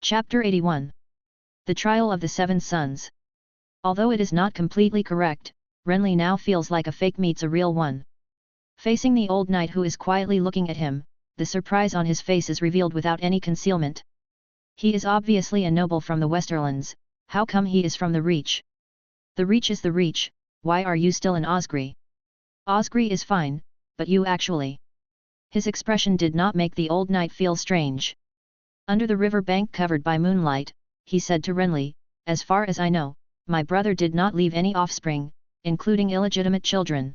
Chapter 81. The Trial of the Seven Sons. Although it is not completely correct, Renly now feels like a fake meets a real one. Facing the old knight who is quietly looking at him, the surprise on his face is revealed without any concealment. He is obviously a noble from the Westerlands. How come he is from the Reach? The Reach is the Reach. Why are you still in Osgry? Osgry is fine, but you actually... His expression did not make the old knight feel strange. Under the river bank covered by moonlight, he said to Renly, "As far as I know, my brother did not leave any offspring, including illegitimate children."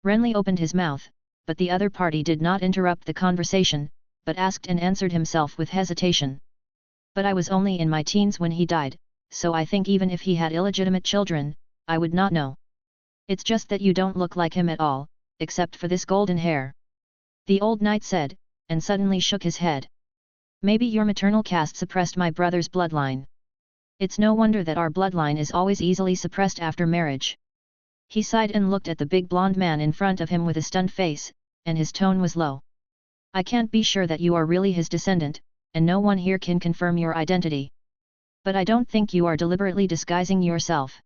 Renly opened his mouth, but the other party did not interrupt the conversation, but asked and answered himself with hesitation. "But I was only in my teens when he died, so I think even if he had illegitimate children, I would not know. It's just that you don't look like him at all, except for this golden hair," the old knight said, and suddenly shook his head. "Maybe your maternal caste suppressed my brother's bloodline. It's no wonder that our bloodline is always easily suppressed after marriage." He sighed and looked at the big blonde man in front of him with a stunned face, and his tone was low. "I can't be sure that you are really his descendant, and no one here can confirm your identity. But I don't think you are deliberately disguising yourself.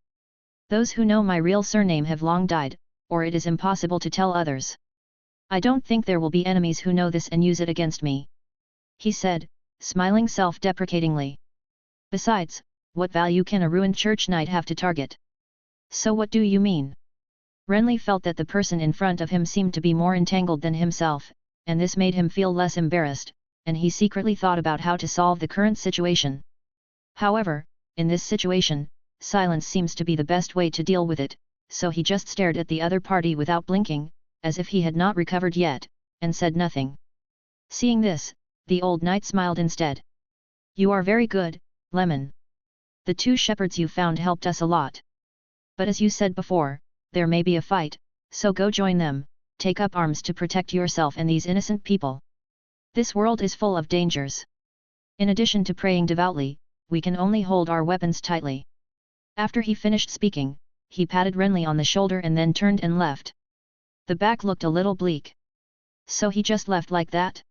Those who know my real surname have long died, or it is impossible to tell others. I don't think there will be enemies who know this and use it against me," he said, smiling self-deprecatingly. "Besides, what value can a ruined church knight have to target?" "So what do you mean?" Renly felt that the person in front of him seemed to be more entangled than himself, and this made him feel less embarrassed, and he secretly thought about how to solve the current situation. However, in this situation, silence seems to be the best way to deal with it, so he just stared at the other party without blinking, as if he had not recovered yet, and said nothing. Seeing this, the old knight smiled instead. "You are very good, Lemon. The two shepherds you found helped us a lot. But as you said before, there may be a fight, so go join them, take up arms to protect yourself and these innocent people. This world is full of dangers. In addition to praying devoutly, we can only hold our weapons tightly." After he finished speaking, he patted Renly on the shoulder and then turned and left. The back looked a little bleak. So he just left like that?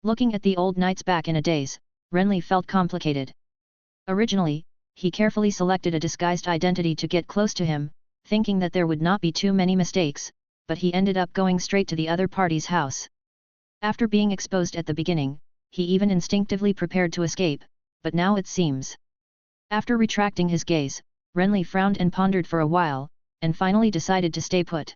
Looking at the old knight's back in a daze, Renly felt complicated. Originally, he carefully selected a disguised identity to get close to him, thinking that there would not be too many mistakes, but he ended up going straight to the other party's house. After being exposed at the beginning, he even instinctively prepared to escape, but now it seems. After retracting his gaze, Renly frowned and pondered for a while, and finally decided to stay put.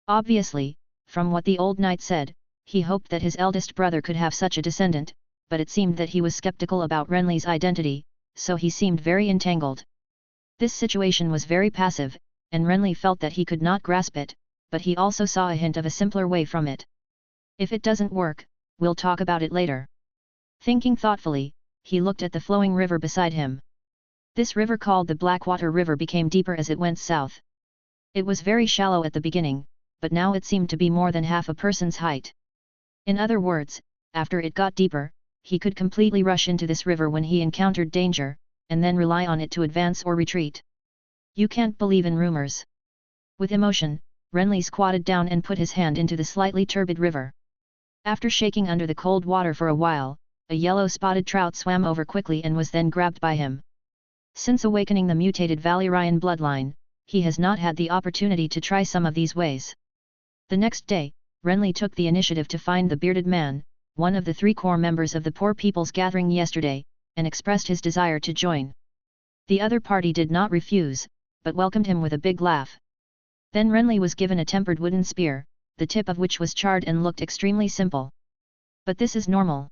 Obviously, from what the old knight said, he hoped that his eldest brother could have such a descendant, but it seemed that he was skeptical about Renly's identity, so he seemed very entangled. This situation was very passive, and Renly felt that he could not grasp it, but he also saw a hint of a simpler way from it. "If it doesn't work, we'll talk about it later." Thinking thoughtfully, he looked at the flowing river beside him. This river called the Blackwater River became deeper as it went south. It was very shallow at the beginning, but now it seemed to be more than half a person's height. In other words, after it got deeper, he could completely rush into this river when he encountered danger, and then rely on it to advance or retreat. "You can't believe in rumors." With emotion, Renly squatted down and put his hand into the slightly turbid river. After shaking under the cold water for a while, a yellow spotted trout swam over quickly and was then grabbed by him. Since awakening the mutated Valyrian bloodline, he has not had the opportunity to try some of these ways. The next day, Renly took the initiative to find the bearded man, one of the 3 core members of the Poor People's Gathering yesterday, and expressed his desire to join. The other party did not refuse, but welcomed him with a big laugh. Then Renly was given a tempered wooden spear, the tip of which was charred and looked extremely simple. But this is normal.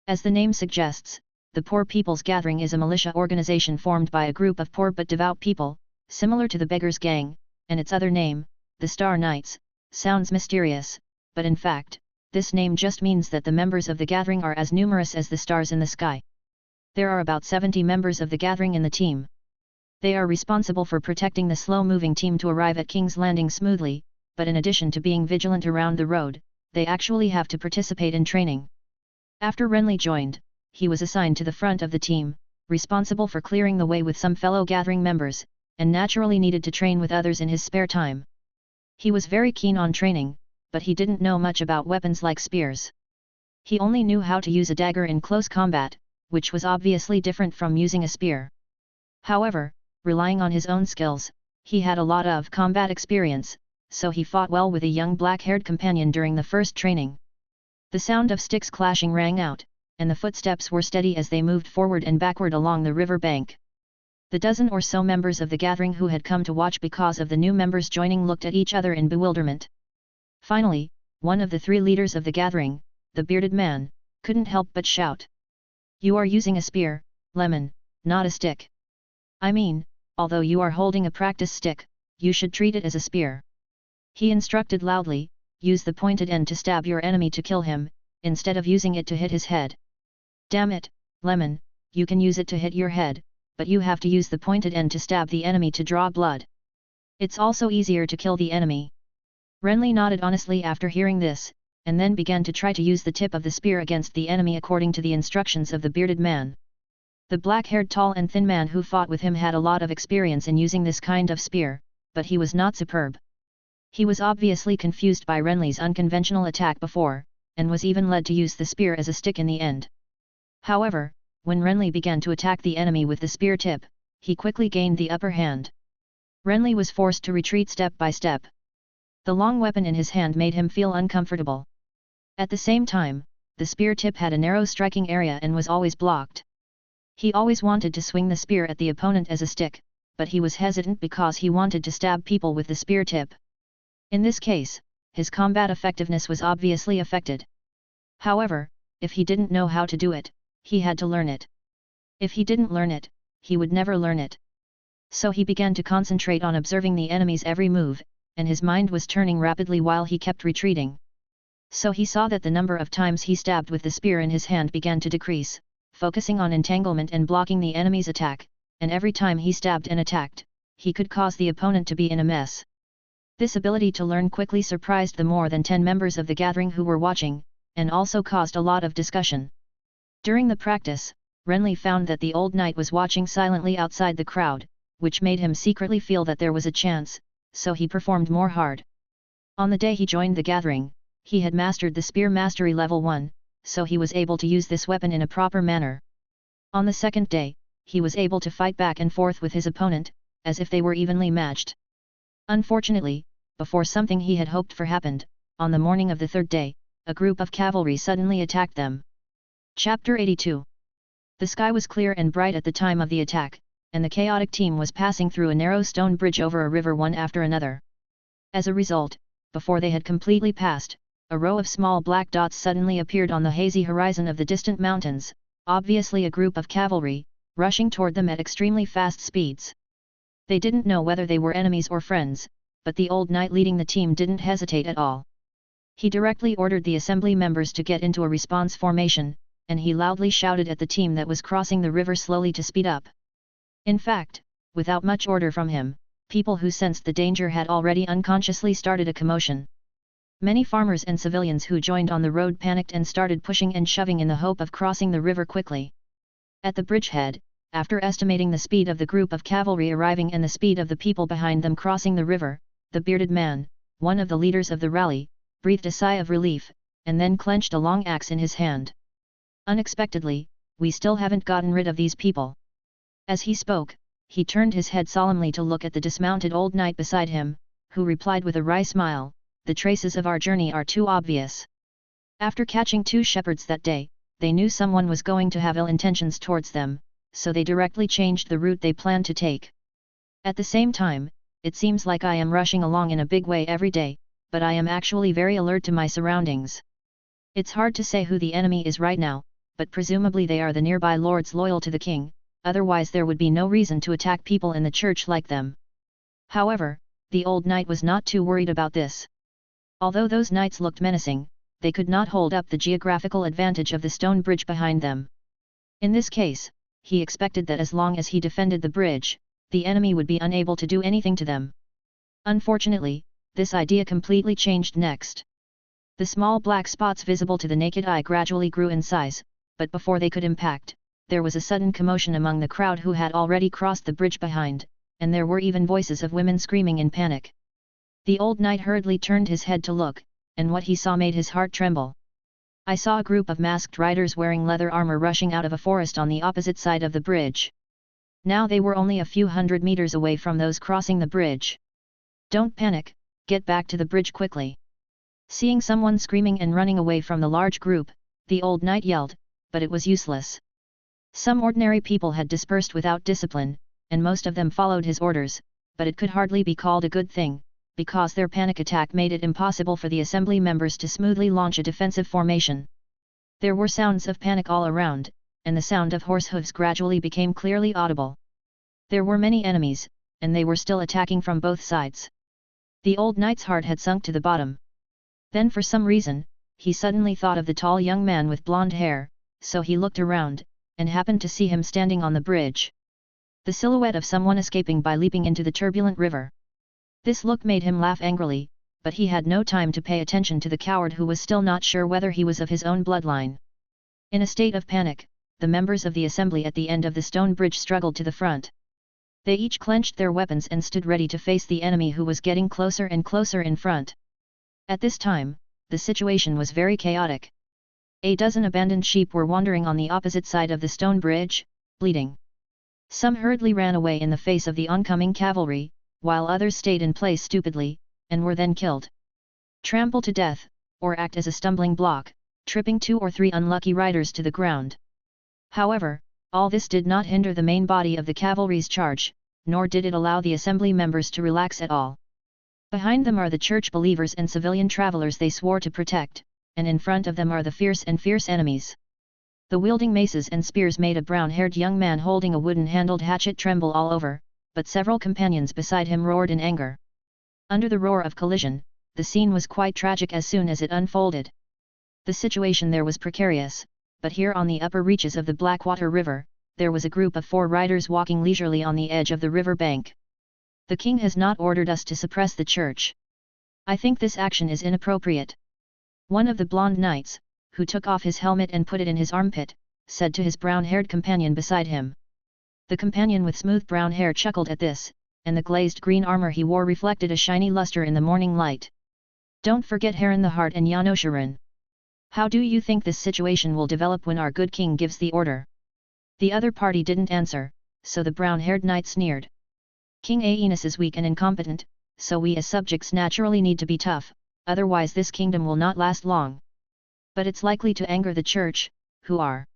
As the name suggests, the Poor People's Gathering is a militia organization formed by a group of poor but devout people, similar to the Beggars' Gang, and its other name, the Star Knights, sounds mysterious, but in fact, this name just means that the members of the gathering are as numerous as the stars in the sky. There are about 70 members of the gathering in the team. They are responsible for protecting the slow-moving team to arrive at King's Landing smoothly, but in addition to being vigilant around the road, they actually have to participate in training. After Renly joined, he was assigned to the front of the team, responsible for clearing the way with some fellow gathering members, and naturally needed to train with others in his spare time. He was very keen on training, but he didn't know much about weapons like spears. He only knew how to use a dagger in close combat, which was obviously different from using a spear. However, relying on his own skills, he had a lot of combat experience, so he fought well with a young black-haired companion during the first training. The sound of sticks clashing rang out, and the footsteps were steady as they moved forward and backward along the river bank. The dozen or so members of the gathering who had come to watch because of the new members joining looked at each other in bewilderment. Finally, one of the three leaders of the gathering, the bearded man, couldn't help but shout. "You are using a spear, Lemon, not a stick. I mean, although you are holding a practice stick, you should treat it as a spear." He instructed loudly, "Use the pointed end to stab your enemy to kill him, instead of using it to hit his head." "Damn it, Lemon, you can use it to hit your head, but you have to use the pointed end to stab the enemy to draw blood. It's also easier to kill the enemy." Renly nodded honestly after hearing this, and then began to try to use the tip of the spear against the enemy according to the instructions of the bearded man. The black-haired tall and thin man who fought with him had a lot of experience in using this kind of spear, but he was not superb. He was obviously confused by Renly's unconventional attack before, and was even led to use the spear as a stick in the end. However, when Renly began to attack the enemy with the spear tip, he quickly gained the upper hand. Renly was forced to retreat step by step. The long weapon in his hand made him feel uncomfortable. At the same time, the spear tip had a narrow striking area and was always blocked. He always wanted to swing the spear at the opponent as a stick, but he was hesitant because he wanted to stab people with the spear tip. In this case, his combat effectiveness was obviously affected. However, if he didn't know how to do it, he had to learn it. If he didn't learn it, he would never learn it. So he began to concentrate on observing the enemy's every move, and his mind was turning rapidly while he kept retreating. So he saw that the number of times he stabbed with the spear in his hand began to decrease, focusing on entanglement and blocking the enemy's attack, and every time he stabbed and attacked, he could cause the opponent to be in a mess. This ability to learn quickly surprised the more than 10 members of the gathering who were watching, and also caused a lot of discussion. During the practice, Renly found that the old knight was watching silently outside the crowd, which made him secretly feel that there was a chance, so he performed more hard. On the day he joined the gathering, he had mastered the spear mastery level 1, so he was able to use this weapon in a proper manner. On the second day, he was able to fight back and forth with his opponent, as if they were evenly matched. Unfortunately, before something he had hoped for happened, on the morning of the third day, a group of cavalry suddenly attacked them. Chapter 82. The sky was clear and bright at the time of the attack, and the chaotic team was passing through a narrow stone bridge over a river one after another. As a result, before they had completely passed, a row of small black dots suddenly appeared on the hazy horizon of the distant mountains, obviously a group of cavalry, rushing toward them at extremely fast speeds. They didn't know whether they were enemies or friends, but the old knight leading the team didn't hesitate at all. He directly ordered the assembly members to get into a response formation, and he loudly shouted at the team that was crossing the river slowly to speed up. In fact, without much order from him, people who sensed the danger had already unconsciously started a commotion. Many farmers and civilians who joined on the road panicked and started pushing and shoving in the hope of crossing the river quickly. At the bridgehead, after estimating the speed of the group of cavalry arriving and the speed of the people behind them crossing the river, the bearded man, one of the leaders of the rally, breathed a sigh of relief, and then clenched a long axe in his hand. Unexpectedly, we still haven't gotten rid of these people. As he spoke, he turned his head solemnly to look at the dismounted old knight beside him, who replied with a wry smile, "The traces of our journey are too obvious." After catching 2 shepherds that day, they knew someone was going to have ill intentions towards them, so they directly changed the route they planned to take. At the same time, it seems like I am rushing along in a big way every day, but I am actually very alert to my surroundings. It's hard to say who the enemy is right now, but presumably they are the nearby lords loyal to the king, otherwise there would be no reason to attack people in the church like them. However, the old knight was not too worried about this. Although those knights looked menacing, they could not hold up the geographical advantage of the stone bridge behind them. In this case, he expected that as long as he defended the bridge, the enemy would be unable to do anything to them. Unfortunately, this idea completely changed next. The small black spots visible to the naked eye gradually grew in size, but before they could impact, there was a sudden commotion among the crowd who had already crossed the bridge behind, and there were even voices of women screaming in panic. The old knight hurriedly turned his head to look, and what he saw made his heart tremble. I saw a group of masked riders wearing leather armor rushing out of a forest on the opposite side of the bridge. Now they were only a few hundred meters away from those crossing the bridge. Don't panic, get back to the bridge quickly. Seeing someone screaming and running away from the large group, the old knight yelled, but it was useless. Some ordinary people had dispersed without discipline, and most of them followed his orders, but it could hardly be called a good thing, because their panic attack made it impossible for the assembly members to smoothly launch a defensive formation. There were sounds of panic all around, and the sound of horse hooves gradually became clearly audible. There were many enemies, and they were still attacking from both sides. The old knight's heart had sunk to the bottom. Then for some reason, he suddenly thought of the tall young man with blonde hair, so he looked around, and happened to see him standing on the bridge. The silhouette of someone escaping by leaping into the turbulent river. This look made him laugh angrily, but he had no time to pay attention to the coward who was still not sure whether he was of his own bloodline. In a state of panic, the members of the assembly at the end of the stone bridge struggled to the front. They each clenched their weapons and stood ready to face the enemy who was getting closer and closer in front. At this time, the situation was very chaotic. A dozen abandoned sheep were wandering on the opposite side of the stone bridge, bleeding. Some hurriedly ran away in the face of the oncoming cavalry, while others stayed in place stupidly, and were then killed. Trampled to death, or act as a stumbling block, tripping 2 or 3 unlucky riders to the ground. However, all this did not hinder the main body of the cavalry's charge, nor did it allow the assembly members to relax at all. Behind them are the church believers and civilian travelers they swore to protect, and in front of them are the fierce enemies. The wielding maces and spears made a brown-haired young man holding a wooden-handled hatchet tremble all over, but several companions beside him roared in anger. Under the roar of collision, the scene was quite tragic as soon as it unfolded. The situation there was precarious, but here on the upper reaches of the Blackwater River, there was a group of 4 riders walking leisurely on the edge of the river bank. The king has not ordered us to suppress the church. I think this action is inappropriate. One of the blonde knights, who took off his helmet and put it in his armpit, said to his brown-haired companion beside him. The companion with smooth brown hair chuckled at this, and the glazed green armor he wore reflected a shiny luster in the morning light. Don't forget Harren the Heart and Yanosharan. How do you think this situation will develop when our good king gives the order? The other party didn't answer, so the brown-haired knight sneered. King Aeneas is weak and incompetent, so we as subjects naturally need to be tough, otherwise this kingdom will not last long. But it's likely to anger the church, who are.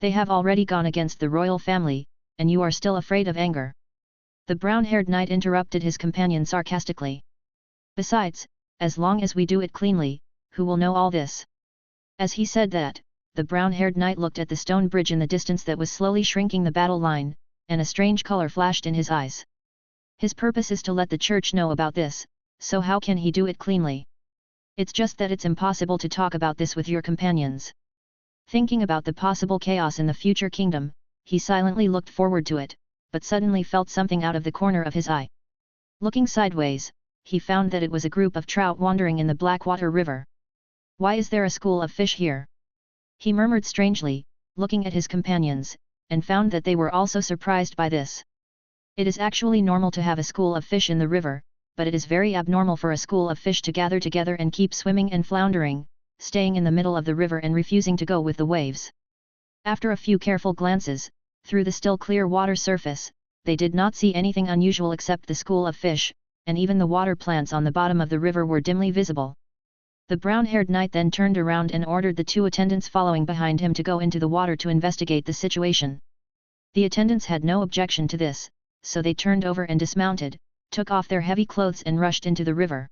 They have already gone against the royal family, and you are still afraid of anger. The brown-haired knight interrupted his companion sarcastically. Besides, as long as we do it cleanly, who will know all this? As he said that, the brown-haired knight looked at the stone bridge in the distance that was slowly shrinking the battle line, and a strange color flashed in his eyes. His purpose is to let the church know about this, so how can he do it cleanly? It's just that it's impossible to talk about this with your companions. Thinking about the possible chaos in the future kingdom, he silently looked forward to it, but suddenly felt something out of the corner of his eye. Looking sideways, he found that it was a group of trout wandering in the Blackwater River. Why is there a school of fish here? He murmured strangely, looking at his companions, and found that they were also surprised by this. It is actually normal to have a school of fish in the river, but it is very abnormal for a school of fish to gather together and keep swimming and floundering, staying in the middle of the river and refusing to go with the waves. After a few careful glances, through the still clear water surface, they did not see anything unusual except the school of fish, and even the water plants on the bottom of the river were dimly visible. The brown-haired knight then turned around and ordered the 2 attendants following behind him to go into the water to investigate the situation. The attendants had no objection to this, so they turned over and dismounted, took off their heavy clothes and rushed into the river.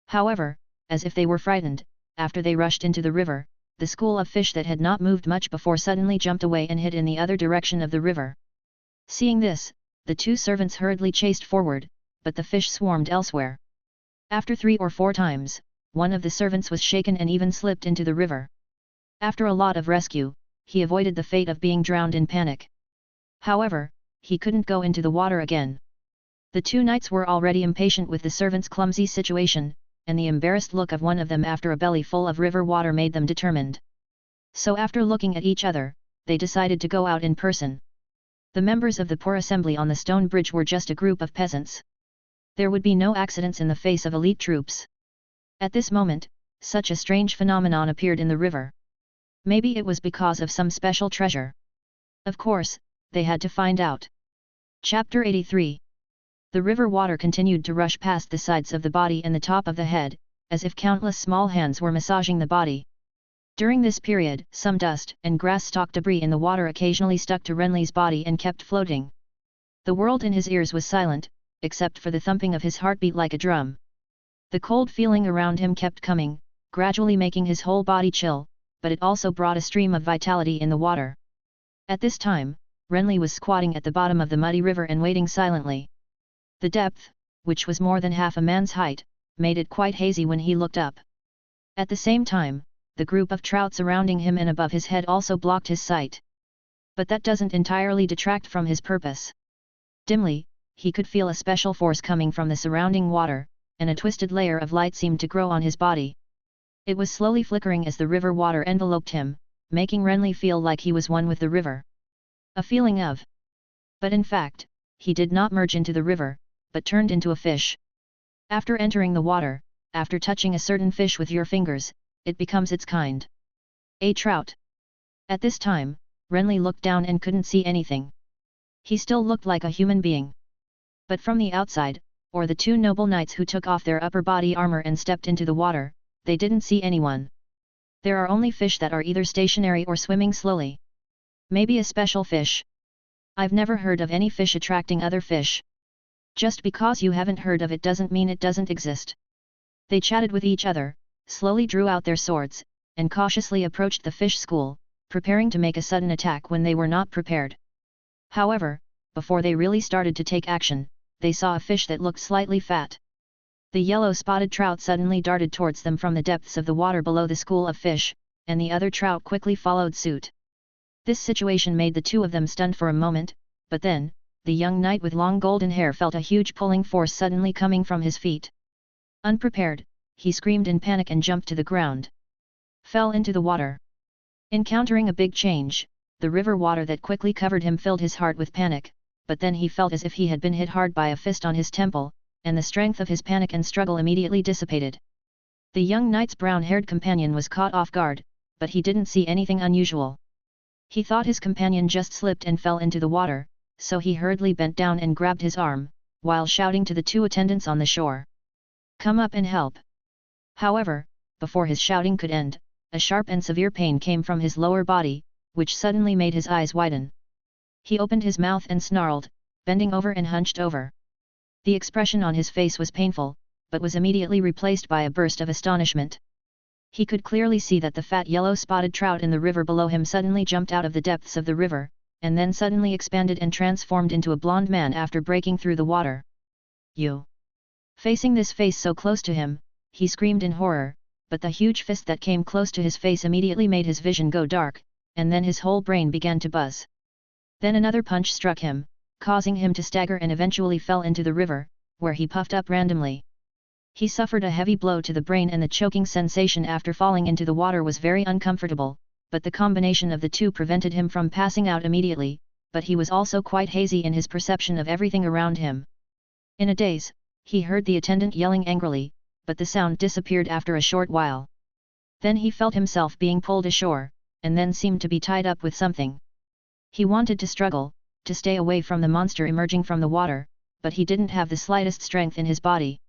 However, as if they were frightened, after they rushed into the river, the school of fish that had not moved much before suddenly jumped away and hid in the other direction of the river. Seeing this, the 2 servants hurriedly chased forward, but the fish swarmed elsewhere. After 3 or 4 times, one of the servants was shaken and even slipped into the river. After a lot of rescue, he avoided the fate of being drowned in panic. However, he couldn't go into the water again. The 2 knights were already impatient with the servants' clumsy situation, and the embarrassed look of one of them after a belly full of river water made them determined. So after looking at each other, they decided to go out in person. The members of the poor assembly on the stone bridge were just a group of peasants. There would be no accidents in the face of elite troops. At this moment, such a strange phenomenon appeared in the river. Maybe it was because of some special treasure. Of course, they had to find out. Chapter 83. The river water continued to rush past the sides of the body and the top of the head, as if countless small hands were massaging the body. During this period, some dust and grass stalk debris in the water occasionally stuck to Renly's body and kept floating. The world in his ears was silent, except for the thumping of his heartbeat like a drum. The cold feeling around him kept coming, gradually making his whole body chill, but it also brought a stream of vitality in the water. At this time, Renly was squatting at the bottom of the muddy river and waiting silently. The depth, which was more than half a man's height, made it quite hazy when he looked up. At the same time, the group of trout surrounding him and above his head also blocked his sight. But that doesn't entirely detract from his purpose. Dimly, he could feel a special force coming from the surrounding water, and a twisted layer of light seemed to grow on his body. It was slowly flickering as the river water enveloped him, making Renly feel like he was one with the river. A feeling of. But in fact, he did not merge into the river, but turned into a fish. After entering the water, after touching a certain fish with your fingers, it becomes its kind. A trout. At this time, Renly looked down and couldn't see anything. He still looked like a human being. But from the outside, or the two noble knights who took off their upper body armor and stepped into the water, they didn't see anyone. There are only fish that are either stationary or swimming slowly. Maybe a special fish. I've never heard of any fish attracting other fish. Just because you haven't heard of it doesn't mean it doesn't exist. They chatted with each other, slowly drew out their swords, and cautiously approached the fish school, preparing to make a sudden attack when they were not prepared. However, before they really started to take action, they saw a fish that looked slightly fat. The yellow-spotted trout suddenly darted towards them from the depths of the water below the school of fish, and the other trout quickly followed suit. This situation made the two of them stunned for a moment, but then, the young knight with long golden hair felt a huge pulling force suddenly coming from his feet. Unprepared, he screamed in panic and jumped to the ground. Fell into the water. Encountering a big change, the river water that quickly covered him filled his heart with panic, but then he felt as if he had been hit hard by a fist on his temple, and the strength of his panic and struggle immediately dissipated. The young knight's brown-haired companion was caught off guard, but he didn't see anything unusual. He thought his companion just slipped and fell into the water, so he hurriedly bent down and grabbed his arm, while shouting to the two attendants on the shore. "Come up and help." However, before his shouting could end, a sharp and severe pain came from his lower body, which suddenly made his eyes widen. He opened his mouth and snarled, bending over and hunched over. The expression on his face was painful, but was immediately replaced by a burst of astonishment. He could clearly see that the fat yellow-spotted trout in the river below him suddenly jumped out of the depths of the river, and then suddenly expanded and transformed into a blond man after breaking through the water. "You!" Facing this face so close to him, he screamed in horror, but the huge fist that came close to his face immediately made his vision go dark, and then his whole brain began to buzz. Then another punch struck him, causing him to stagger and eventually fell into the river, where he puffed up randomly. He suffered a heavy blow to the brain and the choking sensation after falling into the water was very uncomfortable, but the combination of the two prevented him from passing out immediately, but he was also quite hazy in his perception of everything around him. In a daze, he heard the attendant yelling angrily, but the sound disappeared after a short while. Then he felt himself being pulled ashore, and then seemed to be tied up with something. He wanted to struggle, to stay away from the monster emerging from the water, but he didn't have the slightest strength in his body.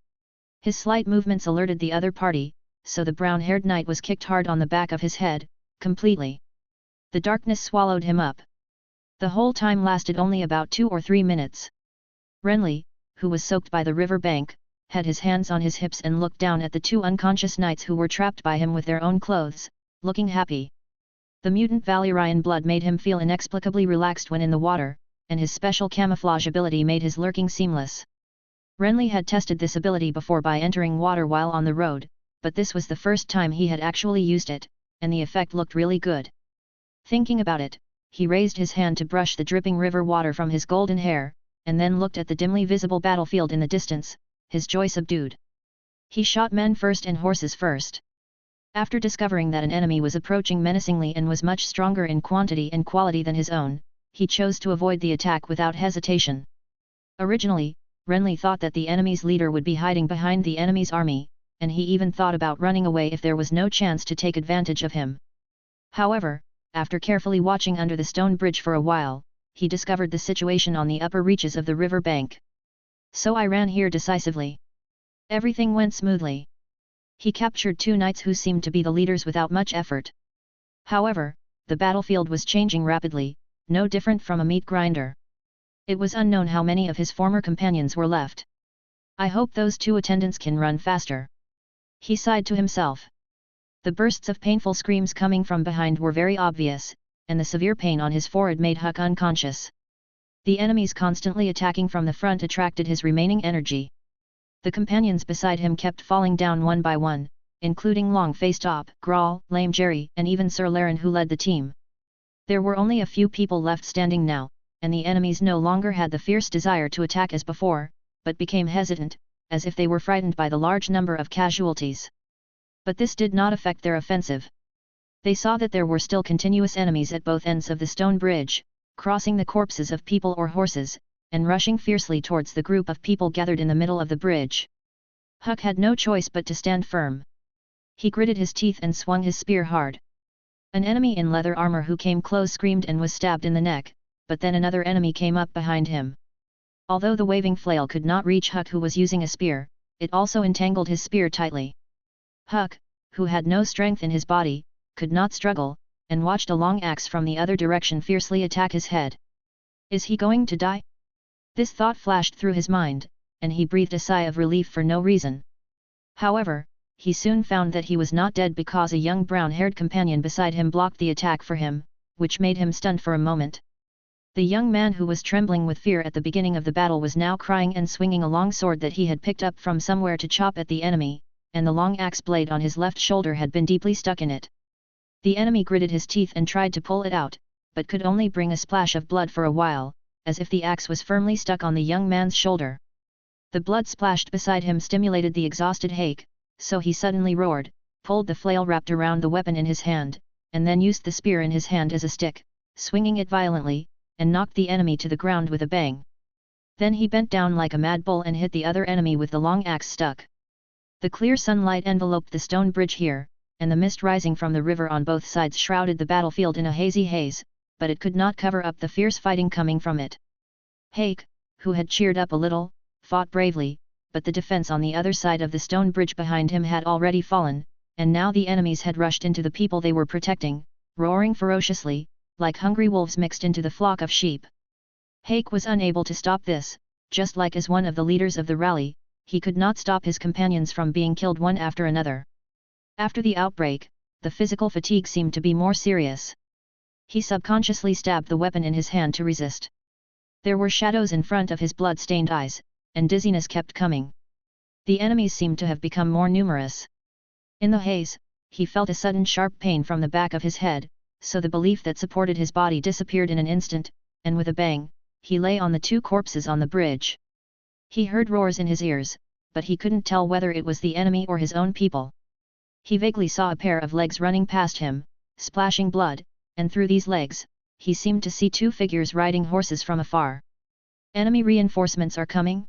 His slight movements alerted the other party, so the brown-haired knight was kicked hard on the back of his head, completely. The darkness swallowed him up. The whole time lasted only about 2 or 3 minutes. Renly, who was soaked by the river bank, had his hands on his hips and looked down at the two unconscious knights who were trapped by him with their own clothes, looking happy. The mutant Valyrian blood made him feel inexplicably relaxed when in the water, and his special camouflage ability made his lurking seamless. Renly had tested this ability before by entering water while on the road, but this was the first time he had actually used it, and the effect looked really good. Thinking about it, he raised his hand to brush the dripping river water from his golden hair, and then looked at the dimly visible battlefield in the distance, his joy subdued. He shot men first and horses first. After discovering that an enemy was approaching menacingly and was much stronger in quantity and quality than his own, he chose to avoid the attack without hesitation. Originally, Renly thought that the enemy's leader would be hiding behind the enemy's army, and he even thought about running away if there was no chance to take advantage of him. However, after carefully watching under the stone bridge for a while, he discovered the situation on the upper reaches of the river bank. So I ran here decisively. Everything went smoothly. He captured 2 knights who seemed to be the leaders without much effort. However, the battlefield was changing rapidly, no different from a meat grinder. It was unknown how many of his former companions were left. I hope those 2 attendants can run faster. He sighed to himself. The bursts of painful screams coming from behind were very obvious, and the severe pain on his forehead made Huck unconscious. The enemies constantly attacking from the front attracted his remaining energy. The companions beside him kept falling down one by one, including Long-Faced Op, Grawl, Lame Jerry, and even Sir Laren who led the team. There were only a few people left standing now, and the enemies no longer had the fierce desire to attack as before, but became hesitant, as if they were frightened by the large number of casualties. But this did not affect their offensive. They saw that there were still continuous enemies at both ends of the stone bridge, crossing the corpses of people or horses, and rushing fiercely towards the group of people gathered in the middle of the bridge. Huck had no choice but to stand firm. He gritted his teeth and swung his spear hard. An enemy in leather armor who came close screamed and was stabbed in the neck, but then another enemy came up behind him. Although the waving flail could not reach Huck who was using a spear, it also entangled his spear tightly. Huck, who had no strength in his body, could not struggle, and watched a long axe from the other direction fiercely attack his head. Is he going to die? This thought flashed through his mind, and he breathed a sigh of relief for no reason. However, he soon found that he was not dead because a young brown-haired companion beside him blocked the attack for him, which made him stunned for a moment. The young man who was trembling with fear at the beginning of the battle was now crying and swinging a long sword that he had picked up from somewhere to chop at the enemy, and the long axe blade on his left shoulder had been deeply stuck in it. The enemy gritted his teeth and tried to pull it out, but could only bring a splash of blood for a while, as if the axe was firmly stuck on the young man's shoulder. The blood splashed beside him stimulated the exhausted Hake, so he suddenly roared, pulled the flail wrapped around the weapon in his hand, and then used the spear in his hand as a stick, swinging it violently, and knocked the enemy to the ground with a bang. Then he bent down like a mad bull and hit the other enemy with the long axe stuck. The clear sunlight enveloped the stone bridge here, and the mist rising from the river on both sides shrouded the battlefield in a hazy haze, but it could not cover up the fierce fighting coming from it. Hake, who had cheered up a little, fought bravely, but the defense on the other side of the stone bridge behind him had already fallen, and now the enemies had rushed into the people they were protecting, roaring ferociously, like hungry wolves mixed into the flock of sheep. Hake was unable to stop this, just like as one of the leaders of the rally, he could not stop his companions from being killed one after another. After the outbreak, the physical fatigue seemed to be more serious. He subconsciously stabbed the weapon in his hand to resist. There were shadows in front of his blood-stained eyes, and dizziness kept coming. The enemies seemed to have become more numerous. In the haze, he felt a sudden sharp pain from the back of his head, so the belief that supported his body disappeared in an instant, and with a bang, he lay on the 2 corpses on the bridge. He heard roars in his ears, but he couldn't tell whether it was the enemy or his own people. He vaguely saw a pair of legs running past him, splashing blood, and through these legs, he seemed to see 2 figures riding horses from afar. Enemy reinforcements are coming?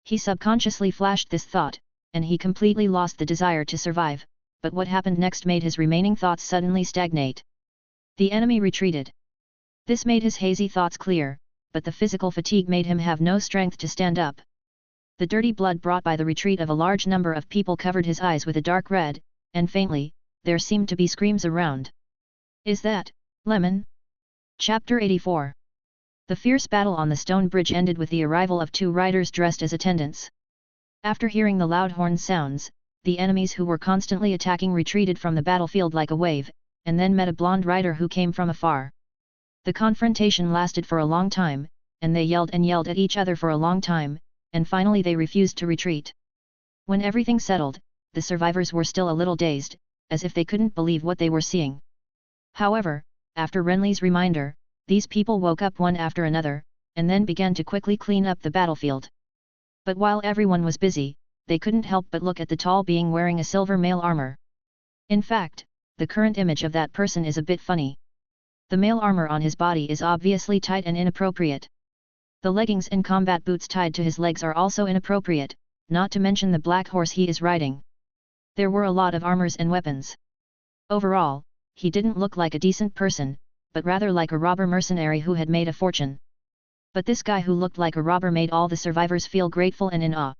He subconsciously flashed this thought, and he completely lost the desire to survive, but what happened next made his remaining thoughts suddenly stagnate. The enemy retreated. This made his hazy thoughts clear, but the physical fatigue made him have no strength to stand up. The dirty blood brought by the retreat of a large number of people covered his eyes with a dark red, and faintly, there seemed to be screams around. Is that, Lemon? Chapter 84. The fierce battle on the stone bridge ended with the arrival of 2 riders dressed as attendants. After hearing the loud horn sounds, the enemies who were constantly attacking retreated from the battlefield like a wave, and then met a blonde rider who came from afar. The confrontation lasted for a long time, and they yelled and yelled at each other for a long time, and finally they refused to retreat. When everything settled, the survivors were still a little dazed, as if they couldn't believe what they were seeing. However, after Renly's reminder, these people woke up one after another, and then began to quickly clean up the battlefield. But while everyone was busy, they couldn't help but look at the tall being wearing a silver mail armor. In fact, the current image of that person is a bit funny. The mail armor on his body is obviously tight and inappropriate. The leggings and combat boots tied to his legs are also inappropriate, not to mention the black horse he is riding. There were a lot of armors and weapons. Overall, he didn't look like a decent person, but rather like a robber mercenary who had made a fortune. But this guy who looked like a robber made all the survivors feel grateful and in awe.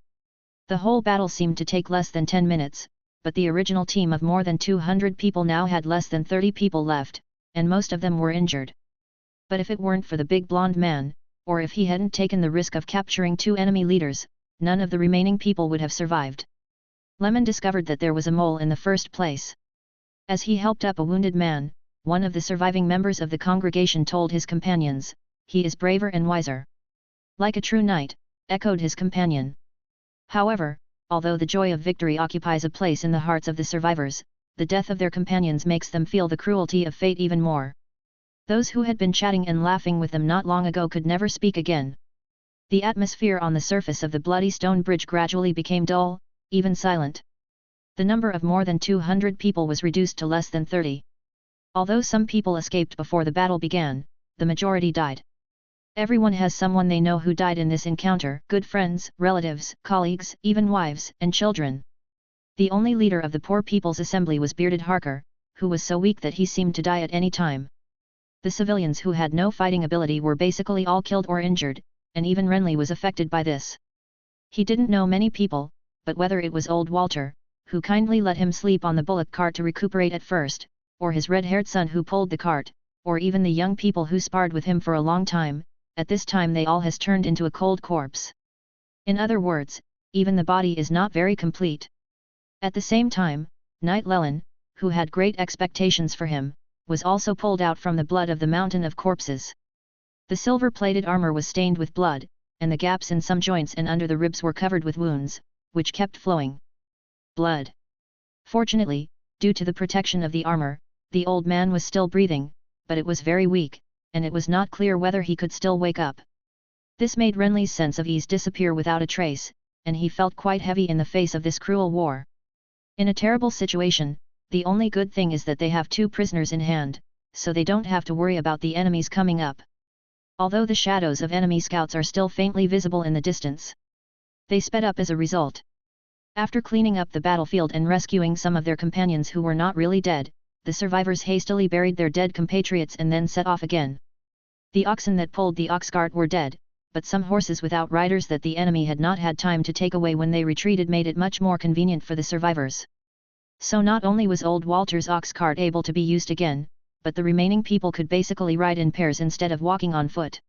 The whole battle seemed to take less than 10 minutes, but the original team of more than 200 people now had less than 30 people left, and most of them were injured. But if it weren't for the big blonde man, or if he hadn't taken the risk of capturing 2 enemy leaders, none of the remaining people would have survived. Lemon discovered that there was a mole in the first place. As he helped up a wounded man, one of the surviving members of the congregation told his companions, "He is braver and wiser." "Like a true knight," echoed his companion. However, although the joy of victory occupies a place in the hearts of the survivors, the death of their companions makes them feel the cruelty of fate even more. Those who had been chatting and laughing with them not long ago could never speak again. The atmosphere on the surface of the bloody stone bridge gradually became dull, even silent. The number of more than 200 people was reduced to less than 30. Although some people escaped before the battle began, the majority died. Everyone has someone they know who died in this encounter, good friends, relatives, colleagues, even wives and children. The only leader of the Poor People's Assembly was Bearded Harker, who was so weak that he seemed to die at any time. The civilians who had no fighting ability were basically all killed or injured, and even Renly was affected by this. He didn't know many people, but whether it was old Walter, who kindly let him sleep on the bullock cart to recuperate at first, or his red-haired son who pulled the cart, or even the young people who sparred with him for a long time, at this time they all has turned into a cold corpse. In other words, even the body is not very complete. At the same time, Knight Llewellyn, who had great expectations for him, was also pulled out from the blood of the mountain of corpses. The silver-plated armor was stained with blood, and the gaps in some joints and under the ribs were covered with wounds, which kept flowing blood. Fortunately, due to the protection of the armor, the old man was still breathing, but it was very weak, and it was not clear whether he could still wake up. This made Renly's sense of ease disappear without a trace, and he felt quite heavy in the face of this cruel war. In a terrible situation, the only good thing is that they have 2 prisoners in hand, so they don't have to worry about the enemies coming up. Although the shadows of enemy scouts are still faintly visible in the distance, they sped up as a result. After cleaning up the battlefield and rescuing some of their companions who were not really dead, the survivors hastily buried their dead compatriots and then set off again. The oxen that pulled the ox cart were dead, but some horses without riders that the enemy had not had time to take away when they retreated made it much more convenient for the survivors. So not only was old Walter's ox cart able to be used again, but the remaining people could basically ride in pairs instead of walking on foot.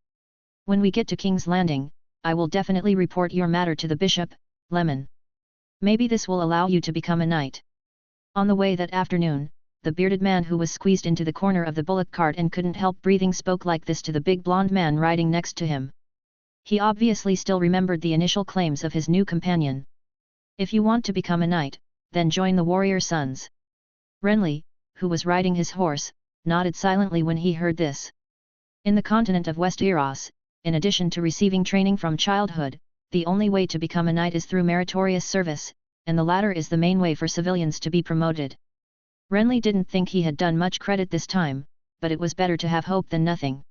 "When we get to King's Landing, I will definitely report your matter to the bishop, Lemon. Maybe this will allow you to become a knight." On the way that afternoon, the bearded man who was squeezed into the corner of the bullock cart and couldn't help breathing spoke like this to the big blonde man riding next to him. He obviously still remembered the initial claims of his new companion. "If you want to become a knight, then join the warrior sons." Renly, who was riding his horse, nodded silently when he heard this. In the continent of Westeros, in addition to receiving training from childhood, the only way to become a knight is through meritorious service, and the latter is the main way for civilians to be promoted. Renly didn't think he had done much credit this time, but it was better to have hope than nothing.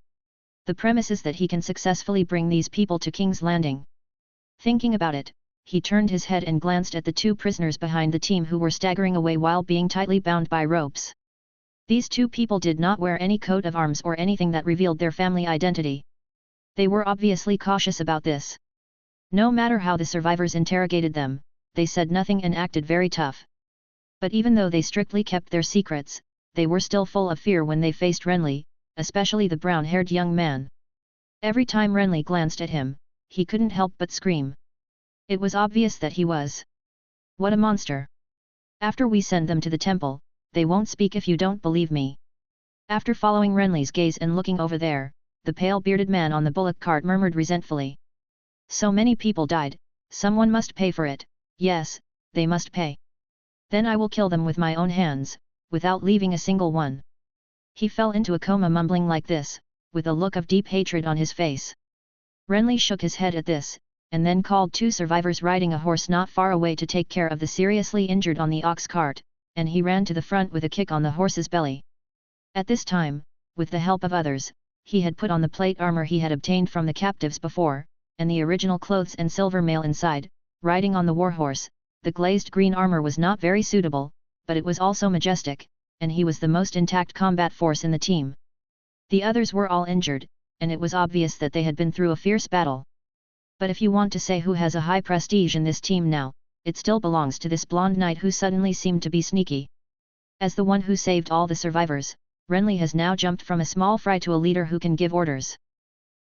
The premise is that he can successfully bring these people to King's Landing. Thinking about it, he turned his head and glanced at the 2 prisoners behind the team who were staggering away while being tightly bound by ropes. These 2 people did not wear any coat of arms or anything that revealed their family identity. They were obviously cautious about this. No matter how the survivors interrogated them, they said nothing and acted very tough. But even though they strictly kept their secrets, they were still full of fear when they faced Renly, especially the brown-haired young man. Every time Renly glanced at him, he couldn't help but scream. It was obvious that he was. What a monster! After we send them to the temple, they won't speak if you don't believe me. After following Renly's gaze and looking over there, the pale bearded man on the bullock cart murmured resentfully. So many people died, someone must pay for it. Yes, they must pay. Then I will kill them with my own hands, without leaving a single one. He fell into a coma mumbling like this, with a look of deep hatred on his face. Renly shook his head at this, and then called 2 survivors riding a horse not far away to take care of the seriously injured on the ox cart, and he ran to the front with a kick on the horse's belly. At this time, with the help of others, he had put on the plate armor he had obtained from the captives before, and the original clothes and silver mail inside. Riding on the warhorse, the glazed green armor was not very suitable, but it was also majestic, and he was the most intact combat force in the team. The others were all injured, and it was obvious that they had been through a fierce battle. But if you want to say who has a high prestige in this team now, it still belongs to this blonde knight who suddenly seemed to be sneaky. As the one who saved all the survivors, Renly has now jumped from a small fry to a leader who can give orders.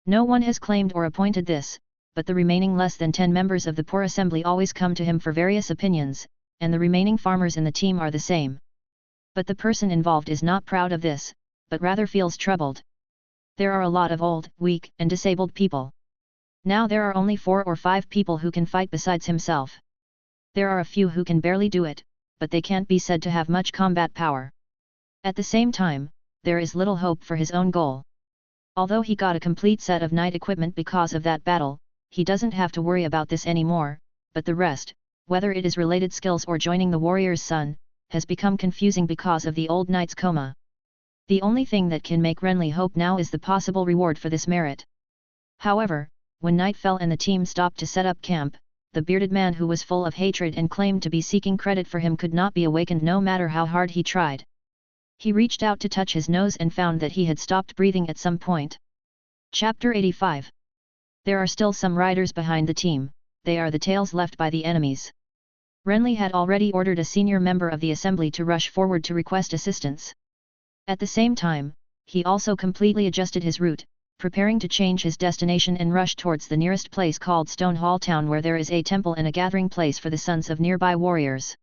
No one has claimed or appointed this, but the remaining less than 10 members of the poor assembly always come to him for various opinions, and the remaining farmers in the team are the same. But the person involved is not proud of this, but rather feels troubled. There are a lot of old, weak, and disabled people. Now there are only 4 or 5 people who can fight besides himself. There are a few who can barely do it, but they can't be said to have much combat power. At the same time, there is little hope for his own goal. Although he got a complete set of knight equipment because of that battle, he doesn't have to worry about this anymore, but the rest, whether it is related skills or joining the warrior's son, has become confusing because of the old knight's coma. The only thing that can make Renly hope now is the possible reward for this merit. However, when night fell and the team stopped to set up camp, the bearded man who was full of hatred and claimed to be seeking credit for him could not be awakened no matter how hard he tried. He reached out to touch his nose and found that he had stopped breathing at some point. Chapter 85. There are still some riders behind the team, they are the tails left by the enemies. Renly had already ordered a senior member of the assembly to rush forward to request assistance. At the same time, he also completely adjusted his route, preparing to change his destination and rush towards the nearest place called Stonehall Town, where there is a temple and a gathering place for the sons of nearby warriors.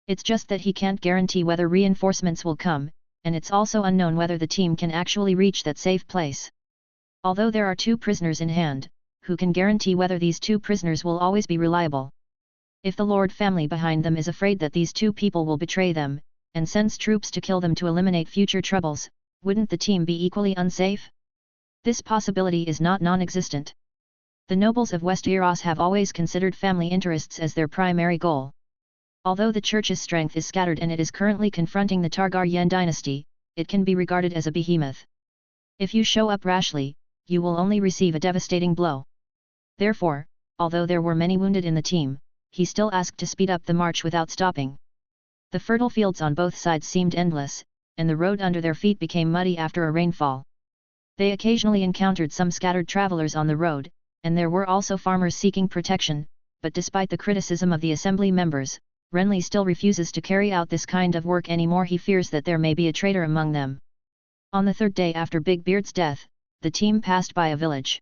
It's just that he can't guarantee whether reinforcements will come, and it's also unknown whether the team can actually reach that safe place. Although there are 2 prisoners in hand, who can guarantee whether these 2 prisoners will always be reliable? If the Lord family behind them is afraid that these 2 people will betray them, and sends troops to kill them to eliminate future troubles, wouldn't the team be equally unsafe? This possibility is not non-existent. The nobles of Westeros have always considered family interests as their primary goal. Although the church's strength is scattered and it is currently confronting the Targaryen dynasty, it can be regarded as a behemoth. If you show up rashly, you will only receive a devastating blow. Therefore, although there were many wounded in the team, he still asked to speed up the march without stopping. The fertile fields on both sides seemed endless, and the road under their feet became muddy after a rainfall. They occasionally encountered some scattered travelers on the road, and there were also farmers seeking protection, but despite the criticism of the assembly members, Renly still refuses to carry out this kind of work anymore. He fears that there may be a traitor among them. On the 3rd day after Big Beard's death, the team passed by a village.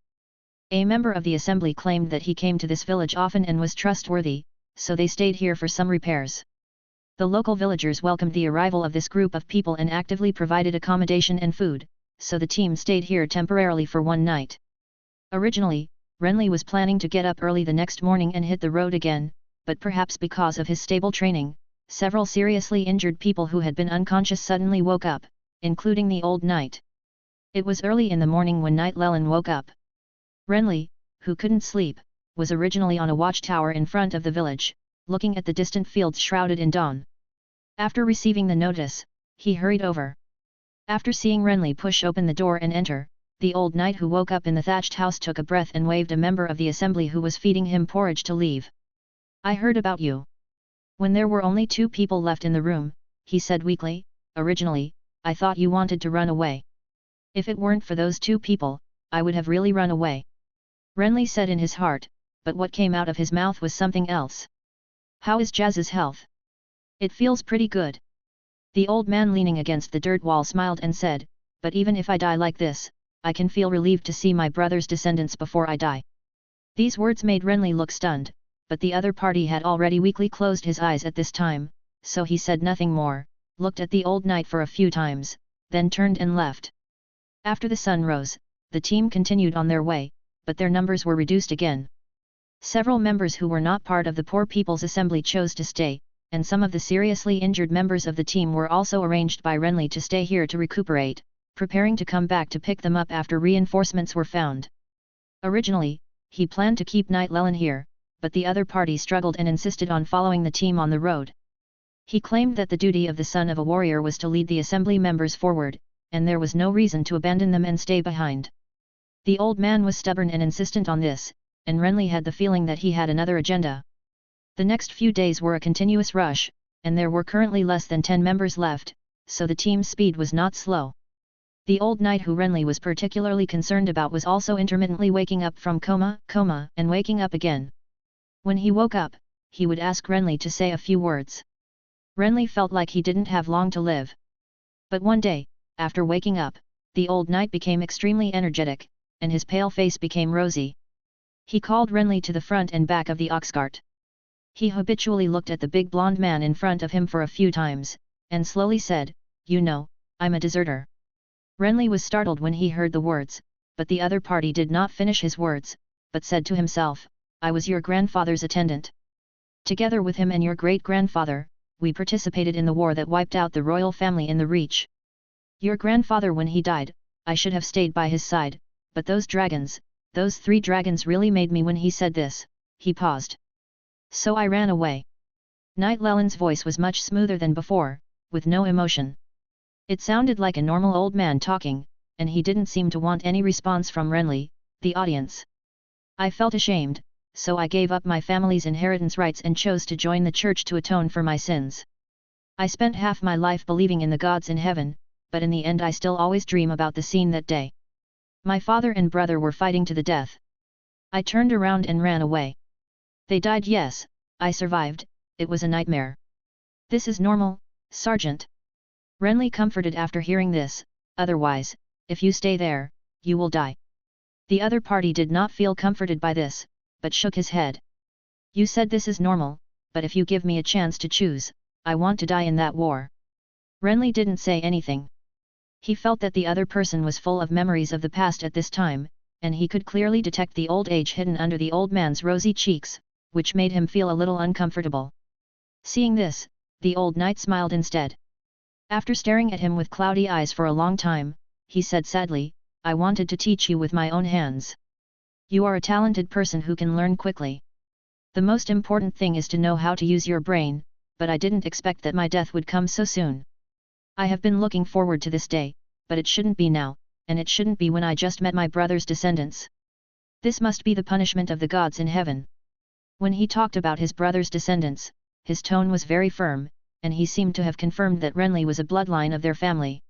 A member of the assembly claimed that he came to this village often and was trustworthy, so they stayed here for some repairs. The local villagers welcomed the arrival of this group of people and actively provided accommodation and food, so the team stayed here temporarily for one night. Originally, Renly was planning to get up early the next morning and hit the road again, but perhaps because of his stable training, several seriously injured people who had been unconscious suddenly woke up, including the old knight. It was early in the morning when Knight Llewellyn woke up. Renly, who couldn't sleep, was originally on a watchtower in front of the village, looking at the distant fields shrouded in dawn. After receiving the notice, he hurried over. After seeing Renly push open the door and enter, the old knight who woke up in the thatched house took a breath and waved a member of the assembly who was feeding him porridge to leave. "I heard about you." When there were only 2 people left in the room, he said weakly, "Originally, I thought you wanted to run away. If it weren't for those 2 people, I would have really run away." Renly said in his heart, but what came out of his mouth was something else. "How is Jazz's health?" "It feels pretty good." The old man leaning against the dirt wall smiled and said, "But even if I die like this, I can feel relieved to see my brother's descendants before I die." These words made Renly look stunned, but the other party had already weakly closed his eyes at this time, so he said nothing more, looked at the old knight for a few times, then turned and left. After the sun rose, the team continued on their way, but their numbers were reduced again. Several members who were not part of the Poor People's Assembly chose to stay, and some of the seriously injured members of the team were also arranged by Renly to stay here to recuperate, preparing to come back to pick them up after reinforcements were found. Originally, he planned to keep Knight Llewellyn here, but the other party struggled and insisted on following the team on the road. He claimed that the duty of the son of a warrior was to lead the assembly members forward, and there was no reason to abandon them and stay behind. The old man was stubborn and insistent on this, and Renly had the feeling that he had another agenda. The next few days were a continuous rush, and there were currently less than 10 members left, so the team's speed was not slow. The old knight who Renly was particularly concerned about was also intermittently waking up from coma, and waking up again. When he woke up, he would ask Renly to say a few words. Renly felt like he didn't have long to live. But one day, after waking up, the old knight became extremely energetic, and his pale face became rosy. He called Renly to the front and back of the ox cart. He habitually looked at the big blonde man in front of him for a few times, and slowly said, "You know, I'm a deserter." Renly was startled when he heard the words, but the other party did not finish his words, but said to himself, "I was your grandfather's attendant. Together with him and your great-grandfather, we participated in the war that wiped out the royal family in the Reach. Your grandfather, when he died, I should have stayed by his side, but those 3 dragons really made me." When he said this, he paused. "So I ran away." Knight Leland's voice was much smoother than before, with no emotion. It sounded like a normal old man talking, and he didn't seem to want any response from Renly, the audience. "I felt ashamed, so I gave up my family's inheritance rights and chose to join the church to atone for my sins. I spent half my life believing in the gods in heaven, but in the end I still always dream about the scene that day. My father and brother were fighting to the death. I turned around and ran away. They died, yes, I survived, it was a nightmare. This is normal, Sergeant." Renly comforted after hearing this, "Otherwise, if you stay there, you will die." The other party did not feel comforted by this, but shook his head. "You said this is normal, but if you give me a chance to choose, I want to die in that war." Renly didn't say anything. He felt that the other person was full of memories of the past at this time, and he could clearly detect the old age hidden under the old man's rosy cheeks, which made him feel a little uncomfortable. Seeing this, the old knight smiled instead. After staring at him with cloudy eyes for a long time, he said sadly, "I wanted to teach you with my own hands. You are a talented person who can learn quickly. The most important thing is to know how to use your brain, but I didn't expect that my death would come so soon. I have been looking forward to this day, but it shouldn't be now, and it shouldn't be when I just met my brother's descendants. This must be the punishment of the gods in heaven." When he talked about his brother's descendants, his tone was very firm, and he seemed to have confirmed that Renly was a bloodline of their family.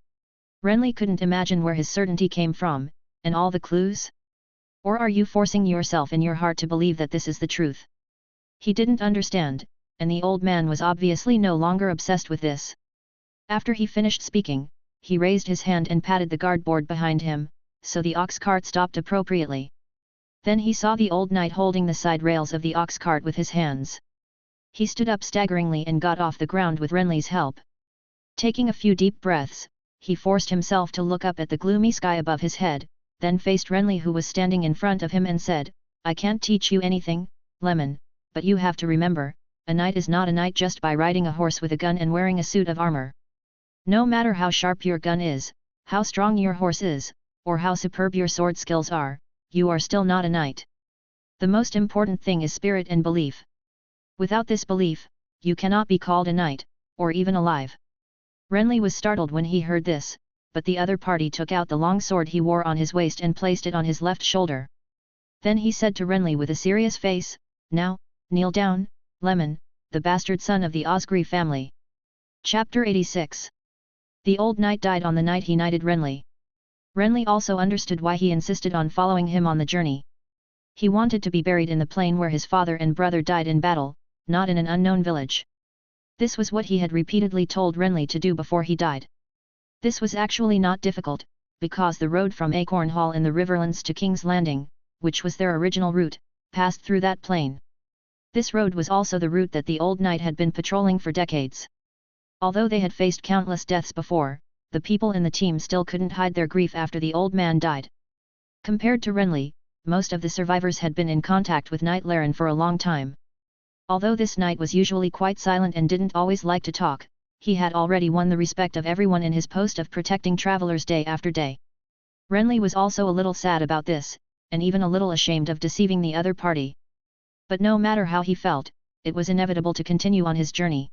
Renly couldn't imagine where his certainty came from, and all the clues? Or are you forcing yourself in your heart to believe that this is the truth? He didn't understand, and the old man was obviously no longer obsessed with this. After he finished speaking, he raised his hand and patted the guardboard behind him, so the ox cart stopped appropriately. Then he saw the old knight holding the side rails of the ox cart with his hands. He stood up staggeringly and got off the ground with Renly's help. Taking a few deep breaths, he forced himself to look up at the gloomy sky above his head, then faced Renly, who was standing in front of him, and said, "I can't teach you anything, Lemon, but you have to remember, a knight is not a knight just by riding a horse with a gun and wearing a suit of armor. No matter how sharp your gun is, how strong your horse is, or how superb your sword skills are, you are still not a knight. The most important thing is spirit and belief. Without this belief, you cannot be called a knight, or even alive." Renly was startled when he heard this, but the other party took out the long sword he wore on his waist and placed it on his left shoulder. Then he said to Renly with a serious face, "Now, kneel down, Lemon, the bastard son of the Osgri family." Chapter 86. The old knight died on the night he knighted Renly. Renly also understood why he insisted on following him on the journey. He wanted to be buried in the plain where his father and brother died in battle, not in an unknown village. This was what he had repeatedly told Renly to do before he died. This was actually not difficult, because the road from Acorn Hall in the Riverlands to King's Landing, which was their original route, passed through that plain. This road was also the route that the old knight had been patrolling for decades. Although they had faced countless deaths before, the people in the team still couldn't hide their grief after the old man died. Compared to Renly, most of the survivors had been in contact with Knight Laren for a long time. Although this knight was usually quite silent and didn't always like to talk, he had already won the respect of everyone in his post of protecting travelers day after day. Renly was also a little sad about this, and even a little ashamed of deceiving the other party. But no matter how he felt, it was inevitable to continue on his journey.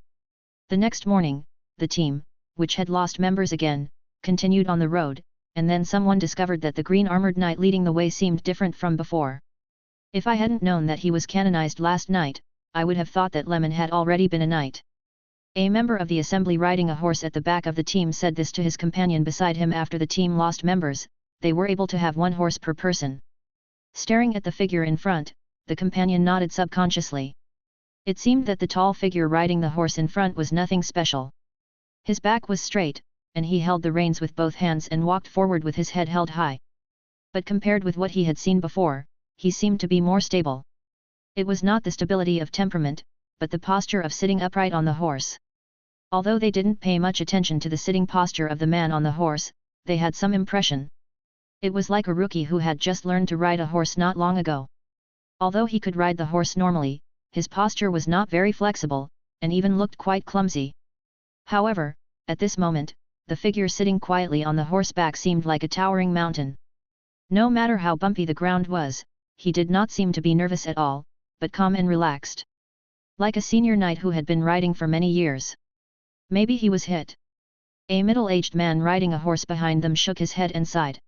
The next morning, the team, which had lost members again, continued on the road, and then someone discovered that the green-armored knight leading the way seemed different from before. "If I hadn't known that he was canonized last night, I would have thought that Lemon had already been a knight." A member of the assembly riding a horse at the back of the team said this to his companion beside him after the team lost members. They were able to have one horse per person. Staring at the figure in front, the companion nodded subconsciously. It seemed that the tall figure riding the horse in front was nothing special. His back was straight, and he held the reins with both hands and walked forward with his head held high. But compared with what he had seen before, he seemed to be more stable. It was not the stability of temperament, but the posture of sitting upright on the horse. Although they didn't pay much attention to the sitting posture of the man on the horse, they had some impression. It was like a rookie who had just learned to ride a horse not long ago. Although he could ride the horse normally, his posture was not very flexible, and even looked quite clumsy. However, at this moment, the figure sitting quietly on the horseback seemed like a towering mountain. No matter how bumpy the ground was, he did not seem to be nervous at all, but calm and relaxed. Like a senior knight who had been riding for many years. Maybe he was hit. A middle-aged man riding a horse behind them shook his head and sighed.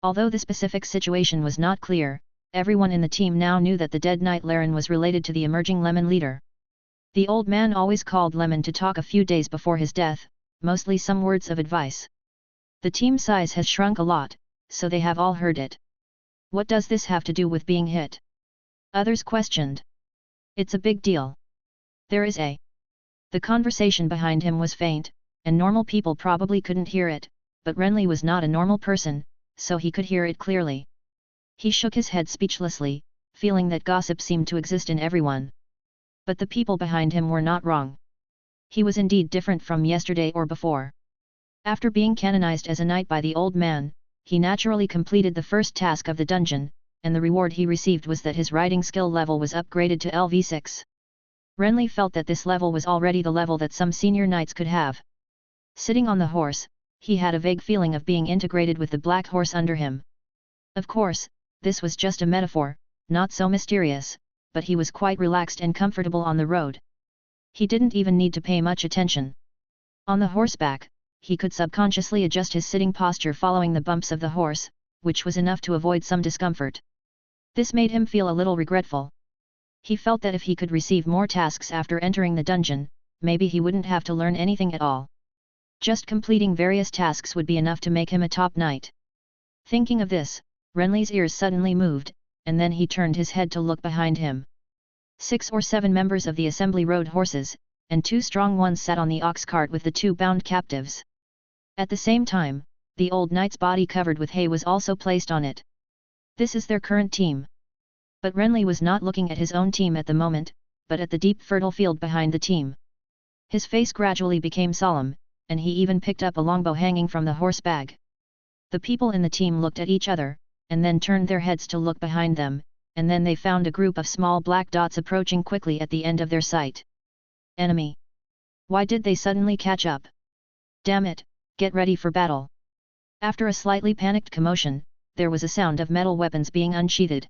Although the specific situation was not clear, everyone in the team now knew that the dead knight Laren was related to the emerging Lemon leader. The old man always called Lemon to talk a few days before his death, mostly some words of advice. The team size has shrunk a lot, so they have all heard it. What does this have to do with being hit? Others questioned. It's a big deal. There is a. The conversation behind him was faint, and normal people probably couldn't hear it, but Renly was not a normal person, so he could hear it clearly. He shook his head speechlessly, feeling that gossip seemed to exist in everyone. But the people behind him were not wrong. He was indeed different from yesterday or before. After being canonized as a knight by the old man, he naturally completed the first task of the dungeon, and the reward he received was that his riding skill level was upgraded to LV6. Renly felt that this level was already the level that some senior knights could have. Sitting on the horse, he had a vague feeling of being integrated with the black horse under him. Of course, this was just a metaphor, not so mysterious, but he was quite relaxed and comfortable on the road. He didn't even need to pay much attention. On the horseback, he could subconsciously adjust his sitting posture following the bumps of the horse, which was enough to avoid some discomfort. This made him feel a little regretful. He felt that if he could receive more tasks after entering the dungeon, maybe he wouldn't have to learn anything at all. Just completing various tasks would be enough to make him a top knight. Thinking of this, Renly's ears suddenly moved, and then he turned his head to look behind him. 6 or 7 members of the assembly rode horses, and 2 strong ones sat on the ox cart with the 2 bound captives. At the same time, the old knight's body covered with hay was also placed on it. This is their current team. But Renly was not looking at his own team at the moment, but at the deep fertile field behind the team. His face gradually became solemn, and he even picked up a longbow hanging from the horse bag. The people in the team looked at each other, and then turned their heads to look behind them, and then they found a group of small black dots approaching quickly at the end of their sight. Enemy! Why did they suddenly catch up? Damn it, get ready for battle! After a slightly panicked commotion, there was a sound of metal weapons being unsheathed.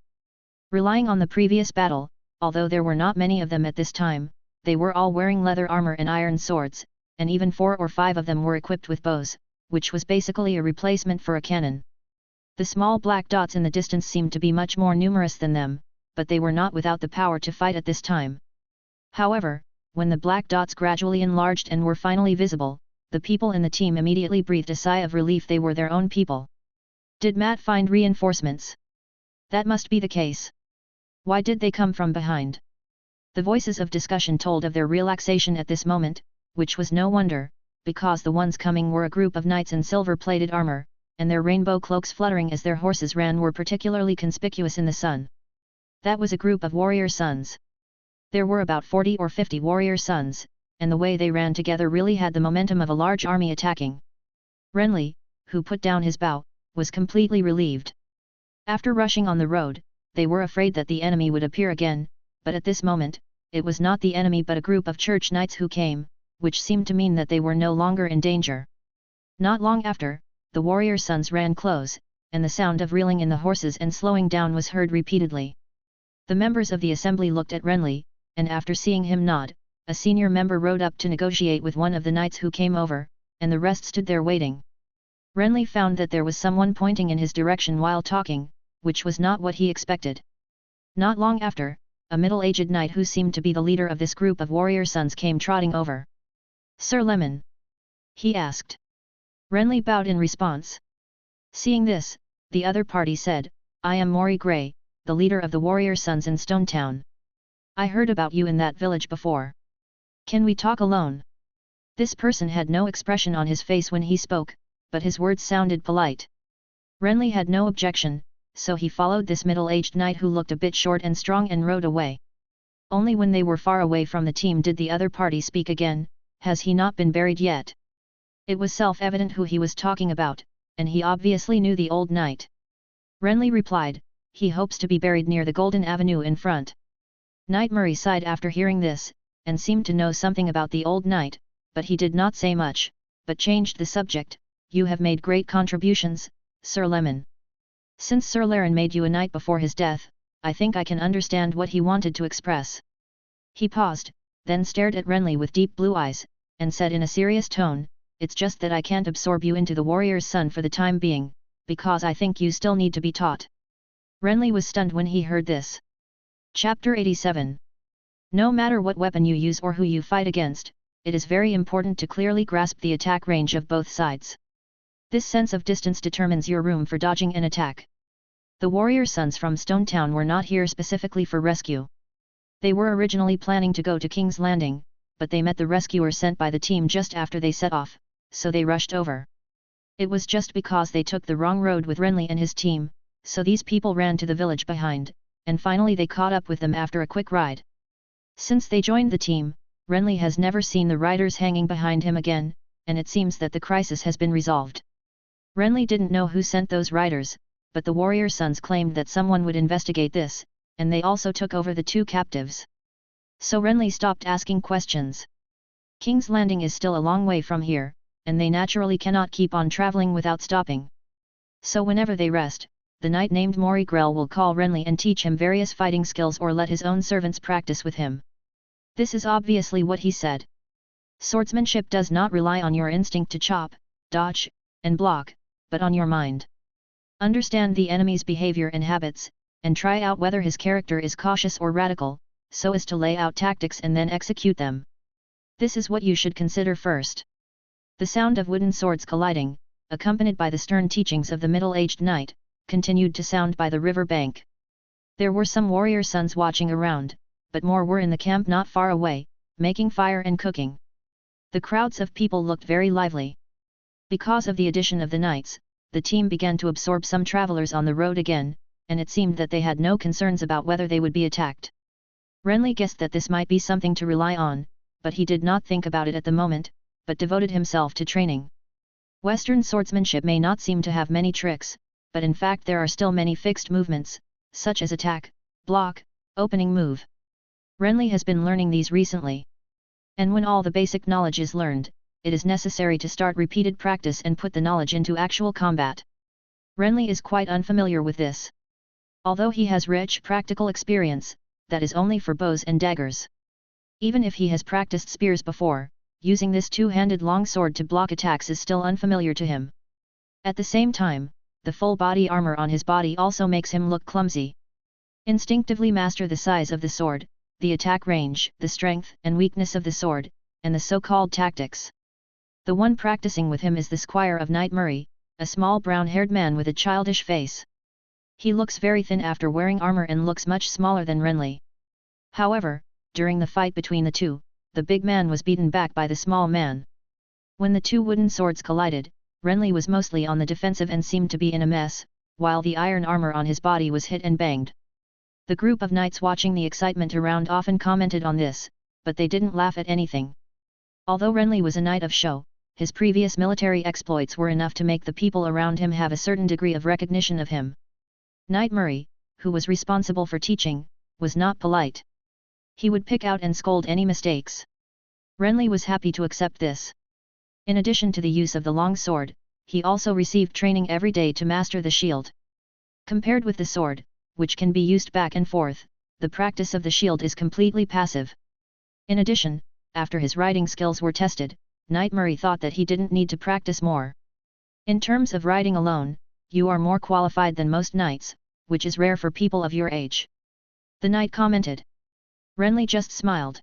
Relying on the previous battle, although there were not many of them at this time, they were all wearing leather armor and iron swords, and even 4 or 5 of them were equipped with bows, which was basically a replacement for a cannon. The small black dots in the distance seemed to be much more numerous than them, but they were not without the power to fight at this time. However, when the black dots gradually enlarged and were finally visible, the people in the team immediately breathed a sigh of relief. They were their own people. Did Matt find reinforcements? That must be the case. Why did they come from behind? The voices of discussion told of their relaxation at this moment, which was no wonder, because the ones coming were a group of knights in silver-plated armor, and their rainbow cloaks fluttering as their horses ran were particularly conspicuous in the sun. That was a group of warrior sons. There were about 40 or 50 warrior sons, and the way they ran together really had the momentum of a large army attacking. Renly, who put down his bow, was completely relieved. After rushing on the road, they were afraid that the enemy would appear again, but at this moment, it was not the enemy but a group of church knights who came, which seemed to mean that they were no longer in danger. Not long after, the warrior sons ran close, and the sound of reeling in the horses and slowing down was heard repeatedly. The members of the assembly looked at Renly, and after seeing him nod, a senior member rode up to negotiate with one of the knights who came over, and the rest stood there waiting. Renly found that there was someone pointing in his direction while talking, which was not what he expected. Not long after, a middle-aged knight who seemed to be the leader of this group of warrior sons came trotting over. Sir Lemon? He asked. Renly bowed in response. Seeing this, the other party said, I am Mori Grey, the leader of the warrior sons in Stone Town. I heard about you in that village before. Can we talk alone? This person had no expression on his face when he spoke, but his words sounded polite. Renly had no objection, so he followed this middle-aged knight who looked a bit short and strong and rode away. Only when they were far away from the team did the other party speak again, has he not been buried yet? It was self-evident who he was talking about, and he obviously knew the old knight. Renly replied, he hopes to be buried near the Golden Avenue in front. Knight Murray sighed after hearing this, and seemed to know something about the old knight, but he did not say much, but changed the subject. You have made great contributions, Sir Lemon. Since Sir Laren made you a knight before his death, I think I can understand what he wanted to express. He paused, then stared at Renly with deep blue eyes, and said in a serious tone, it's just that I can't absorb you into the warrior's son for the time being, because I think you still need to be taught. Renly was stunned when he heard this. Chapter 87. No matter what weapon you use or who you fight against, it is very important to clearly grasp the attack range of both sides. This sense of distance determines your room for dodging an attack. The warrior sons from Stone Town were not here specifically for rescue. They were originally planning to go to King's Landing, but they met the rescuer sent by the team just after they set off, so they rushed over. It was just because they took the wrong road with Renly and his team, so these people ran to the village behind, and finally they caught up with them after a quick ride. Since they joined the team, Renly has never seen the riders hanging behind him again, and it seems that the crisis has been resolved. Renly didn't know who sent those riders, but the warrior sons claimed that someone would investigate this, and they also took over the two captives. So Renly stopped asking questions. King's Landing is still a long way from here, and they naturally cannot keep on traveling without stopping. So whenever they rest, the knight named Mori Grell will call Renly and teach him various fighting skills or let his own servants practice with him. This is obviously what he said. Swordsmanship does not rely on your instinct to chop, dodge, and block, but on your mind. Understand the enemy's behavior and habits, and try out whether his character is cautious or radical, so as to lay out tactics and then execute them. This is what you should consider first. The sound of wooden swords colliding, accompanied by the stern teachings of the middle-aged knight, continued to sound by the river bank. There were some warrior sons watching around, but more were in the camp not far away, making fire and cooking. The crowds of people looked very lively. Because of the addition of the knights, the team began to absorb some travelers on the road again, and it seemed that they had no concerns about whether they would be attacked. Renly guessed that this might be something to rely on, but he did not think about it at the moment, but devoted himself to training. Western swordsmanship may not seem to have many tricks, but in fact there are still many fixed movements, such as attack, block, opening move. Renly has been learning these recently. And when all the basic knowledge is learned, it is necessary to start repeated practice and put the knowledge into actual combat. Renly is quite unfamiliar with this. Although he has rich practical experience, that is only for bows and daggers. Even if he has practiced spears before, using this two-handed long sword to block attacks is still unfamiliar to him. At the same time, the full body armor on his body also makes him look clumsy. Instinctively master the size of the sword, the attack range, the strength and weakness of the sword, and the so-called tactics. The one practicing with him is the squire of Knight Murray, a small brown-haired man with a childish face. He looks very thin after wearing armor and looks much smaller than Renly. However, during the fight between the two, the big man was beaten back by the small man. When the two wooden swords collided, Renly was mostly on the defensive and seemed to be in a mess, while the iron armor on his body was hit and banged. The group of knights watching the excitement around often commented on this, but they didn't laugh at anything. Although Renly was a knight of show, his previous military exploits were enough to make the people around him have a certain degree of recognition of him. Knight Murray, who was responsible for teaching, was not polite. He would pick out and scold any mistakes. Renly was happy to accept this. In addition to the use of the long sword, he also received training every day to master the shield. Compared with the sword, which can be used back and forth, the practice of the shield is completely passive. In addition, after his riding skills were tested, Knight Murray thought that he didn't need to practice more. In terms of riding alone, you are more qualified than most knights, which is rare for people of your age. The knight commented. Renly just smiled.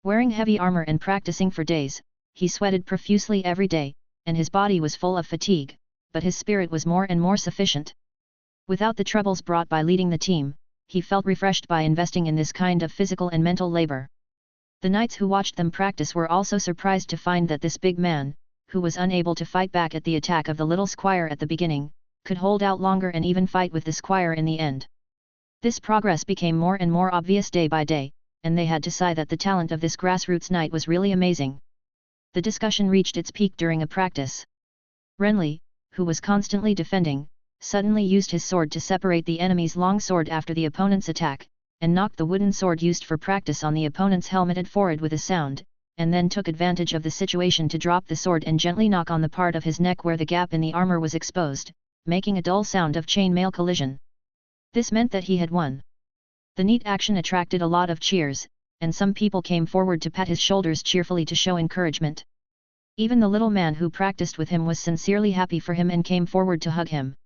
Wearing heavy armor and practicing for days, he sweated profusely every day, and his body was full of fatigue, but his spirit was more and more sufficient. Without the troubles brought by leading the team, he felt refreshed by investing in this kind of physical and mental labor. The knights who watched them practice were also surprised to find that this big man, who was unable to fight back at the attack of the little squire at the beginning, could hold out longer and even fight with the squire in the end. This progress became more and more obvious day by day, and they had to sigh that the talent of this grassroots knight was really amazing. The discussion reached its peak during a practice. Renly, who was constantly defending, suddenly used his sword to separate the enemy's long sword after the opponent's attack, and knocked the wooden sword used for practice on the opponent's helmeted forehead with a sound, and then took advantage of the situation to drop the sword and gently knock on the part of his neck where the gap in the armor was exposed, making a dull sound of chain-mail collision. This meant that he had won. The neat action attracted a lot of cheers, and some people came forward to pat his shoulders cheerfully to show encouragement. Even the little man who practiced with him was sincerely happy for him and came forward to hug him.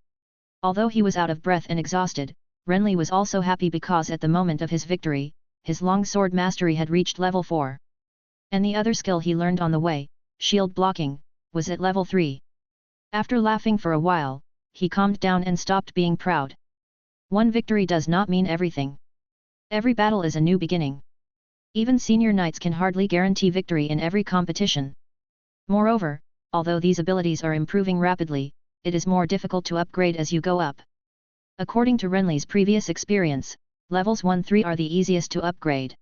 Although he was out of breath and exhausted, Renly was also happy because at the moment of his victory, his long sword mastery had reached level 4. And the other skill he learned on the way, shield blocking, was at level 3. After laughing for a while, he calmed down and stopped being proud. One victory does not mean everything. Every battle is a new beginning. Even senior knights can hardly guarantee victory in every competition. Moreover, although these abilities are improving rapidly, it is more difficult to upgrade as you go up. According to Renly's previous experience, levels 1-3 are the easiest to upgrade.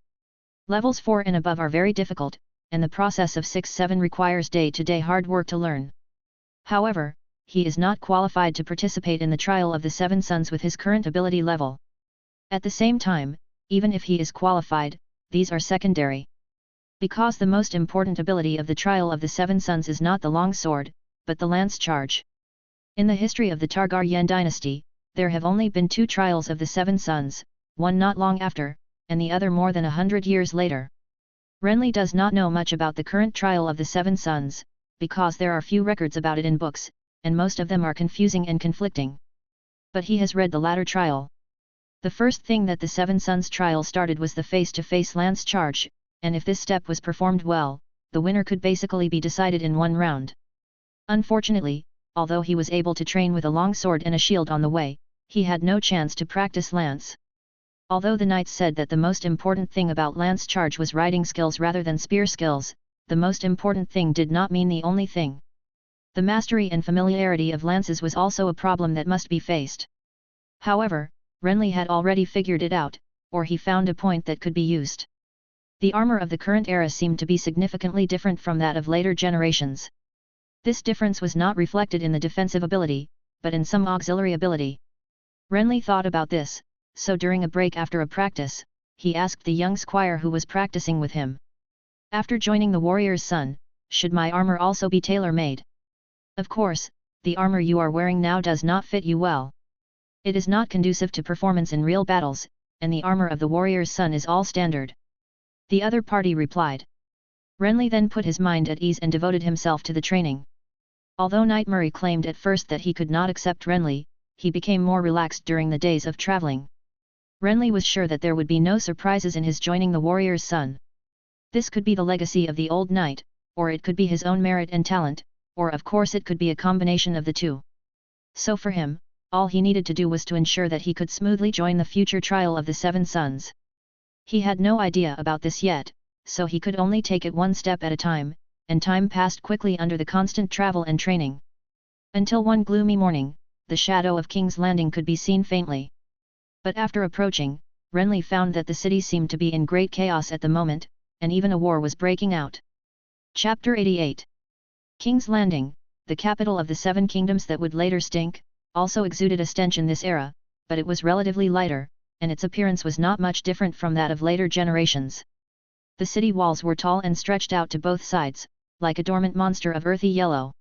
Levels 4 and above are very difficult, and the process of 6-7 requires day-to-day hard work to learn. However, he is not qualified to participate in the trial of the Seven Sons with his current ability level. At the same time, even if he is qualified, these are secondary. Because the most important ability of the trial of the Seven Sons is not the long sword, but the lance charge. In the history of the Targaryen dynasty, there have only been 2 trials of the Seven Sons, one not long after, and the other more than 100 years later. Renly does not know much about the current trial of the Seven Sons, because there are few records about it in books, and most of them are confusing and conflicting. But he has read the latter trial. The first thing that the Seven Sons trial started was the face-to-face lance charge, and if this step was performed well, the winner could basically be decided in one round. Unfortunately, although he was able to train with a long sword and a shield on the way, he had no chance to practice lance. Although the knights said that the most important thing about lance charge was riding skills rather than spear skills, the most important thing did not mean the only thing. The mastery and familiarity of lances was also a problem that must be faced. However, Renly had already figured it out, or he found a point that could be used. The armor of the current era seemed to be significantly different from that of later generations. This difference was not reflected in the defensive ability, but in some auxiliary ability. Renly thought about this, so during a break after a practice, he asked the young squire who was practicing with him. After joining the warrior's son, should my armor also be tailor-made? Of course, the armor you are wearing now does not fit you well. It is not conducive to performance in real battles, and the armor of the warrior's son is all standard. The other party replied. Renly then put his mind at ease and devoted himself to the training. Although Knight Murray claimed at first that he could not accept Renly, he became more relaxed during the days of traveling. Renly was sure that there would be no surprises in his joining the warrior's son. This could be the legacy of the old knight, or it could be his own merit and talent, or of course it could be a combination of the two. So for him, all he needed to do was to ensure that he could smoothly join the future trial of the Seven Sons. He had no idea about this yet, so he could only take it one step at a time, and time passed quickly under the constant travel and training. Until one gloomy morning, the shadow of King's Landing could be seen faintly. But after approaching, Renly found that the city seemed to be in great chaos at the moment, and even a war was breaking out. Chapter 88. King's Landing, the capital of the 7 kingdoms that would later stink, also exuded a stench in this era, but it was relatively lighter, and its appearance was not much different from that of later generations. The city walls were tall and stretched out to both sides, like a dormant monster of earthy yellow.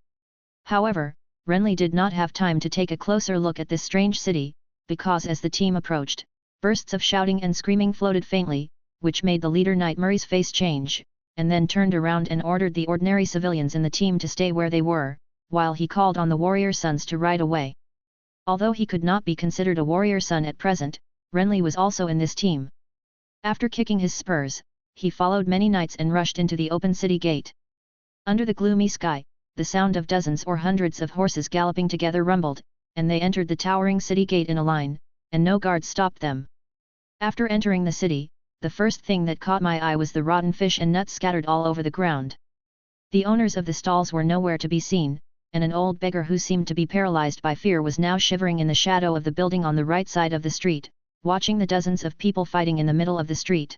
However, Renly did not have time to take a closer look at this strange city, because as the team approached, bursts of shouting and screaming floated faintly, which made the leader Knight Murray's face change, and then turned around and ordered the ordinary civilians in the team to stay where they were, while he called on the warrior sons to ride away. Although he could not be considered a warrior son at present, Renly was also in this team. After kicking his spurs, he followed many knights and rushed into the open city gate. Under the gloomy sky, the sound of dozens or hundreds of horses galloping together rumbled, and they entered the towering city gate in a line, and no guard stopped them. After entering the city, the first thing that caught my eye was the rotten fish and nuts scattered all over the ground. The owners of the stalls were nowhere to be seen, and an old beggar who seemed to be paralyzed by fear was now shivering in the shadow of the building on the right side of the street, watching the dozens of people fighting in the middle of the street.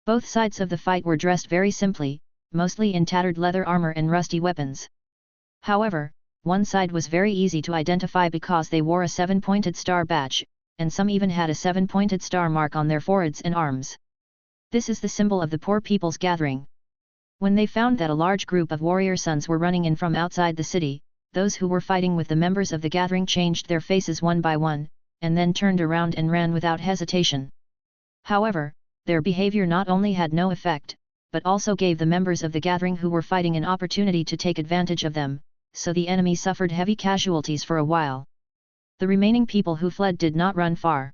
Both sides of the fight were dressed very simply, mostly in tattered leather armor and rusty weapons. However, one side was very easy to identify because they wore a 7-pointed star badge, and some even had a 7-pointed star mark on their foreheads and arms. This is the symbol of the poor people's gathering. When they found that a large group of warrior sons were running in from outside the city, those who were fighting with the members of the gathering changed their faces one by one, and then turned around and ran without hesitation. However, their behavior not only had no effect, but also gave the members of the gathering who were fighting an opportunity to take advantage of them, so the enemy suffered heavy casualties for a while. The remaining people who fled did not run far.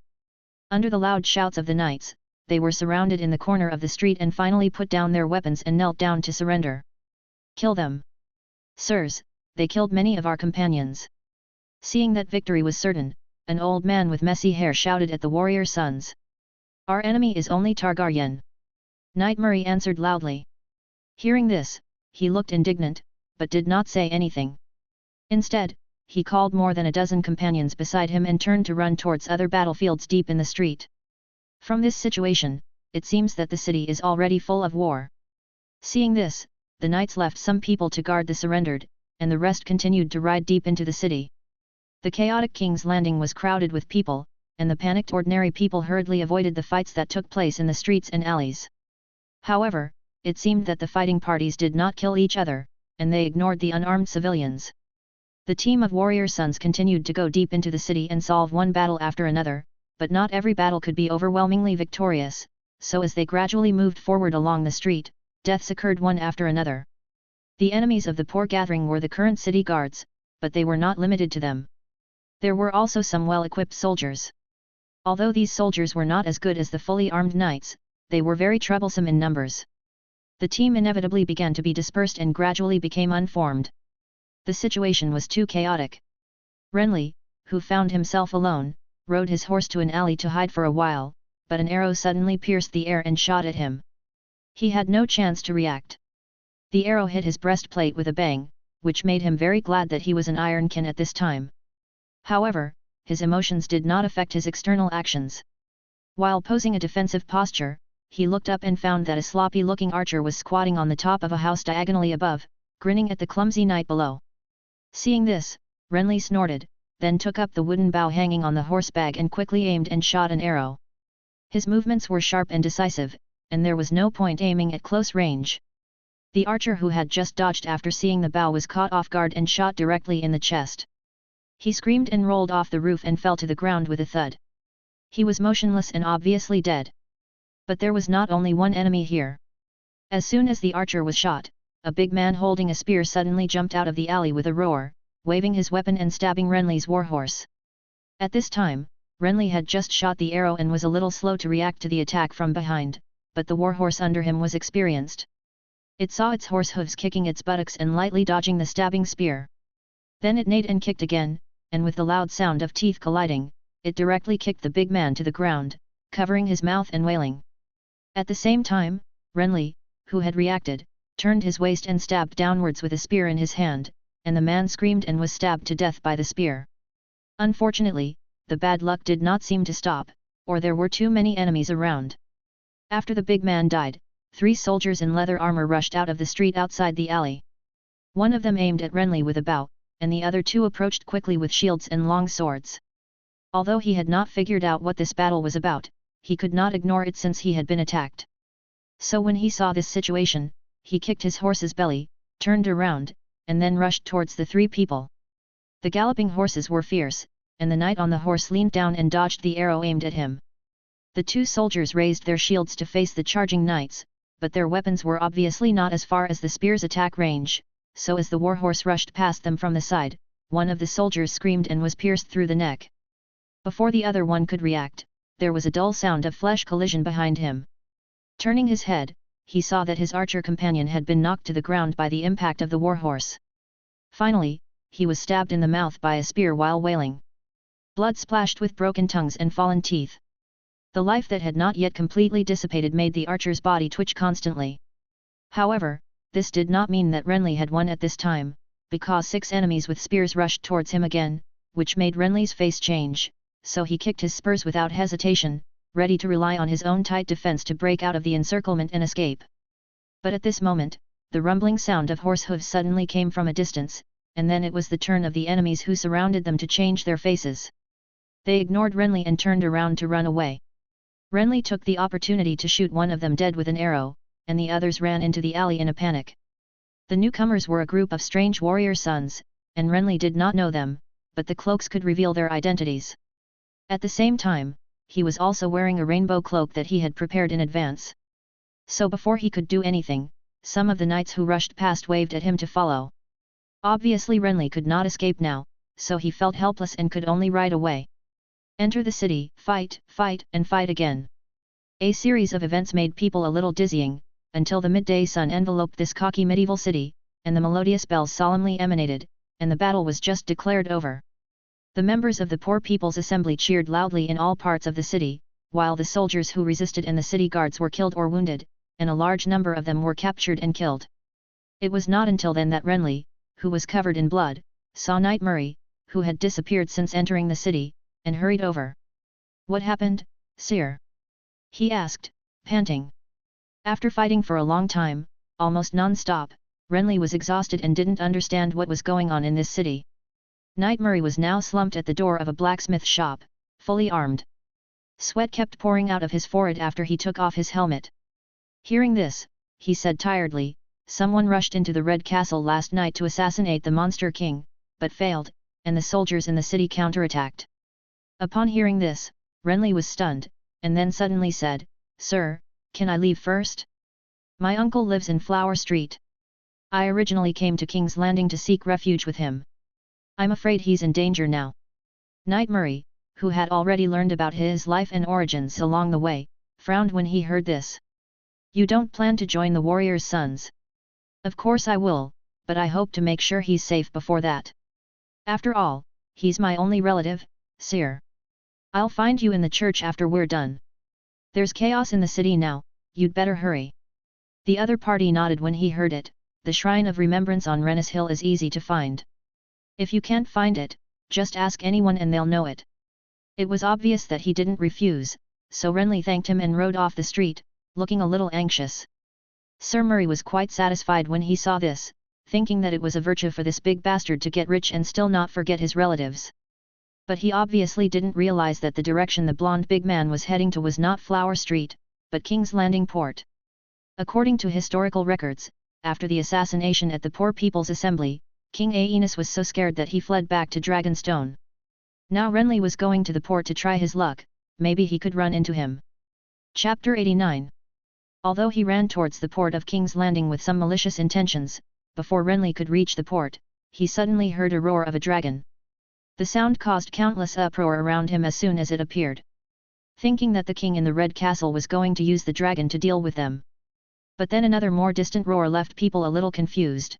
Under the loud shouts of the knights, they were surrounded in the corner of the street and finally put down their weapons and knelt down to surrender. "Kill them! Sirs, they killed many of our companions." Seeing that victory was certain, an old man with messy hair shouted at the warrior sons. "Our enemy is only Targaryen." Knight Murray answered loudly. Hearing this, he looked indignant, but did not say anything. Instead, he called more than a dozen companions beside him and turned to run towards other battlefields deep in the street. From this situation, it seems that the city is already full of war. Seeing this, the knights left some people to guard the surrendered, and the rest continued to ride deep into the city. The chaotic King's Landing was crowded with people, and the panicked ordinary people hurriedly avoided the fights that took place in the streets and alleys. However, it seemed that the fighting parties did not kill each other, and they ignored the unarmed civilians. The team of warrior sons continued to go deep into the city and solve one battle after another, but not every battle could be overwhelmingly victorious, so as they gradually moved forward along the street, deaths occurred one after another. The enemies of the poor gathering were the current city guards, but they were not limited to them. There were also some well-equipped soldiers. Although these soldiers were not as good as the fully armed knights, they were very troublesome in numbers. The team inevitably began to be dispersed and gradually became unformed. The situation was too chaotic. Renly, who found himself alone, rode his horse to an alley to hide for a while, but an arrow suddenly pierced the air and shot at him. He had no chance to react. The arrow hit his breastplate with a bang, which made him very glad that he was an ironkin at this time. However, his emotions did not affect his external actions. While posing a defensive posture, he looked up and found that a sloppy-looking archer was squatting on the top of a house diagonally above, grinning at the clumsy knight below. Seeing this, Renly snorted, then took up the wooden bow hanging on the horse bag and quickly aimed and shot an arrow. His movements were sharp and decisive, and there was no point aiming at close range. The archer who had just dodged after seeing the bow was caught off guard and shot directly in the chest. He screamed and rolled off the roof and fell to the ground with a thud. He was motionless and obviously dead. But there was not only one enemy here. As soon as the archer was shot, a big man holding a spear suddenly jumped out of the alley with a roar, waving his weapon and stabbing Renly's warhorse. At this time, Renly had just shot the arrow and was a little slow to react to the attack from behind, but the warhorse under him was experienced. It saw its horse hooves kicking its buttocks and lightly dodging the stabbing spear. Then it neighed and kicked again, and with the loud sound of teeth colliding, it directly kicked the big man to the ground, covering his mouth and wailing. At the same time, Renly, who had reacted, turned his waist and stabbed downwards with a spear in his hand, and the man screamed and was stabbed to death by the spear. Unfortunately, the bad luck did not seem to stop, or there were too many enemies around. After the big man died, 3 soldiers in leather armor rushed out of the street outside the alley. One of them aimed at Renly with a bow, and the other 2 approached quickly with shields and long swords. Although he had not figured out what this battle was about, he could not ignore it since he had been attacked. So when he saw this situation, he kicked his horse's belly, turned around, and then rushed towards the 3 people. The galloping horses were fierce, and the knight on the horse leaned down and dodged the arrow aimed at him. The 2 soldiers raised their shields to face the charging knights, but their weapons were obviously not as far as the spear's attack range, so as the warhorse rushed past them from the side, one of the soldiers screamed and was pierced through the neck. Before the other one could react, there was a dull sound of flesh collision behind him. Turning his head, he saw that his archer companion had been knocked to the ground by the impact of the warhorse. Finally, he was stabbed in the mouth by a spear while wailing. Blood splashed with broken tongues and fallen teeth. The life that had not yet completely dissipated made the archer's body twitch constantly. However, this did not mean that Renly had won at this time, because 6 enemies with spears rushed towards him again, which made Renly's face change, so he kicked his spurs without hesitation, ready to rely on his own tight defense to break out of the encirclement and escape. But at this moment, the rumbling sound of horse hooves suddenly came from a distance, and then it was the turn of the enemies who surrounded them to change their faces. They ignored Renly and turned around to run away. Renly took the opportunity to shoot one of them dead with an arrow, and the others ran into the alley in a panic. The newcomers were a group of strange warrior sons, and Renly did not know them, but the cloaks could reveal their identities. At the same time, he was also wearing a rainbow cloak that he had prepared in advance. So before he could do anything, some of the knights who rushed past waved at him to follow. Obviously Renly could not escape now, so he felt helpless and could only ride away. Enter the city, fight, fight, and fight again. A series of events made people a little dizzying, until the midday sun enveloped this cocky medieval city, and the melodious bells solemnly emanated, and the battle was just declared over. The members of the Poor People's Assembly cheered loudly in all parts of the city, while the soldiers who resisted and the city guards were killed or wounded, and a large number of them were captured and killed. It was not until then that Renly, who was covered in blood, saw Knight Murray, who had disappeared since entering the city, and hurried over. "What happened, sire?" he asked, panting. After fighting for a long time, almost non-stop, Renly was exhausted and didn't understand what was going on in this city. Knight Murray was now slumped at the door of a blacksmith shop, fully armed. Sweat kept pouring out of his forehead after he took off his helmet. Hearing this, he said tiredly, "Someone rushed into the Red Castle last night to assassinate the Monster King, but failed, and the soldiers in the city counterattacked." Upon hearing this, Renly was stunned, and then suddenly said, "Sir, can I leave first? My uncle lives in Flower Street. I originally came to King's Landing to seek refuge with him. I'm afraid he's in danger now." Knight Murray, who had already learned about his life and origins along the way, frowned when he heard this. "You don't plan to join the warrior's sons?" "Of course I will, but I hope to make sure he's safe before that. After all, he's my only relative, sire. I'll find you in the church after we're done. There's chaos in the city now, you'd better hurry." The other party nodded when he heard it. The Shrine of Remembrance on Rennis Hill is easy to find. If you can't find it, just ask anyone and they'll know it. It was obvious that he didn't refuse, so Renly thanked him and rode off the street, looking a little anxious. Sir Murray was quite satisfied when he saw this, thinking that it was a virtue for this big bastard to get rich and still not forget his relatives. But he obviously didn't realize that the direction the blonde big man was heading to was not Flower Street, but King's Landing Port. According to historical records, after the assassination at the Poor People's Assembly, King Aenus was so scared that he fled back to Dragonstone. Now Renly was going to the port to try his luck, maybe he could run into him. Chapter 89. Although he ran towards the port of King's Landing with some malicious intentions, before Renly could reach the port, he suddenly heard a roar of a dragon. The sound caused countless uproar around him as soon as it appeared. Thinking that the king in the Red Castle was going to use the dragon to deal with them. But then another more distant roar left people a little confused.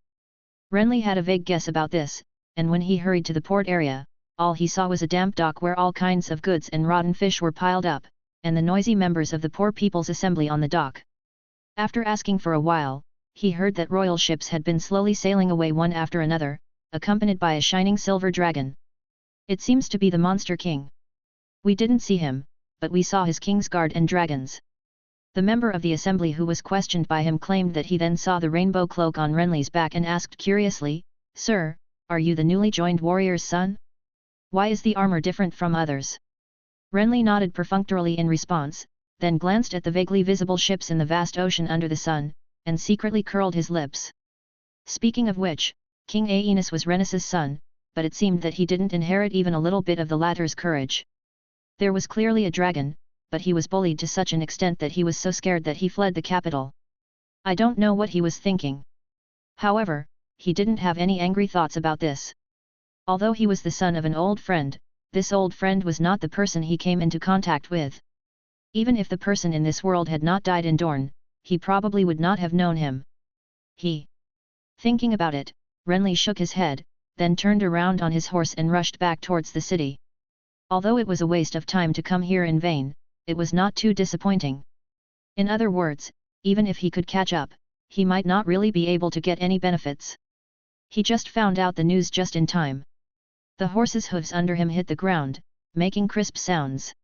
Renly had a vague guess about this, and when he hurried to the port area, all he saw was a damp dock where all kinds of goods and rotten fish were piled up, and the noisy members of the Poor People's Assembly on the dock. After asking for a while, he heard that royal ships had been slowly sailing away one after another, accompanied by a shining silver dragon. "It seems to be the Monster King. We didn't see him, but we saw his king's guard and dragons." The member of the assembly who was questioned by him claimed that he then saw the rainbow cloak on Renly's back and asked curiously, "Sir, are you the newly joined warrior's son? Why is the armor different from others?" Renly nodded perfunctorily in response, then glanced at the vaguely visible ships in the vast ocean under the sun, and secretly curled his lips. Speaking of which, King Aenus was Rennis's son, but it seemed that he didn't inherit even a little bit of the latter's courage. There was clearly a dragon, but he was bullied to such an extent that he was so scared that he fled the capital. I don't know what he was thinking. However, he didn't have any angry thoughts about this. Although he was the son of an old friend, this old friend was not the person he came into contact with. Even if the person in this world had not died in Dorne, he probably would not have known him. Thinking about it, Renly shook his head, then turned around on his horse and rushed back towards the city. Although it was a waste of time to come here in vain, it was not too disappointing. In other words, even if he could catch up, he might not really be able to get any benefits. He just found out the news just in time. The horse's hooves under him hit the ground, making crisp sounds.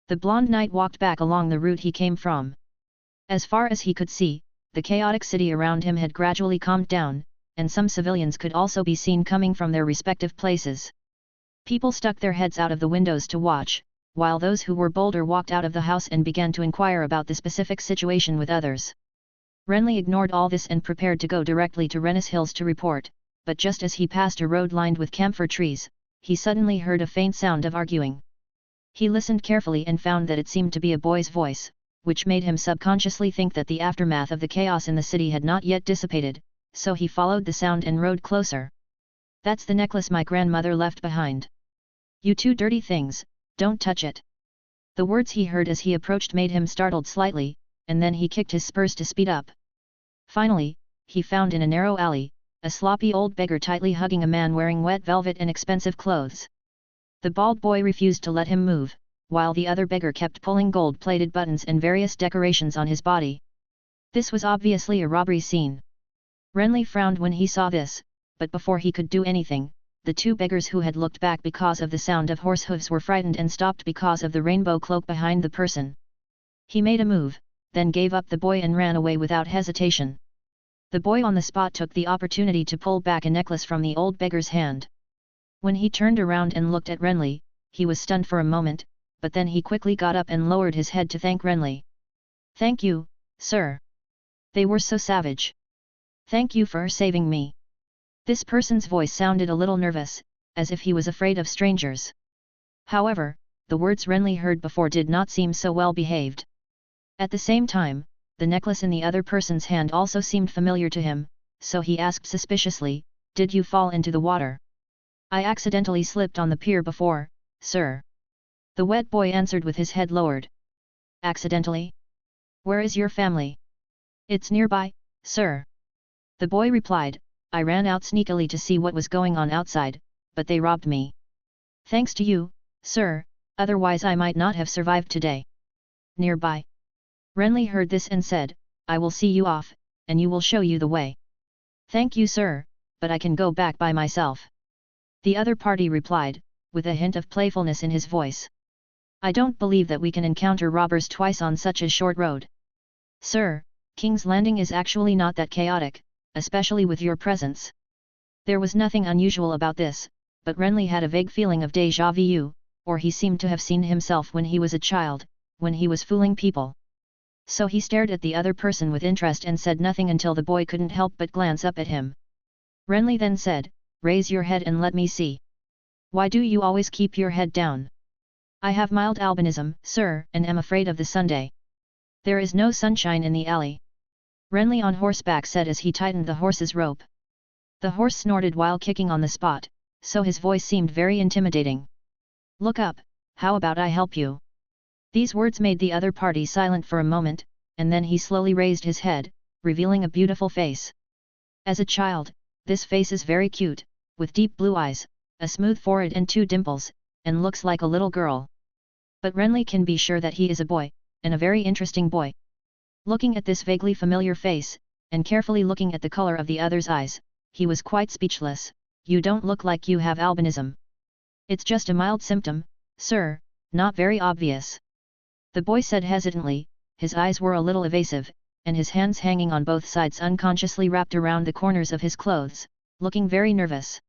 The blonde knight walked back along the route he came from. As far as he could see, the chaotic city around him had gradually calmed down, and some civilians could also be seen coming from their respective places. People stuck their heads out of the windows to watch, while those who were bolder walked out of the house and began to inquire about the specific situation with others. Renly ignored all this and prepared to go directly to Rennis Hills to report, but just as he passed a road lined with camphor trees, he suddenly heard a faint sound of arguing. He listened carefully and found that it seemed to be a boy's voice, which made him subconsciously think that the aftermath of the chaos in the city had not yet dissipated, so he followed the sound and rode closer. "That's the necklace my grandmother left behind. You two dirty things, don't touch it." The words he heard as he approached made him startled slightly, and then he kicked his spurs to speed up. Finally, he found in a narrow alley, a sloppy old beggar tightly hugging a man wearing wet velvet and expensive clothes. The bald boy refused to let him move, while the other beggar kept pulling gold-plated buttons and various decorations on his body. This was obviously a robbery scene. Renly frowned when he saw this, but before he could do anything, the two beggars who had looked back because of the sound of horse hooves were frightened and stopped because of the rainbow cloak behind the person. He made a move, then gave up the boy and ran away without hesitation. The boy on the spot took the opportunity to pull back a necklace from the old beggar's hand. When he turned around and looked at Renly, he was stunned for a moment, but then he quickly got up and lowered his head to thank Renly. "Thank you, sir. They were so savage. Thank you for saving me." This person's voice sounded a little nervous, as if he was afraid of strangers. However, the words Renly heard before did not seem so well behaved. At the same time, the necklace in the other person's hand also seemed familiar to him, so he asked suspiciously, "Did you fall into the water?" "I accidentally slipped on the pier before, sir." The wet boy answered with his head lowered. "Accidentally? Where is your family?" "It's nearby, sir." The boy replied, "I ran out sneakily to see what was going on outside, but they robbed me. Thanks to you, sir, otherwise I might not have survived today." "Nearby?" Renly heard this and said, "I will see you off, and you will show you the way." "Thank you, sir, but I can go back by myself." The other party replied, with a hint of playfulness in his voice. "I don't believe that we can encounter robbers twice on such a short road. Sir, King's Landing is actually not that chaotic, especially with your presence." There was nothing unusual about this, but Renly had a vague feeling of déjà vu, or he seemed to have seen himself when he was a child, when he was fooling people. So he stared at the other person with interest and said nothing until the boy couldn't help but glance up at him. Renly then said, "Raise your head and let me see. Why do you always keep your head down?" "I have mild albinism, sir, and am afraid of the Sunday. There is no sunshine in the alley." Renly on horseback said as he tightened the horse's rope. The horse snorted while kicking on the spot, so his voice seemed very intimidating. "Look up, how about I help you?" These words made the other party silent for a moment, and then he slowly raised his head, revealing a beautiful face. As a child, this face is very cute, with deep blue eyes, a smooth forehead and two dimples, and looks like a little girl. But Renly can be sure that he is a boy, and a very interesting boy. Looking at this vaguely familiar face, and carefully looking at the color of the other's eyes, he was quite speechless. "You don't look like you have albinism." "It's just a mild symptom, sir, not very obvious," the boy said hesitantly. His eyes were a little evasive, and his hands hanging on both sides unconsciously wrapped around the corners of his clothes, looking very nervous.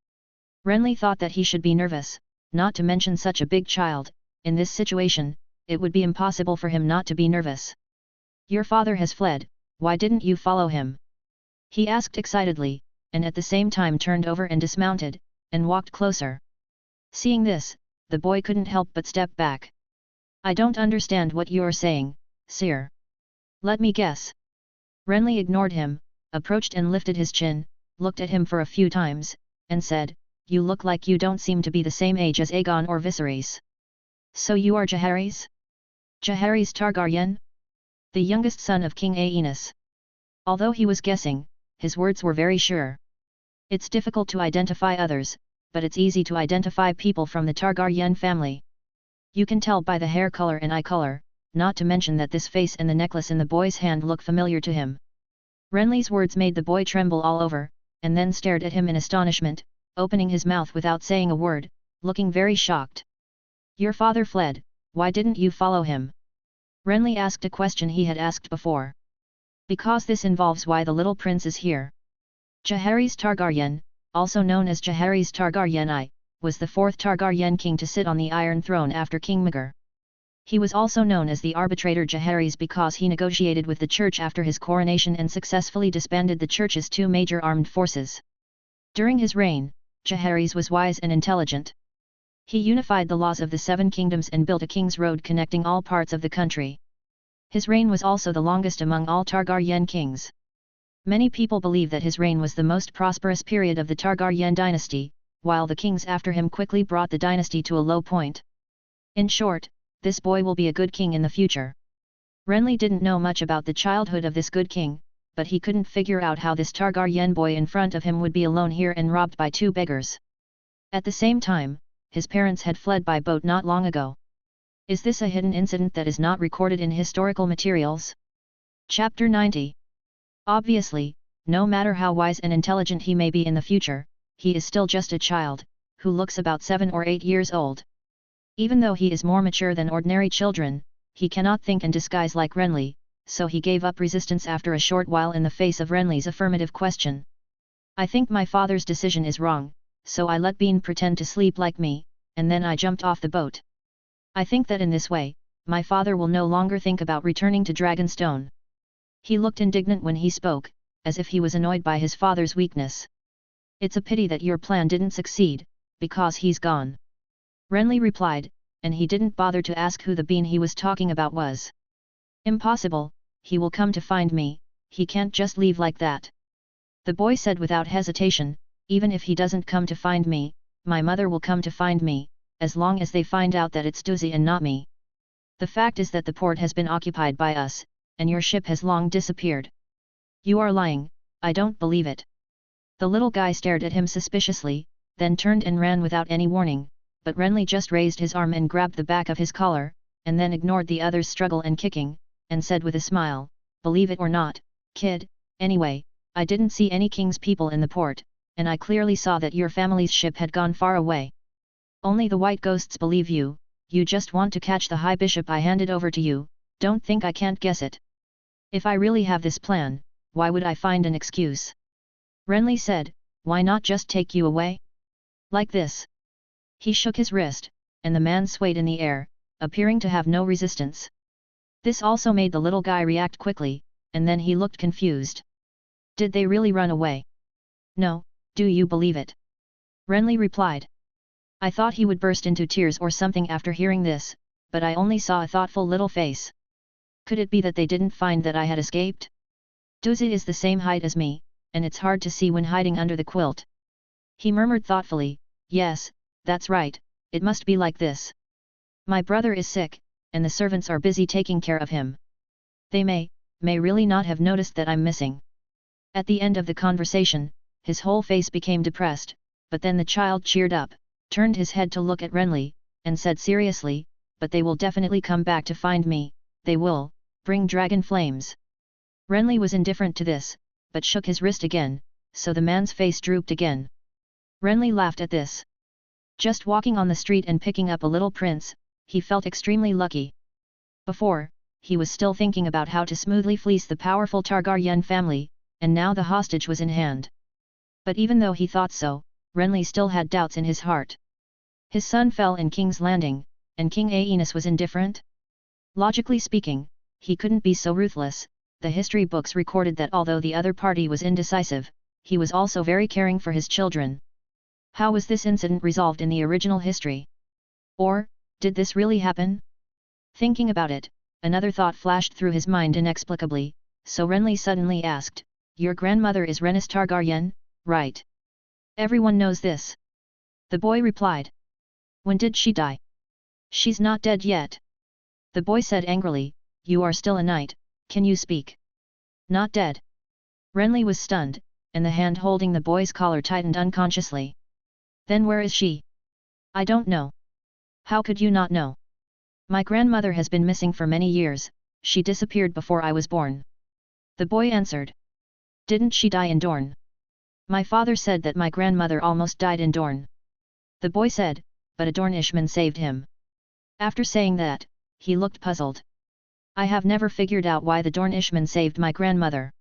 Renly thought that he should be nervous, not to mention such a big child. In this situation, it would be impossible for him not to be nervous. "Your father has fled, why didn't you follow him?" he asked excitedly, and at the same time turned over and dismounted, and walked closer. Seeing this, the boy couldn't help but step back. "I don't understand what you're saying, sir." "Let me guess." Renly ignored him, approached and lifted his chin, looked at him for a few times, and said, "You look like you don't seem to be the same age as Aegon or Viserys. So you are Jaehaerys? Jaehaerys Targaryen?" The youngest son of King Aenus. Although he was guessing, his words were very sure. It's difficult to identify others, but it's easy to identify people from the Targaryen family. You can tell by the hair color and eye color, not to mention that this face and the necklace in the boy's hand look familiar to him. Renly's words made the boy tremble all over, and then stared at him in astonishment, opening his mouth without saying a word, looking very shocked. Your father fled, why didn't you follow him? Renly asked a question he had asked before. Because this involves why the little prince is here. Jaehaerys Targaryen, also known as Jaehaerys Targaryen I, was the fourth Targaryen king to sit on the Iron Throne after King Maegor. He was also known as the arbitrator Jaehaerys because he negotiated with the church after his coronation and successfully disbanded the church's two major armed forces. During his reign, Jaehaerys was wise and intelligent. He unified the laws of the Seven Kingdoms and built a king's road connecting all parts of the country. His reign was also the longest among all Targaryen kings. Many people believe that his reign was the most prosperous period of the Targaryen dynasty, while the kings after him quickly brought the dynasty to a low point. In short, this boy will be a good king in the future. Renly didn't know much about the childhood of this good king, but he couldn't figure out how this Targaryen boy in front of him would be alone here and robbed by two beggars. At the same time, his parents had fled by boat not long ago. Is this a hidden incident that is not recorded in historical materials? Chapter 90. Obviously, no matter how wise and intelligent he may be in the future, he is still just a child, who looks about 7 or 8 years old. Even though he is more mature than ordinary children, he cannot think and disguise like Renly, so he gave up resistance after a short while in the face of Renly's affirmative question. I think my father's decision is wrong, so I let Bean pretend to sleep like me, and then I jumped off the boat. I think that in this way, my father will no longer think about returning to Dragonstone. He looked indignant when he spoke, as if he was annoyed by his father's weakness. It's a pity that your plan didn't succeed, because he's gone. Renly replied, and he didn't bother to ask who the Bean he was talking about was. Impossible, he will come to find me, he can't just leave like that. The boy said without hesitation, even if he doesn't come to find me, my mother will come to find me, as long as they find out that it's Duzi and not me. The fact is that the port has been occupied by us, and your ship has long disappeared. You are lying, I don't believe it. The little guy stared at him suspiciously, then turned and ran without any warning, but Renly just raised his arm and grabbed the back of his collar, and then ignored the other's struggle and kicking, and said with a smile, believe it or not, kid, anyway, I didn't see any king's people in the port, and I clearly saw that your family's ship had gone far away. Only the white ghosts believe you, you just want to catch the high bishop I handed over to you, don't think I can't guess it. If I really have this plan, why would I find an excuse? Renly said, why not just take you away? Like this. He shook his wrist, and the man swayed in the air, appearing to have no resistance. This also made the little guy react quickly, and then he looked confused. Did they really run away? No, do you believe it? Renly replied. I thought he would burst into tears or something after hearing this, but I only saw a thoughtful little face. Could it be that they didn't find that I had escaped? Duzi is the same height as me, and it's hard to see when hiding under the quilt. He murmured thoughtfully, yes, that's right, it must be like this. My brother is sick, and the servants are busy taking care of him. They may really not have noticed that I'm missing. At the end of the conversation, his whole face became depressed, but then the child cheered up, turned his head to look at Renly, and said seriously, but they will definitely come back to find me, they will, bring dragon flames. Renly was indifferent to this, but shook his wrist again, so the man's face drooped again. Renly laughed at this. Just walking on the street and picking up a little prince, he felt extremely lucky. Before, he was still thinking about how to smoothly fleece the powerful Targaryen family, and now the hostage was in hand. But even though he thought so, Renly still had doubts in his heart. His son fell in King's Landing, and King Aenus was indifferent? Logically speaking, he couldn't be so ruthless. The history books recorded that although the other party was indecisive, he was also very caring for his children. How was this incident resolved in the original history? Or, did this really happen? Thinking about it, another thought flashed through his mind inexplicably, so Renly suddenly asked, your grandmother is Rhaenys Targaryen, right? Everyone knows this. The boy replied. When did she die? She's not dead yet. The boy said angrily, you are still a knight, Can you speak? Not dead. Renly was stunned, and the hand holding the boy's collar tightened unconsciously. Then where is she? I don't know. How could you not know? My grandmother has been missing for many years, she disappeared before I was born. The boy answered. Didn't she die in Dorne? My father said that my grandmother almost died in Dorne. The boy said, but a Dornishman saved him. After saying that, he looked puzzled. I have never figured out why the Dornishman saved my grandmother.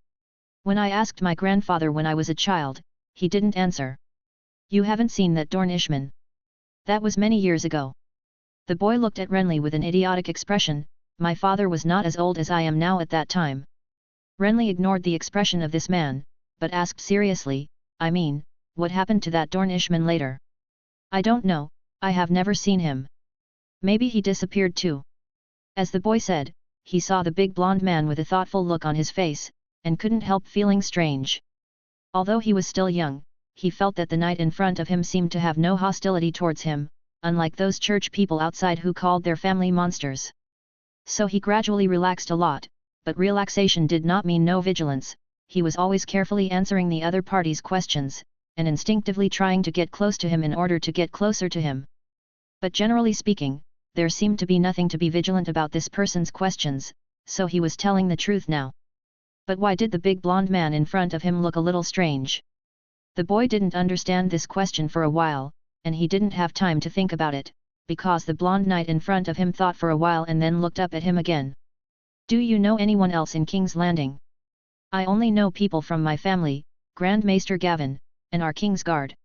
When I asked my grandfather when I was a child, he didn't answer. You haven't seen that Dornishman? That was many years ago. The boy looked at Renly with an idiotic expression. My father was not as old as I am now at that time. Renly ignored the expression of this man, but asked seriously, I mean, what happened to that Dornishman later? I don't know, I have never seen him. Maybe he disappeared too. As the boy said, he saw the big blond man with a thoughtful look on his face, and couldn't help feeling strange. Although he was still young, he felt that the knight in front of him seemed to have no hostility towards him, unlike those church people outside who called their family monsters. So he gradually relaxed a lot, but relaxation did not mean no vigilance. He was always carefully answering the other party's questions, and instinctively trying to get close to him in order to get closer to him. But generally speaking, there seemed to be nothing to be vigilant about this person's questions, so he was telling the truth now. But why did the big blond man in front of him look a little strange? The boy didn't understand this question for a while, and he didn't have time to think about it, because the blond knight in front of him thought for a while and then looked up at him again. Do you know anyone else in King's Landing? I only know people from my family, Grand Maester Gavin, and our King's Guard.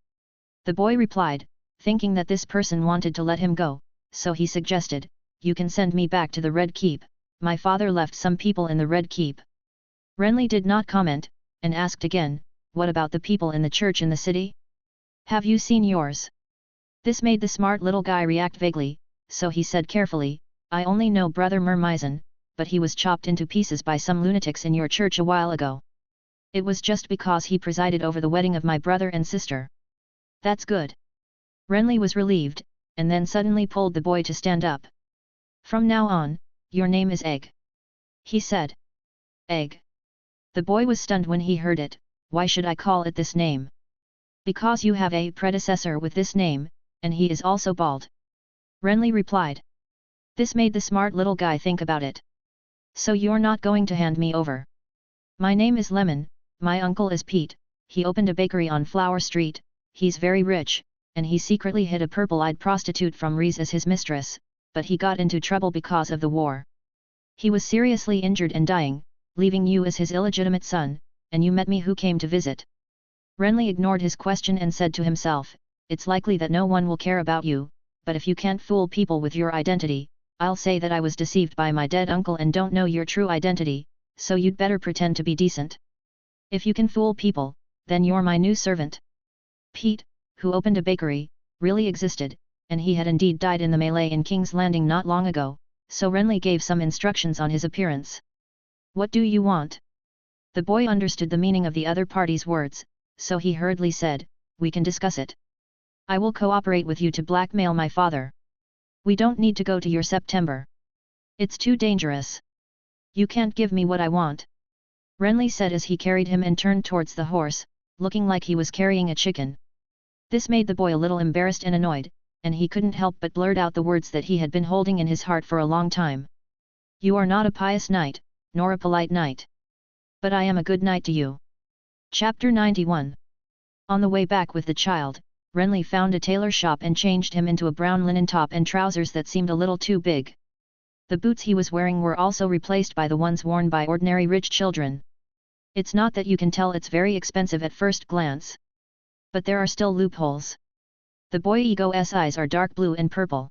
The boy replied, thinking that this person wanted to let him go, so he suggested, you can send me back to the Red Keep, my father left some people in the Red Keep. Renly did not comment, and asked again, what about the people in the church in the city? Have you seen yours? This made the smart little guy react vaguely, so he said carefully, I only know Brother Mermison, but he was chopped into pieces by some lunatics in your church a while ago. It was just because he presided over the wedding of my brother and sister. That's good. Renly was relieved, and then suddenly pulled the boy to stand up. From now on, your name is Egg. He said. Egg. The boy was stunned when he heard it. Why should I call it this name? Because you have a predecessor with this name, and he is also bald. Renly replied. This made the smart little guy think about it. So you're not going to hand me over? My name is Lemon, my uncle is Pete, he opened a bakery on Flower Street, he's very rich, and he secretly hid a purple-eyed prostitute from Reese as his mistress, but he got into trouble because of the war. He was seriously injured and dying, leaving you as his illegitimate son, and you met me who came to visit. Renly ignored his question and said to himself, it's likely that no one will care about you, but if you can't fool people with your identity, I'll say that I was deceived by my dead uncle and don't know your true identity, so you'd better pretend to be decent. If you can fool people, then you're my new servant. Pete, who opened a bakery, really existed, and he had indeed died in the melee in King's Landing not long ago, so Renly gave some instructions on his appearance. What do you want? The boy understood the meaning of the other party's words, so he hurriedly said, we can discuss it. I will cooperate with you to blackmail my father. We don't need to go to your September. It's too dangerous. You can't give me what I want. Renly said as he carried him and turned towards the horse, looking like he was carrying a chicken. This made the boy a little embarrassed and annoyed, and he couldn't help but blurt out the words that he had been holding in his heart for a long time. You are not a pious knight, nor a polite knight. But I am a good knight to you. Chapter 91. On the way back with the child, Renly found a tailor shop and changed him into a brown linen top and trousers that seemed a little too big. The boots he was wearing were also replaced by the ones worn by ordinary rich children. It's not that you can tell it's very expensive at first glance. But there are still loopholes. The boy ego's eyes are dark blue and purple.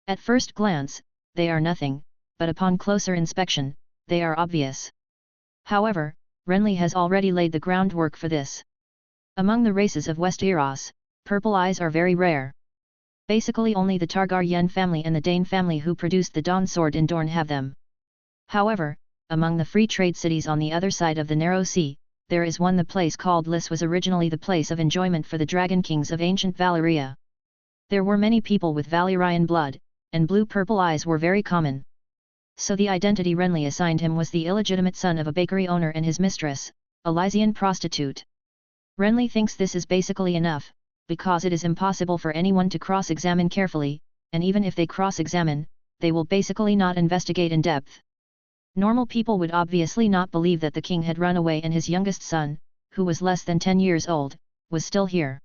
At first glance, they are nothing, but upon closer inspection, they are obvious. However, Renly has already laid the groundwork for this. Among the races of Westeros, purple eyes are very rare. Basically only the Targaryen family and the Dane family who produced the Dawn Sword in Dorne have them. However, among the free trade cities on the other side of the Narrow Sea, there is one. The place called Lys was originally the place of enjoyment for the Dragon Kings of ancient Valyria. There were many people with Valyrian blood, and blue-purple eyes were very common. So the identity Renly assigned him was the illegitimate son of a bakery owner and his mistress, a Lysian prostitute. Renly thinks this is basically enough, because it is impossible for anyone to cross-examine carefully, and even if they cross-examine, they will basically not investigate in depth. Normal people would obviously not believe that the king had run away and his youngest son, who was less than 10 years old, was still here.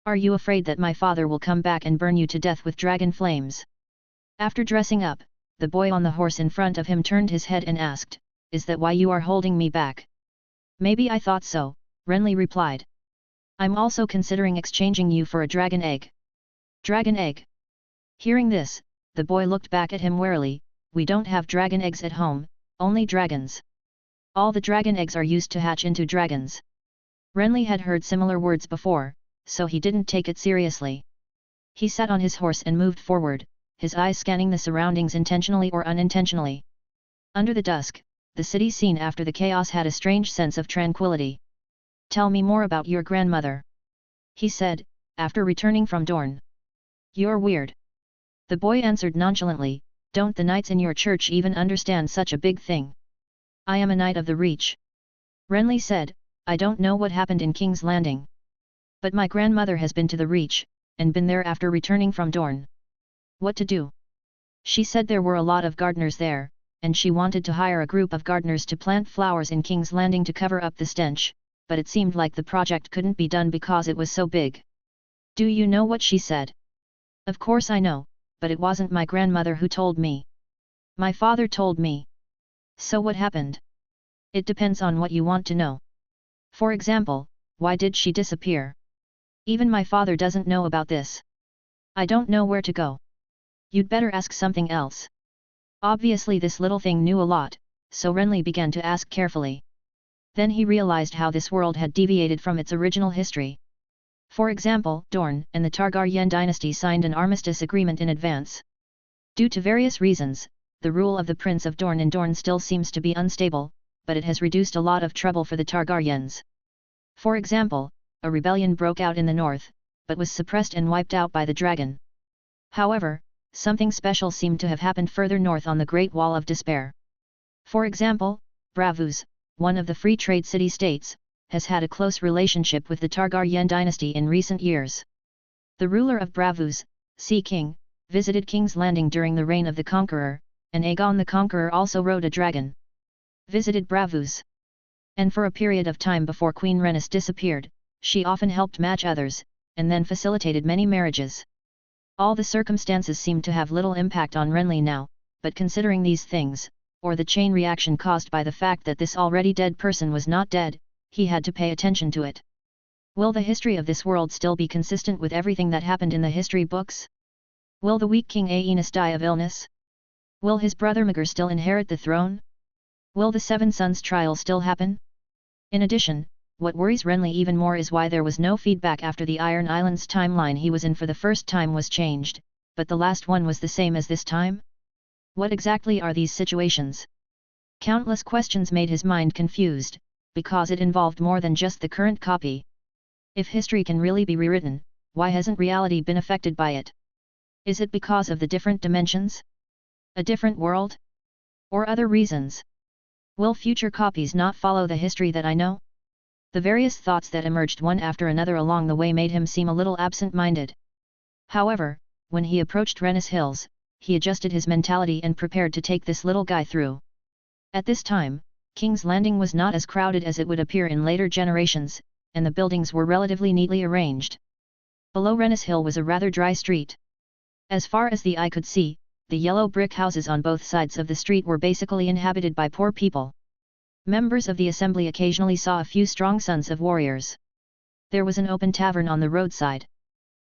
Are you afraid that my father will come back and burn you to death with dragon flames? After dressing up, the boy on the horse in front of him turned his head and asked, Is that why you are holding me back? Maybe I thought so, Renly replied. I'm also considering exchanging you for a dragon egg. Dragon egg? Hearing this, the boy looked back at him warily. We don't have dragon eggs at home, only dragons. All the dragon eggs are used to hatch into dragons. Renly had heard similar words before, so he didn't take it seriously. He sat on his horse and moved forward, his eyes scanning the surroundings intentionally or unintentionally. Under the dusk, the city scene after the chaos had a strange sense of tranquility. Tell me more about your grandmother, he said, after returning from Dorne. You're weird. The boy answered nonchalantly, Don't the knights in your church even understand such a big thing? I am a knight of the Reach. Renly said, I don't know what happened in King's Landing. But my grandmother has been to the Reach, and been there after returning from Dorne. What to do? She said there were a lot of gardeners there, and she wanted to hire a group of gardeners to plant flowers in King's Landing to cover up the stench, but it seemed like the project couldn't be done because it was so big. Do you know what she said? Of course I know, but it wasn't my grandmother who told me. My father told me. So what happened? It depends on what you want to know. For example, why did she disappear? Even my father doesn't know about this. I don't know where to go. You'd better ask something else. Obviously this little thing knew a lot, so Renly began to ask carefully. Then he realized how this world had deviated from its original history. For example, Dorne and the Targaryen dynasty signed an armistice agreement in advance. Due to various reasons, the rule of the Prince of Dorne in Dorne still seems to be unstable, but it has reduced a lot of trouble for the Targaryens. For example, a rebellion broke out in the north, but was suppressed and wiped out by the dragon. However, something special seemed to have happened further north on the Great Wall of Despair. For example, Braavos, one of the free trade city-states, has had a close relationship with the Targaryen dynasty in recent years. The ruler of Braavos, Sea King, visited King's Landing during the reign of the Conqueror, and Aegon the Conqueror also rode a dragon. Visited Braavos. And for a period of time before Queen Rhaenys disappeared, she often helped match others, and then facilitated many marriages. All the circumstances seem to have little impact on Renly now, but considering these things, or the chain reaction caused by the fact that this already dead person was not dead, he had to pay attention to it. Will the history of this world still be consistent with everything that happened in the history books? Will the weak King Aenys die of illness? Will his brother Maegor still inherit the throne? Will the Seven Sons trial still happen? In addition, what worries Renly even more is why there was no feedback after the Iron Islands timeline he was in for the first time was changed, but the last one was the same as this time? What exactly are these situations? Countless questions made his mind confused, because it involved more than just the current copy. If history can really be rewritten, why hasn't reality been affected by it? Is it because of the different dimensions? A different world? Or other reasons? Will future copies not follow the history that I know? The various thoughts that emerged one after another along the way made him seem a little absent-minded. However, when he approached Rhaenys Hills, he adjusted his mentality and prepared to take this little guy through. At this time, King's Landing was not as crowded as it would appear in later generations, and the buildings were relatively neatly arranged. Below Rhaenys Hill was a rather dry street. As far as the eye could see, the yellow brick houses on both sides of the street were basically inhabited by poor people. Members of the assembly occasionally saw a few strong sons of warriors. There was an open tavern on the roadside.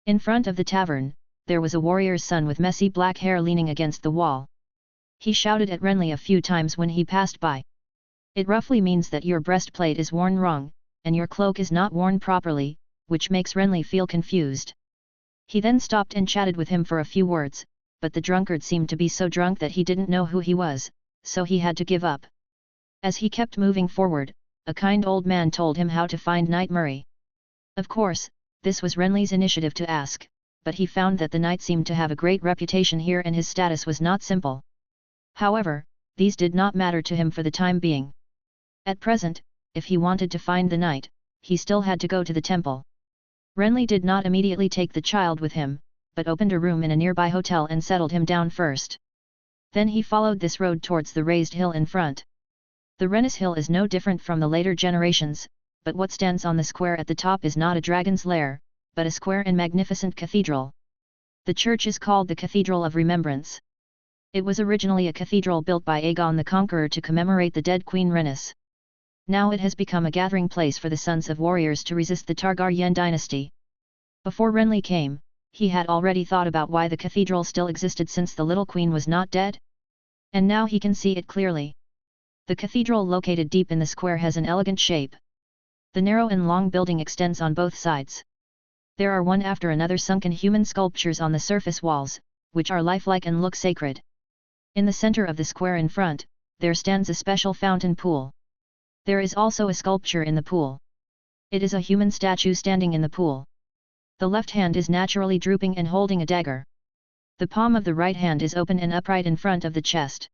In front of the tavern, there was a warrior's son with messy black hair leaning against the wall. He shouted at Renly a few times when he passed by. It roughly means that your breastplate is worn wrong, and your cloak is not worn properly, which makes Renly feel confused. He then stopped and chatted with him for a few words, but the drunkard seemed to be so drunk that he didn't know who he was, so he had to give up. As he kept moving forward, a kind old man told him how to find Knight Murray. Of course, this was Renly's initiative to ask, but he found that the knight seemed to have a great reputation here and his status was not simple. However, these did not matter to him for the time being. At present, if he wanted to find the knight, he still had to go to the temple. Renly did not immediately take the child with him, but opened a room in a nearby hotel and settled him down first. Then he followed this road towards the raised hill in front. The Rennis Hill is no different from the later generations, but what stands on the square at the top is not a dragon's lair, but a square and magnificent cathedral. The church is called the Cathedral of Remembrance. It was originally a cathedral built by Aegon the Conqueror to commemorate the dead Queen Rennis. Now it has become a gathering place for the sons of warriors to resist the Targaryen dynasty. Before Renly came, he had already thought about why the cathedral still existed since the little queen was not dead. And now he can see it clearly. The cathedral located deep in the square has an elegant shape. The narrow and long building extends on both sides. There are one after another sunken human sculptures on the surface walls, which are lifelike and look sacred. In the center of the square in front, there stands a special fountain pool. There is also a sculpture in the pool. It is a human statue standing in the pool. The left hand is naturally drooping and holding a dagger. The palm of the right hand is open and upright in front of the chest.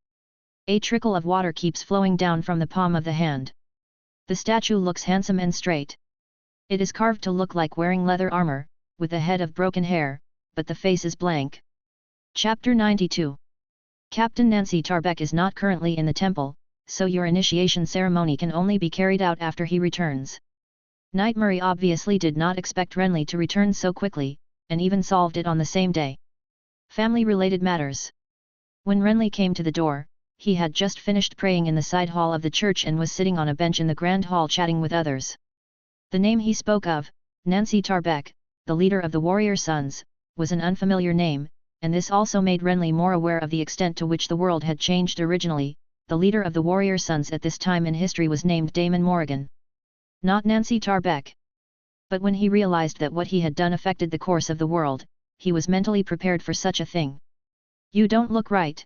A trickle of water keeps flowing down from the palm of the hand. The statue looks handsome and straight. It is carved to look like wearing leather armor, with a head of broken hair, but the face is blank. Chapter 92. Captain Nancy Tarbeck is not currently in the temple, so your initiation ceremony can only be carried out after he returns. Knight Murray obviously did not expect Renly to return so quickly, and even solved it on the same day. Family-related matters. When Renly came to the door, he had just finished praying in the side hall of the church and was sitting on a bench in the grand hall chatting with others. The name he spoke of, Nancy Tarbeck, the leader of the warrior sons, was an unfamiliar name, and this also made Renly more aware of the extent to which the world had changed originally. The leader of the warrior sons at this time in history was named Daemon Morrigan. Not Nancy Tarbeck. But when he realized that what he had done affected the course of the world, he was mentally prepared for such a thing. You don't look right.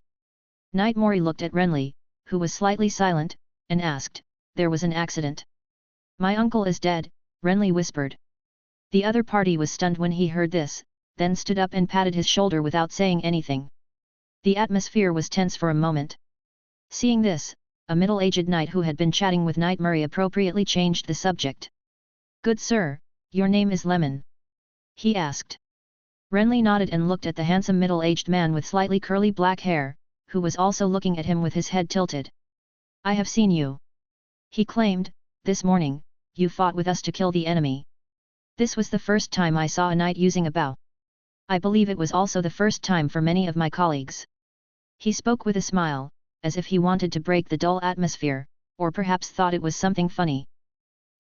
Knight Mori looked at Renly, who was slightly silent, and asked, there was an accident. My uncle is dead, Renly whispered. The other party was stunned when he heard this, then stood up and patted his shoulder without saying anything. The atmosphere was tense for a moment. Seeing this, a middle-aged knight who had been chatting with Knight Murray appropriately changed the subject. Good sir, your name is Lemon? He asked. Renly nodded and looked at the handsome middle-aged man with slightly curly black hair, who was also looking at him with his head tilted. I have seen you. He claimed, this morning, you fought with us to kill the enemy. This was the first time I saw a knight using a bow. I believe it was also the first time for many of my colleagues. He spoke with a smile, as if he wanted to break the dull atmosphere, or perhaps thought it was something funny.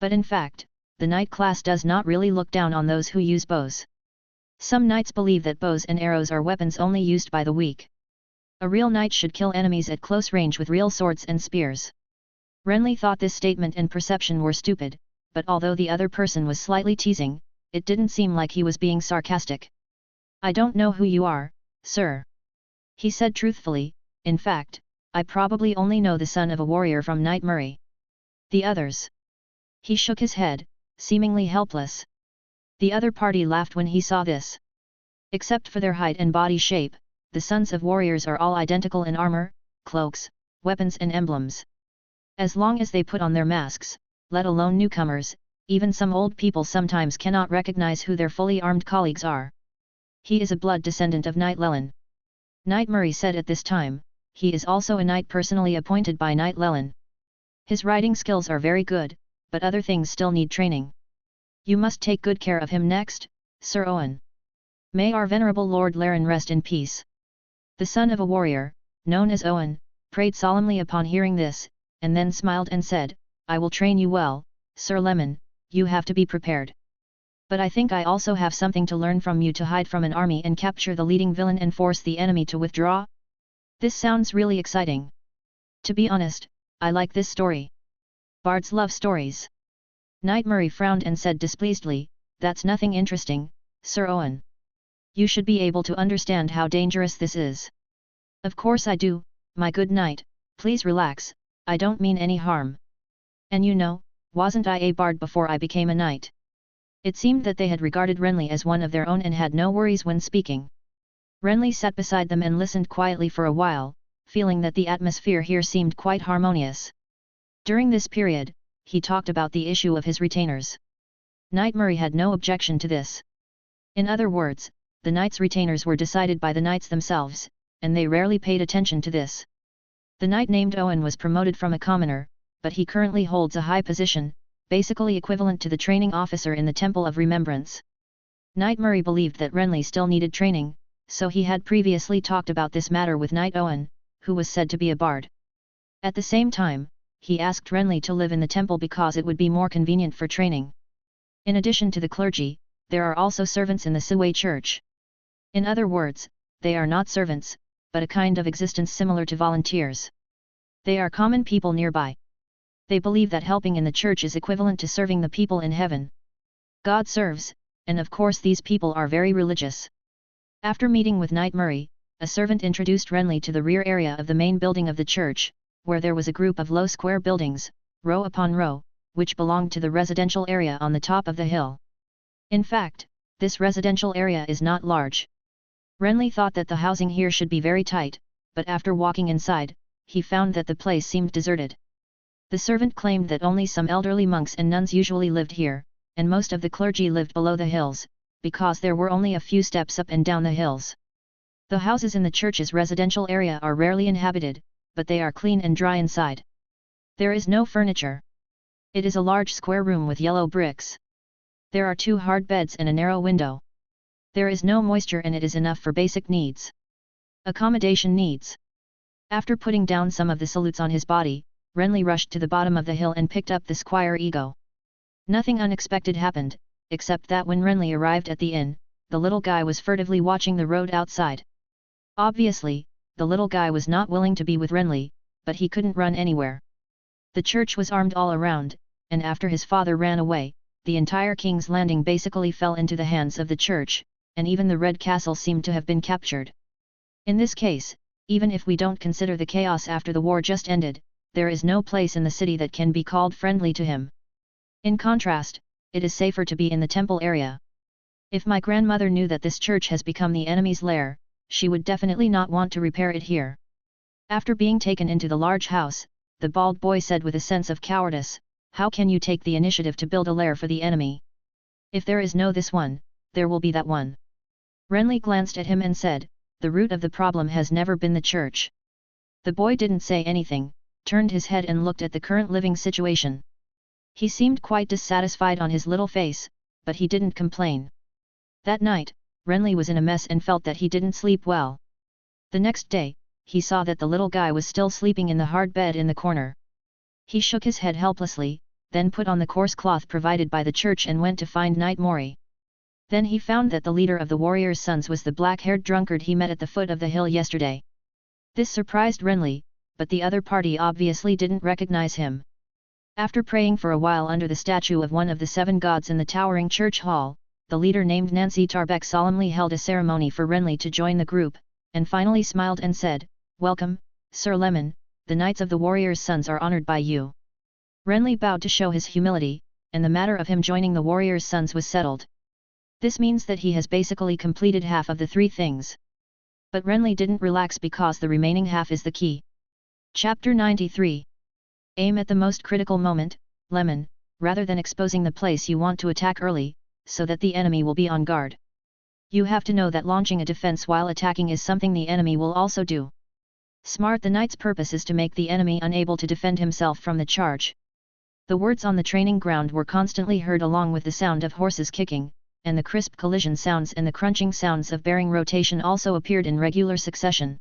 But in fact, the knight class does not really look down on those who use bows. Some knights believe that bows and arrows are weapons only used by the weak. A real knight should kill enemies at close range with real swords and spears. Renly thought this statement and perception were stupid, but although the other person was slightly teasing, it didn't seem like he was being sarcastic. I don't know who you are, sir. He said truthfully, in fact, I probably only know the son of a warrior from Knight Murray. The others. He shook his head, seemingly helpless. The other party laughed when he saw this. Except for their height and body shape, the sons of warriors are all identical in armor, cloaks, weapons and emblems. As long as they put on their masks, let alone newcomers, even some old people sometimes cannot recognize who their fully armed colleagues are. He is a blood descendant of Knight Lelyn. Knight Murray said at this time, he is also a knight personally appointed by Knight Lelyn. His riding skills are very good, but other things still need training. You must take good care of him next, Sir Owen. May our venerable Lord Laren rest in peace. The son of a warrior, known as Owen, prayed solemnly upon hearing this, and then smiled and said, I will train you well, Sir Lemon, you have to be prepared. But I think I also have something to learn from you to hide from an army and capture the leading villain and force the enemy to withdraw. This sounds really exciting. To be honest, I like this story. Bards love stories. Knight Murray frowned and said displeasedly, that's nothing interesting, Sir Owen. You should be able to understand how dangerous this is. Of course I do, my good knight, please relax, I don't mean any harm. And you know, wasn't I a bard before I became a knight? It seemed that they had regarded Renly as one of their own and had no worries when speaking. Renly sat beside them and listened quietly for a while, feeling that the atmosphere here seemed quite harmonious. During this period, he talked about the issue of his retainers. Knight Murray had no objection to this. In other words, the knights' retainers were decided by the knights themselves, and they rarely paid attention to this. The knight named Owen was promoted from a commoner, but he currently holds a high position, basically equivalent to the training officer in the Temple of Remembrance. Knight Murray believed that Renly still needed training, so he had previously talked about this matter with Knight Owen, who was said to be a bard. At the same time, he asked Renly to live in the temple because it would be more convenient for training. In addition to the clergy, there are also servants in the Siway Church. In other words, they are not servants, but a kind of existence similar to volunteers. They are common people nearby. They believe that helping in the church is equivalent to serving the people in heaven. God serves, and of course these people are very religious. After meeting with Knight Murray, a servant introduced Renly to the rear area of the main building of the church, where there was a group of low square buildings, row upon row, which belonged to the residential area on the top of the hill. In fact, this residential area is not large. Renly thought that the housing here should be very tight, but after walking inside, he found that the place seemed deserted. The servant claimed that only some elderly monks and nuns usually lived here, and most of the clergy lived below the hills, because there were only a few steps up and down the hills. The houses in the church's residential area are rarely inhabited, but they are clean and dry inside. There is no furniture. It is a large square room with yellow bricks. There are 2 hard beds and a narrow window. There is no moisture and it is enough for basic needs. Accommodation needs. After putting down some of the salutes on his body, Renly rushed to the bottom of the hill and picked up the squire ego. Nothing unexpected happened, except that when Renly arrived at the inn, the little guy was furtively watching the road outside. Obviously, the little guy was not willing to be with Renly, but he couldn't run anywhere. The church was armed all around, and after his father ran away, the entire King's Landing basically fell into the hands of the church, and even the Red Castle seemed to have been captured. In this case, even if we don't consider the chaos after the war just ended, there is no place in the city that can be called friendly to him. In contrast, it is safer to be in the temple area. If my grandmother knew that this church has become the enemy's lair, she would definitely not want to repair it here. After being taken into the large house, the bald boy said with a sense of cowardice, "How can you take the initiative to build a lair for the enemy? If there is no this one, there will be that one." Renly glanced at him and said, "The root of the problem has never been the church." The boy didn't say anything, turned his head and looked at the current living situation. He seemed quite dissatisfied on his little face, but he didn't complain. That night, Renly was in a mess and felt that he didn't sleep well. The next day, he saw that the little guy was still sleeping in the hard bed in the corner. He shook his head helplessly, then put on the coarse cloth provided by the church and went to find Knight Murray. Then he found that the leader of the warrior's sons was the black-haired drunkard he met at the foot of the hill yesterday. This surprised Renly, but the other party obviously didn't recognize him. After praying for a while under the statue of one of the 7 gods in the towering church hall, the leader named Nancy Tarbeck solemnly held a ceremony for Renly to join the group, and finally smiled and said, "Welcome, Sir Lemon, the knights of the warrior's sons are honored by you." Renly bowed to show his humility, and the matter of him joining the warrior's sons was settled. This means that he has basically completed half of the 3 things. But Renly didn't relax because the remaining half is the key. Chapter 93. Aim at the most critical moment, Lemon, rather than exposing the place you want to attack early, so that the enemy will be on guard. You have to know that launching a defense while attacking is something the enemy will also do. Smart. The knight's purpose is to make the enemy unable to defend himself from the charge. The words on the training ground were constantly heard along with the sound of horses kicking, and the crisp collision sounds and the crunching sounds of bearing rotation also appeared in regular succession.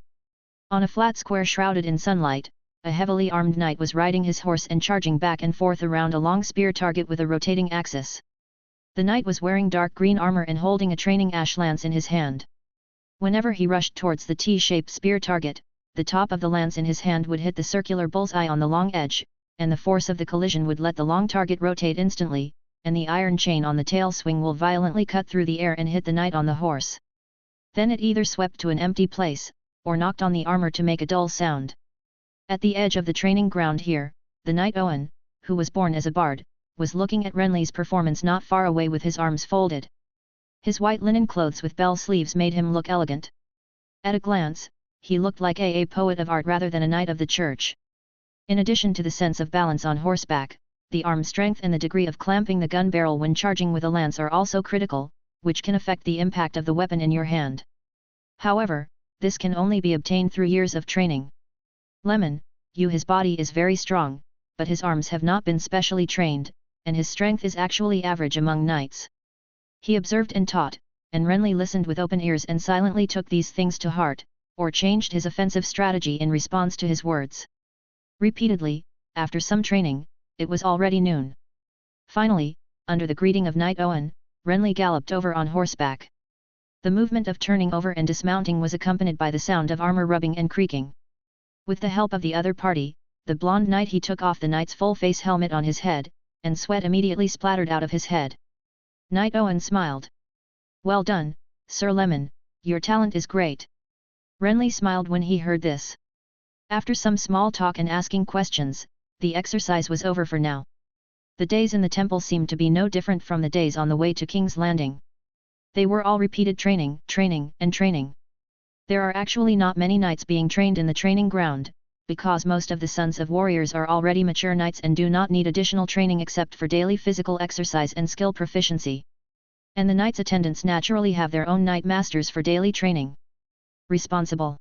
On a flat square shrouded in sunlight, a heavily armed knight was riding his horse and charging back and forth around a long spear target with a rotating axis. The knight was wearing dark green armor and holding a training ash lance in his hand. Whenever he rushed towards the T-shaped spear target, the top of the lance in his hand would hit the circular bullseye on the long edge, and the force of the collision would let the long target rotate instantly, and the iron chain on the tail swing will violently cut through the air and hit the knight on the horse. Then it either swept to an empty place, or knocked on the armor to make a dull sound. At the edge of the training ground here, the knight Owen, who was born as a bard, was looking at Renly's performance not far away with his arms folded. His white linen clothes with bell sleeves made him look elegant. At a glance, he looked like a poet of art rather than a knight of the church. In addition to the sense of balance on horseback, the arm strength and the degree of clamping the gun barrel when charging with a lance are also critical, which can affect the impact of the weapon in your hand. However, this can only be obtained through years of training. Lemon, his body is very strong, but his arms have not been specially trained, and his strength is actually average among knights. He observed and taught, and Renly listened with open ears and silently took these things to heart, or changed his offensive strategy in response to his words. Repeatedly, after some training, it was already noon. Finally, under the greeting of Knight Owen, Renly galloped over on horseback. The movement of turning over and dismounting was accompanied by the sound of armor rubbing and creaking. With the help of the other party, the blonde knight he took off the knight's full-face helmet on his head, and sweat immediately splattered out of his head. Knight Owen smiled. "Well done, Sir Lemon, your talent is great." Renly smiled when he heard this. After some small talk and asking questions, the exercise was over for now. The days in the temple seemed to be no different from the days on the way to King's Landing. They were all repeated training, and training. There are actually not many knights being trained in the training ground, because most of the sons of warriors are already mature knights and do not need additional training except for daily physical exercise and skill proficiency. And the knights' attendants naturally have their own knight masters for daily training. Responsible.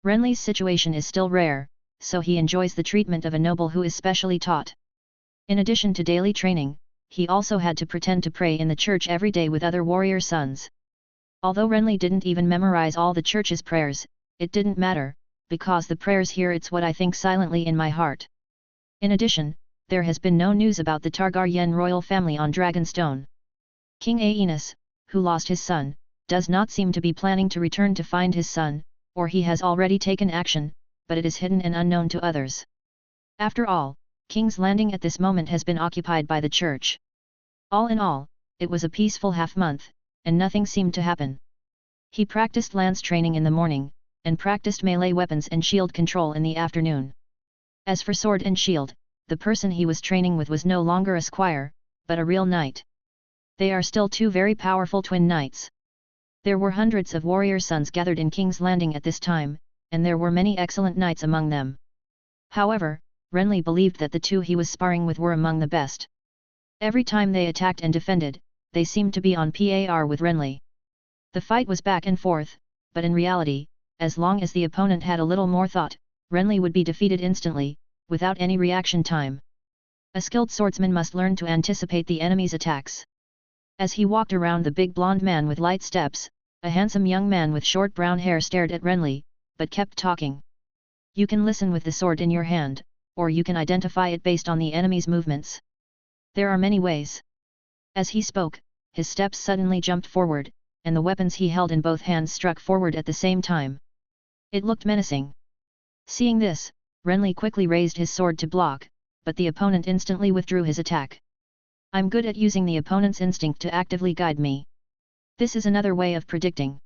Renly's situation is still rare, so he enjoys the treatment of a noble who is specially taught. In addition to daily training, he also had to pretend to pray in the church every day with other warrior sons. Although Renly didn't even memorize all the church's prayers, it didn't matter, because the prayers here it's what I think silently in my heart. In addition, there has been no news about the Targaryen royal family on Dragonstone. King Aenus, who lost his son, does not seem to be planning to return to find his son, or he has already taken action, but it is hidden and unknown to others. After all, King's Landing at this moment has been occupied by the church. All in all, it was a peaceful half-month, and nothing seemed to happen. He practiced lance training in the morning, and practiced melee weapons and shield control in the afternoon. As for sword and shield, the person he was training with was no longer a squire, but a real knight. They are still two very powerful twin knights. There were hundreds of warrior sons gathered in King's Landing at this time, and there were many excellent knights among them. However, Renly believed that the two he was sparring with were among the best. Every time they attacked and defended, they seemed to be on par with Renly. The fight was back and forth, but in reality, as long as the opponent had a little more thought, Renly would be defeated instantly, without any reaction time. A skilled swordsman must learn to anticipate the enemy's attacks. As he walked around the big blonde man with light steps, a handsome young man with short brown hair stared at Renly, but kept talking. You can listen with the sword in your hand, or you can identify it based on the enemy's movements. There are many ways. As he spoke, his steps suddenly jumped forward, and the weapons he held in both hands struck forward at the same time. It looked menacing. Seeing this, Renly quickly raised his sword to block, but the opponent instantly withdrew his attack. I'm good at using the opponent's instinct to actively guide me. This is another way of predicting.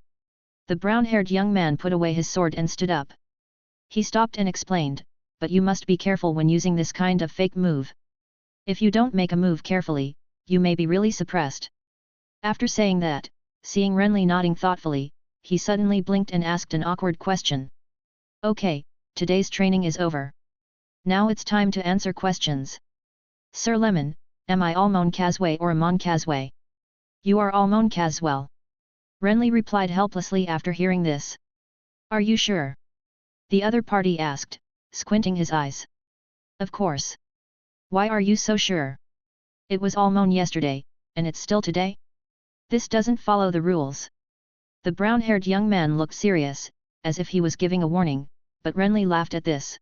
The brown-haired young man put away his sword and stood up. He stopped and explained, but you must be careful when using this kind of fake move. If you don't make a move carefully, you may be really suppressed. After saying that, seeing Renly nodding thoughtfully, he suddenly blinked and asked an awkward question. Okay, today's training is over. Now it's time to answer questions. Sir Lemon, am I Almon Casway or Amon Casway? You are Almon Caswell. Renly replied helplessly after hearing this. Are you sure? The other party asked, squinting his eyes. Of course. Why are you so sure? It was Almon yesterday, and it's still today? This doesn't follow the rules. The brown-haired young man looked serious, as if he was giving a warning, but Renly laughed at this.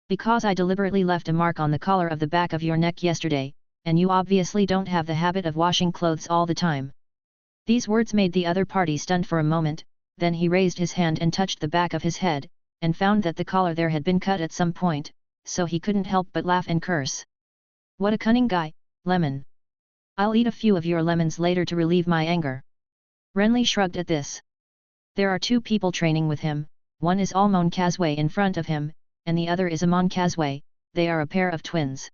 Because I deliberately left a mark on the collar of the back of your neck yesterday, and you obviously don't have the habit of washing clothes all the time. These words made the other party stunned for a moment, then he raised his hand and touched the back of his head, and found that the collar there had been cut at some point, so he couldn't help but laugh and curse. What a cunning guy, Lemon. I'll eat a few of your lemons later to relieve my anger. Renly shrugged at this. There are two people training with him, one is Almon Casway in front of him, and the other is Amon Casway, they are a pair of twins.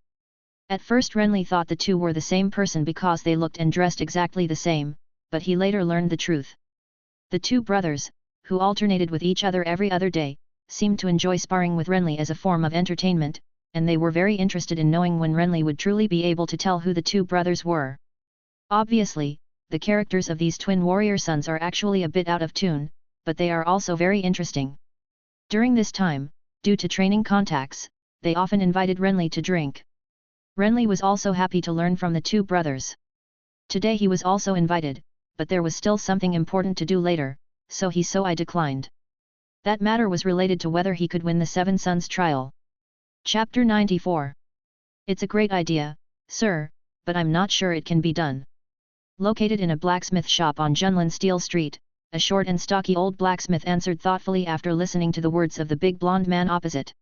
At first Renly thought the two were the same person because they looked and dressed exactly the same, but he later learned the truth. The two brothers, who alternated with each other every other day, seemed to enjoy sparring with Renly as a form of entertainment, and they were very interested in knowing when Renly would truly be able to tell who the two brothers were. Obviously, the characters of these twin warrior sons are actually a bit out of tune, but they are also very interesting. During this time, due to training contacts, they often invited Renly to drink. Renly was also happy to learn from the two brothers. Today he was also invited, but there was still something important to do later, so I declined. That matter was related to whether he could win the Seven Sons trial. Chapter 94. It's a great idea, sir, but I'm not sure it can be done. Located in a blacksmith shop on Junlin Steel Street, a short and stocky old blacksmith answered thoughtfully after listening to the words of the big blonde man opposite.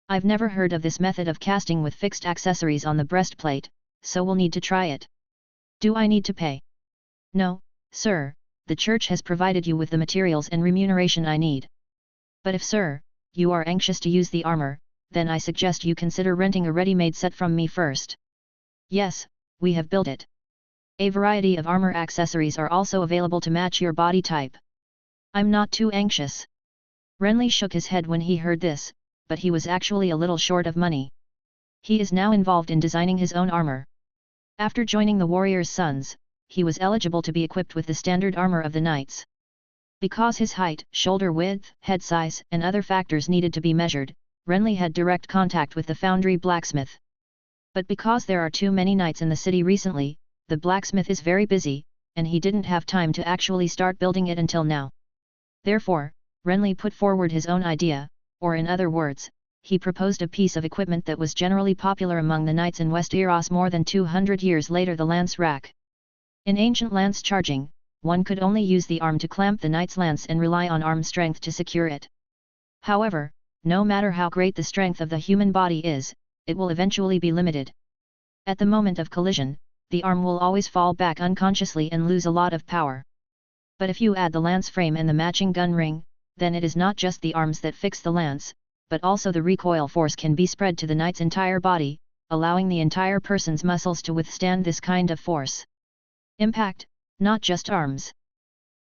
I've never heard of this method of casting with fixed accessories on the breastplate, so we'll need to try it. Do I need to pay? No, sir, the church has provided you with the materials and remuneration I need. But if, sir, you are anxious to use the armor, then I suggest you consider renting a ready-made set from me first. Yes, we have built it. A variety of armor accessories are also available to match your body type. I'm not too anxious. Renly shook his head when he heard this, but he was actually a little short of money. He is now involved in designing his own armor. After joining the warrior's sons, he was eligible to be equipped with the standard armor of the knights. Because his height, shoulder width, head size, and other factors needed to be measured, Renly had direct contact with the foundry blacksmith. But because there are too many knights in the city recently, the blacksmith is very busy, and he didn't have time to actually start building it until now. Therefore, Renly put forward his own idea, or in other words, he proposed a piece of equipment that was generally popular among the knights in Westeros more than 200 years later: the lance rack. In ancient lance charging, one could only use the arm to clamp the knight's lance and rely on arm strength to secure it. However, no matter how great the strength of the human body is, it will eventually be limited. At the moment of collision, the arm will always fall back unconsciously and lose a lot of power. But if you add the lance frame and the matching gun ring, then it is not just the arms that fix the lance, but also the recoil force can be spread to the knight's entire body, allowing the entire person's muscles to withstand this kind of force. Impact, not just arms.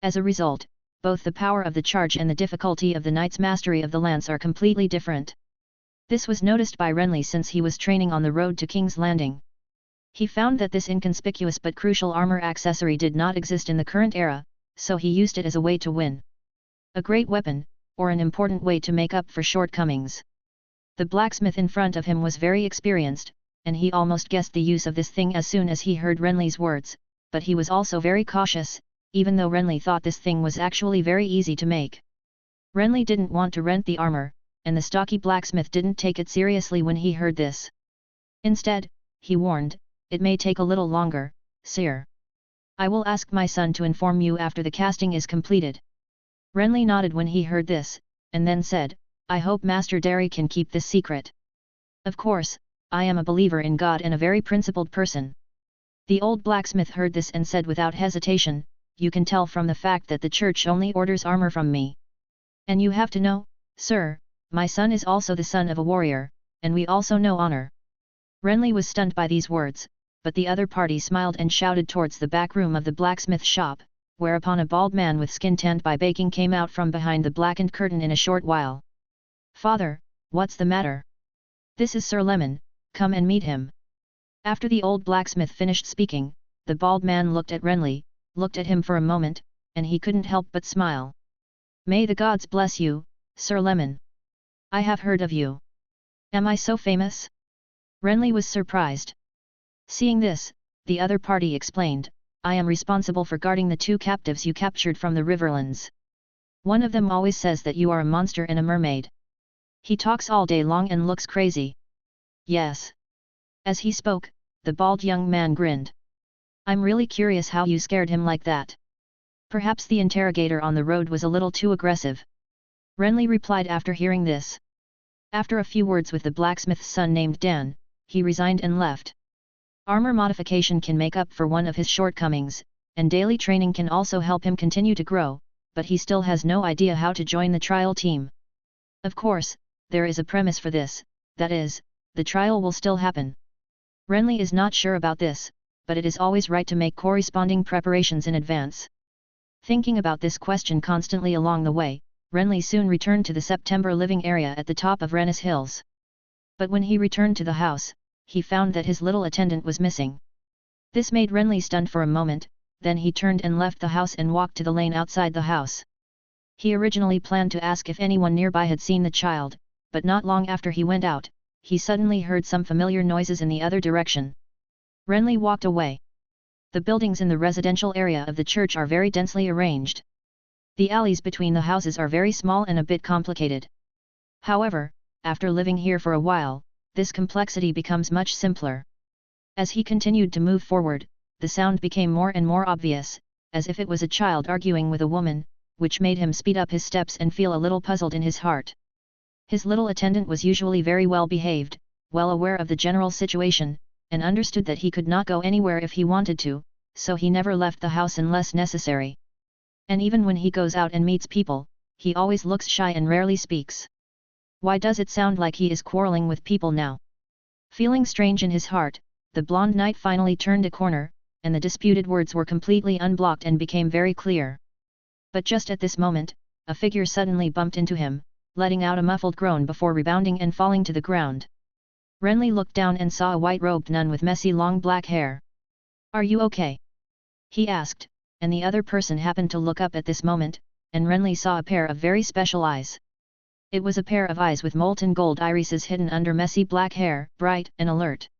As a result, both the power of the charge and the difficulty of the knight's mastery of the lance are completely different. This was noticed by Renly since he was training on the road to King's Landing. He found that this inconspicuous but crucial armor accessory did not exist in the current era, so he used it as a way to win. A great weapon, or an important way to make up for shortcomings. The blacksmith in front of him was very experienced, and he almost guessed the use of this thing as soon as he heard Renly's words, but he was also very cautious, even though Renly thought this thing was actually very easy to make. Renly didn't want to rent the armor, and the stocky blacksmith didn't take it seriously when he heard this. Instead, he warned, "It may take a little longer, sire. I will ask my son to inform you after the casting is completed." Renly nodded when he heard this, and then said, "I hope Master Derry can keep this secret. Of course, I am a believer in God and a very principled person." The old blacksmith heard this and said without hesitation, "You can tell from the fact that the church only orders armor from me. And you have to know, sir, my son is also the son of a warrior, and we also know honor." Renly was stunned by these words, but the other party smiled and shouted towards the back room of the blacksmith shop, whereupon a bald man with skin tanned by baking came out from behind the blackened curtain in a short while. "Father, what's the matter? This is Sir Lemon, come and meet him." After the old blacksmith finished speaking, the bald man looked at Renly, looked at him for a moment, and he couldn't help but smile. "May the gods bless you, Sir Lemon. I have heard of you. Am I so famous?" Renly was surprised. Seeing this, the other party explained, "I am responsible for guarding the two captives you captured from the Riverlands. One of them always says that you are a monster and a mermaid. He talks all day long and looks crazy." "Yes." As he spoke, the bald young man grinned. "I'm really curious how you scared him like that." "Perhaps the interrogator on the road was a little too aggressive," Renly replied after hearing this. After a few words with the blacksmith's son named Dan, he resigned and left. Armor modification can make up for one of his shortcomings, and daily training can also help him continue to grow, but he still has no idea how to join the trial team. Of course, there is a premise for this, that is, the trial will still happen. Renly is not sure about this, but it is always right to make corresponding preparations in advance. Thinking about this question constantly along the way, Renly soon returned to the September living area at the top of Rennes Hills. But when he returned to the house, he found that his little attendant was missing. This made Renly stunned for a moment, then he turned and left the house and walked to the lane outside the house. He originally planned to ask if anyone nearby had seen the child, but not long after he went out, he suddenly heard some familiar noises in the other direction. Renly walked away. The buildings in the residential area of the church are very densely arranged. The alleys between the houses are very small and a bit complicated. However, after living here for a while, this complexity becomes much simpler. As he continued to move forward, the sound became more and more obvious, as if it was a child arguing with a woman, which made him speed up his steps and feel a little puzzled in his heart. His little attendant was usually very well behaved, well aware of the general situation, and understood that he could not go anywhere if he wanted to, so he never left the house unless necessary. And even when he goes out and meets people, he always looks shy and rarely speaks. Why does it sound like he is quarreling with people now? Feeling strange in his heart, the blonde knight finally turned a corner, and the disputed words were completely unblocked and became very clear. But just at this moment, a figure suddenly bumped into him, letting out a muffled groan before rebounding and falling to the ground. Renly looked down and saw a white-robed nun with messy long black hair. "Are you okay?" he asked, and the other person happened to look up at this moment, and Renly saw a pair of very special eyes. It was a pair of eyes with molten gold irises hidden under messy black hair, bright and alert.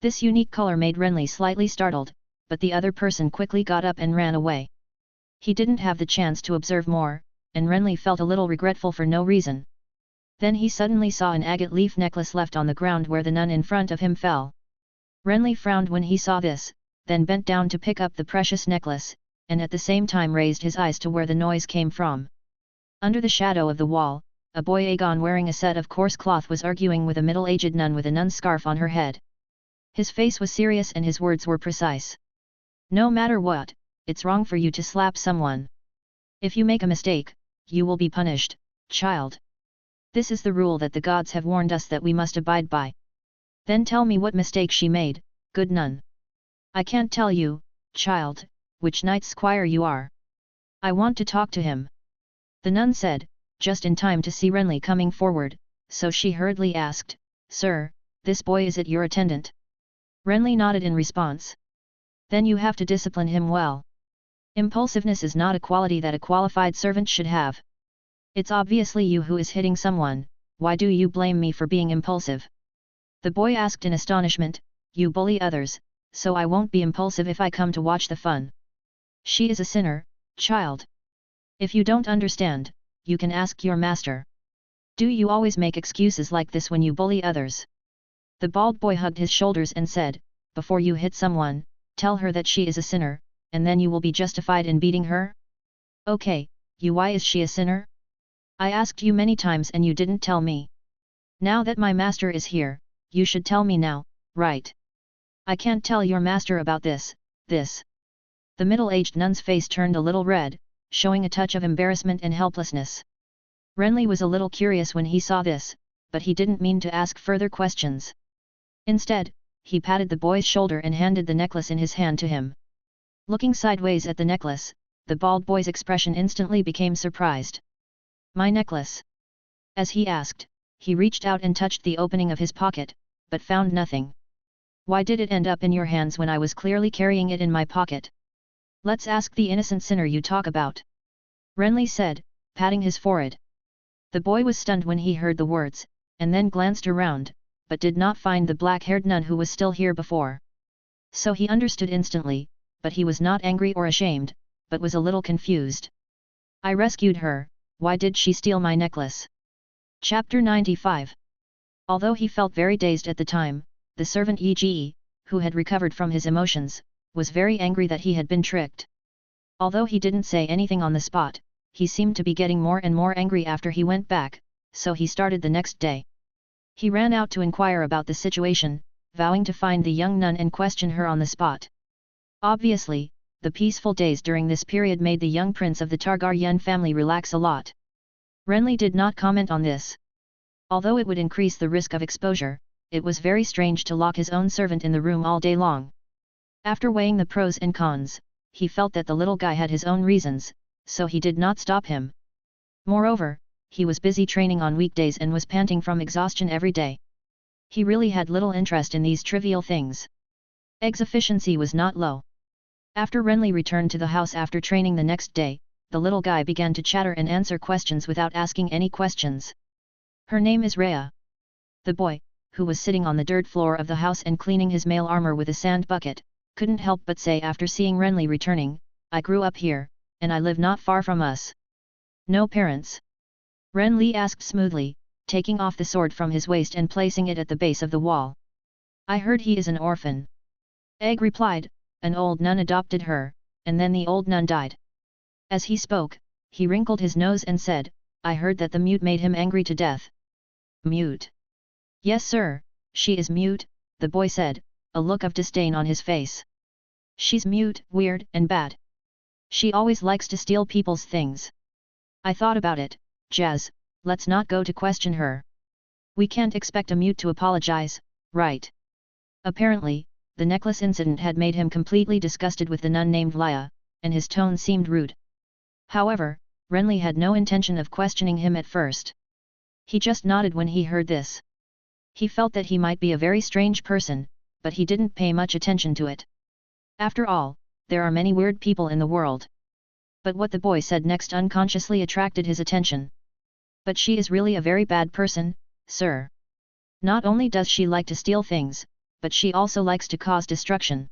This unique color made Renly slightly startled, but the other person quickly got up and ran away. He didn't have the chance to observe more, and Renly felt a little regretful for no reason. Then he suddenly saw an agate leaf necklace left on the ground where the nun in front of him fell. Renly frowned when he saw this, then bent down to pick up the precious necklace, and at the same time raised his eyes to where the noise came from. Under the shadow of the wall, a boy Aegon wearing a set of coarse cloth was arguing with a middle-aged nun with a nun's scarf on her head. His face was serious and his words were precise. "No matter what, it's wrong for you to slap someone. If you make a mistake, you will be punished, child. This is the rule that the gods have warned us that we must abide by. Then tell me what mistake she made, good nun." "I can't tell you, child, which knight's squire you are. I want to talk to him," the nun said, just in time to see Renly coming forward, so she hurriedly asked, "Sir, this boy is it your attendant?" Renly nodded in response. "Then you have to discipline him well. Impulsiveness is not a quality that a qualified servant should have. It's obviously you who is hitting someone, why do you blame me for being impulsive?" The boy asked in astonishment. "You bully others, so I won't be impulsive if I come to watch the fun." "She is a sinner, child. If you don't understand, you can ask your master. Do you always make excuses like this when you bully others?" The bald boy hugged his shoulders and said, "Before you hit someone, tell her that she is a sinner, and then you will be justified in beating her?" "Okay, why is she a sinner? I asked you many times and you didn't tell me. Now that my master is here, you should tell me now, right? I can't tell your master about this. The middle-aged nun's face turned a little red, showing a touch of embarrassment and helplessness. Renly was a little curious when he saw this, but he didn't mean to ask further questions. Instead, he patted the boy's shoulder and handed the necklace in his hand to him. Looking sideways at the necklace, the bald boy's expression instantly became surprised. "My necklace?" As he asked, he reached out and touched the opening of his pocket, but found nothing. "Why did it end up in your hands when I was clearly carrying it in my pocket? Let's ask the innocent sinner you talk about," Renly said, patting his forehead. The boy was stunned when he heard the words, and then glanced around, but did not find the black-haired nun who was still here before. So he understood instantly, but he was not angry or ashamed, but was a little confused. "I rescued her, why did she steal my necklace?" Chapter 95. Although he felt very dazed at the time, the servant Yi, who had recovered from his emotions, was very angry that he had been tricked. Although he didn't say anything on the spot, he seemed to be getting more and more angry after he went back, so he started the next day. He ran out to inquire about the situation, vowing to find the young nun and question her on the spot. Obviously, the peaceful days during this period made the young prince of the Targaryen family relax a lot. Renly did not comment on this. Although it would increase the risk of exposure, it was very strange to lock his own servant in the room all day long. After weighing the pros and cons, he felt that the little guy had his own reasons, so he did not stop him. Moreover, he was busy training on weekdays and was panting from exhaustion every day. He really had little interest in these trivial things. Egg's efficiency was not low. After Renly returned to the house after training the next day, the little guy began to chatter and answer questions without asking any questions. Her name is Rhea. The boy, who was sitting on the dirt floor of the house and cleaning his mail armor with a sand bucket, couldn't help but say after seeing Renly returning, "I grew up here, and I live not far from us." "No parents?" Renly asked smoothly, taking off the sword from his waist and placing it at the base of the wall. "I heard he is an orphan." Egg replied, "An old nun adopted her, and then the old nun died." As he spoke, he wrinkled his nose and said, "I heard that the mute made him angry to death." "Mute?" "Yes sir, she is mute," the boy said, a look of disdain on his face. "She's mute, weird and bad. She always likes to steal people's things. I thought about it, Jazz, let's not go to question her. We can't expect a mute to apologize, right?" Apparently, the necklace incident had made him completely disgusted with the nun named Lya, and his tone seemed rude. However, Renly had no intention of questioning him at first. He just nodded when he heard this. He felt that he might be a very strange person, but he didn't pay much attention to it. After all, there are many weird people in the world. But what the boy said next unconsciously attracted his attention. "But she is really a very bad person, sir. Not only does she like to steal things, but she also likes to cause destruction.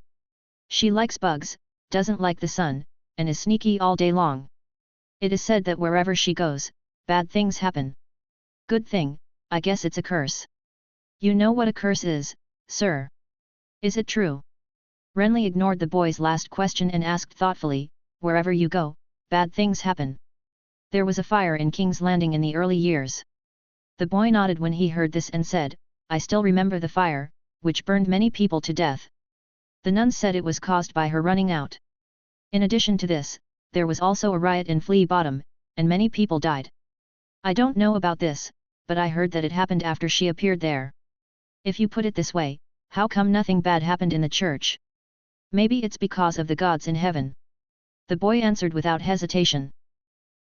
She likes bugs, doesn't like the sun, and is sneaky all day long. It is said that wherever she goes, bad things happen. Good thing, I guess it's a curse." "You know what a curse is, sir? Is it true?" Renly ignored the boy's last question and asked thoughtfully, "Wherever you go, bad things happen. There was a fire in King's Landing in the early years." The boy nodded when he heard this and said, "I still remember the fire, which burned many people to death. The nuns said it was caused by her running out. In addition to this, there was also a riot in Flea Bottom, and many people died. I don't know about this, but I heard that it happened after she appeared there. If you put it this way, how come nothing bad happened in the church? Maybe it's because of the gods in heaven." The boy answered without hesitation.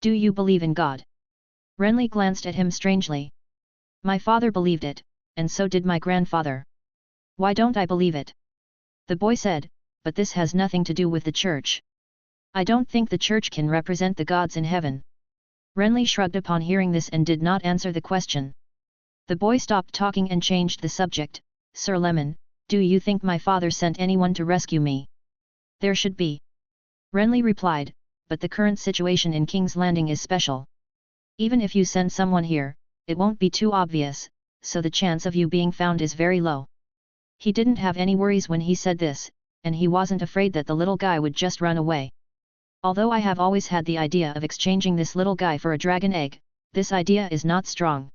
"Do you believe in God?" Renly glanced at him strangely. "My father believed it, and so did my grandfather. Why don't I believe it?" The boy said, "But this has nothing to do with the church. I don't think the church can represent the gods in heaven." Renly shrugged upon hearing this and did not answer the question. The boy stopped talking and changed the subject. "Sir Lemon, do you think my father sent anyone to rescue me?" "There should be," Renly replied, "but the current situation in King's Landing is special. Even if you send someone here, it won't be too obvious, so the chance of you being found is very low." He didn't have any worries when he said this, and he wasn't afraid that the little guy would just run away. "Although I have always had the idea of exchanging this little guy for a dragon egg, this idea is not strong."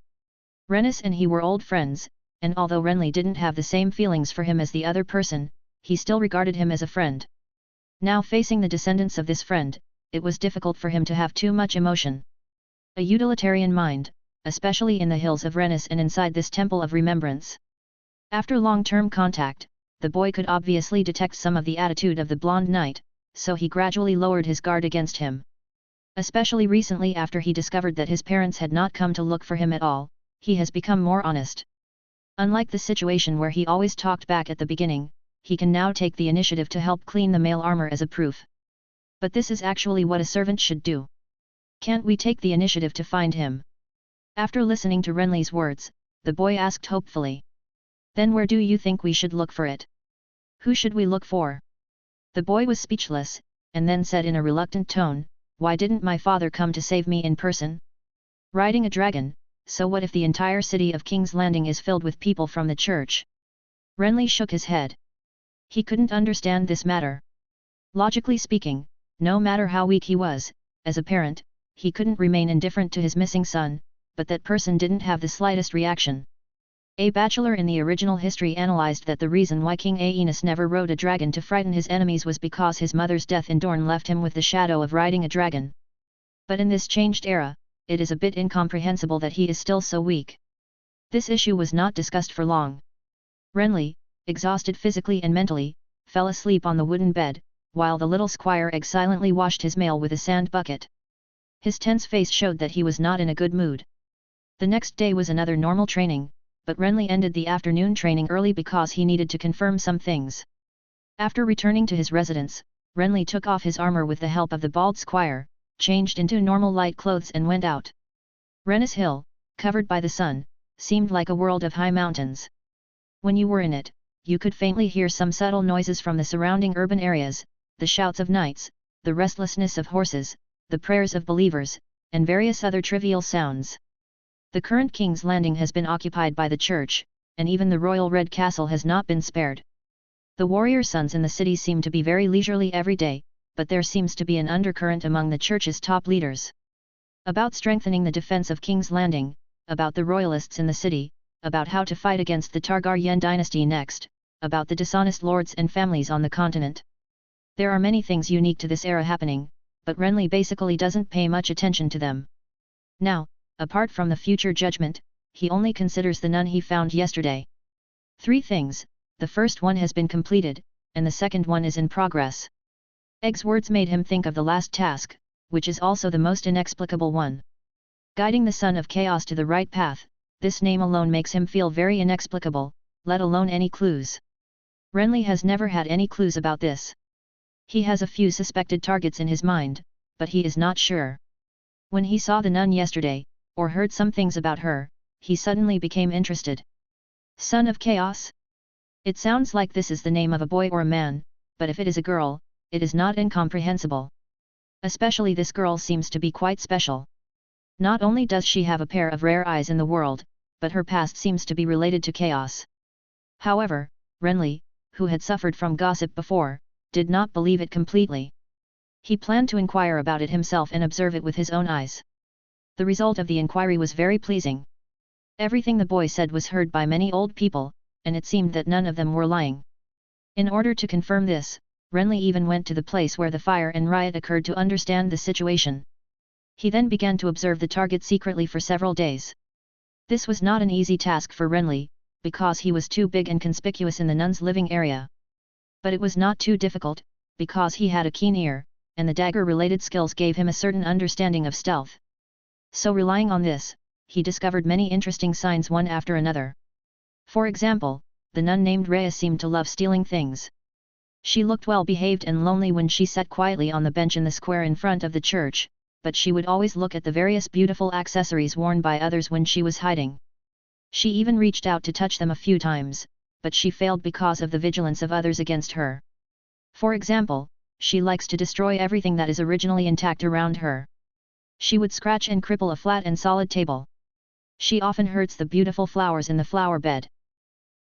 Rennis and he were old friends, and although Renly didn't have the same feelings for him as the other person, he still regarded him as a friend. Now facing the descendants of this friend, it was difficult for him to have too much emotion. A utilitarian mind, especially in the hills of Rennis and inside this temple of remembrance. After long-term contact, the boy could obviously detect some of the attitude of the blonde knight, so he gradually lowered his guard against him. Especially recently after he discovered that his parents had not come to look for him at all, he has become more honest. Unlike the situation where he always talked back at the beginning, he can now take the initiative to help clean the mail armor as a proof. But this is actually what a servant should do. Can't we take the initiative to find him? After listening to Renly's words, the boy asked hopefully. Then where do you think we should look for it? Who should we look for? The boy was speechless, and then said in a reluctant tone, "Why didn't my father come to save me in person? Riding a dragon, so what if the entire city of King's Landing is filled with people from the church?" Renly shook his head. He couldn't understand this matter. Logically speaking, no matter how weak he was, as a parent, he couldn't remain indifferent to his missing son, but that person didn't have the slightest reaction. A bachelor in the original history analyzed that the reason why King Aenus never rode a dragon to frighten his enemies was because his mother's death in Dorne left him with the shadow of riding a dragon. But in this changed era, it is a bit incomprehensible that he is still so weak. This issue was not discussed for long. Renly, exhausted physically and mentally, fell asleep on the wooden bed, while the little squire egg silently washed his mail with a sand bucket. His tense face showed that he was not in a good mood. The next day was another normal training, but Renly ended the afternoon training early because he needed to confirm some things. After returning to his residence, Renly took off his armor with the help of the bald squire, changed into normal light clothes and went out. Rennes Hill, covered by the sun, seemed like a world of high mountains. When you were in it, you could faintly hear some subtle noises from the surrounding urban areas, the shouts of knights, the restlessness of horses, the prayers of believers, and various other trivial sounds. The current King's Landing has been occupied by the church, and even the royal Red Castle has not been spared. The warrior sons in the city seem to be very leisurely every day, but there seems to be an undercurrent among the church's top leaders. About strengthening the defense of King's Landing, about the royalists in the city, about how to fight against the Targaryen dynasty next, about the dishonest lords and families on the continent. There are many things unique to this era happening, but Renly basically doesn't pay much attention to them. Now, apart from the future judgment, he only considers the nun he found yesterday. 3 things, the first one has been completed, and the second one is in progress. Egg's words made him think of the last task, which is also the most inexplicable one. Guiding the son of chaos to the right path, this name alone makes him feel very inexplicable, let alone any clues. Renly has never had any clues about this. He has a few suspected targets in his mind, but he is not sure. When he saw the nun yesterday, or heard some things about her, he suddenly became interested. Son of Chaos? It sounds like this is the name of a boy or a man, but if it is a girl, it is not incomprehensible. Especially this girl seems to be quite special. Not only does she have a pair of rare eyes in the world, but her past seems to be related to chaos. However, Renly, who had suffered from gossip before, did not believe it completely. He planned to inquire about it himself and observe it with his own eyes. The result of the inquiry was very pleasing. Everything the boy said was heard by many old people, and it seemed that none of them were lying. In order to confirm this, Renly even went to the place where the fire and riot occurred to understand the situation. He then began to observe the target secretly for several days. This was not an easy task for Renly, because he was too big and conspicuous in the nuns' living area. But it was not too difficult, because he had a keen ear, and the dagger-related skills gave him a certain understanding of stealth. So relying on this, he discovered many interesting signs one after another. For example, the nun named Rhea seemed to love stealing things. She looked well-behaved and lonely when she sat quietly on the bench in the square in front of the church, but she would always look at the various beautiful accessories worn by others when she was hiding. She even reached out to touch them a few times, but she failed because of the vigilance of others against her. For example, she likes to destroy everything that is originally intact around her. She would scratch and cripple a flat and solid table. She often hurts the beautiful flowers in the flower bed.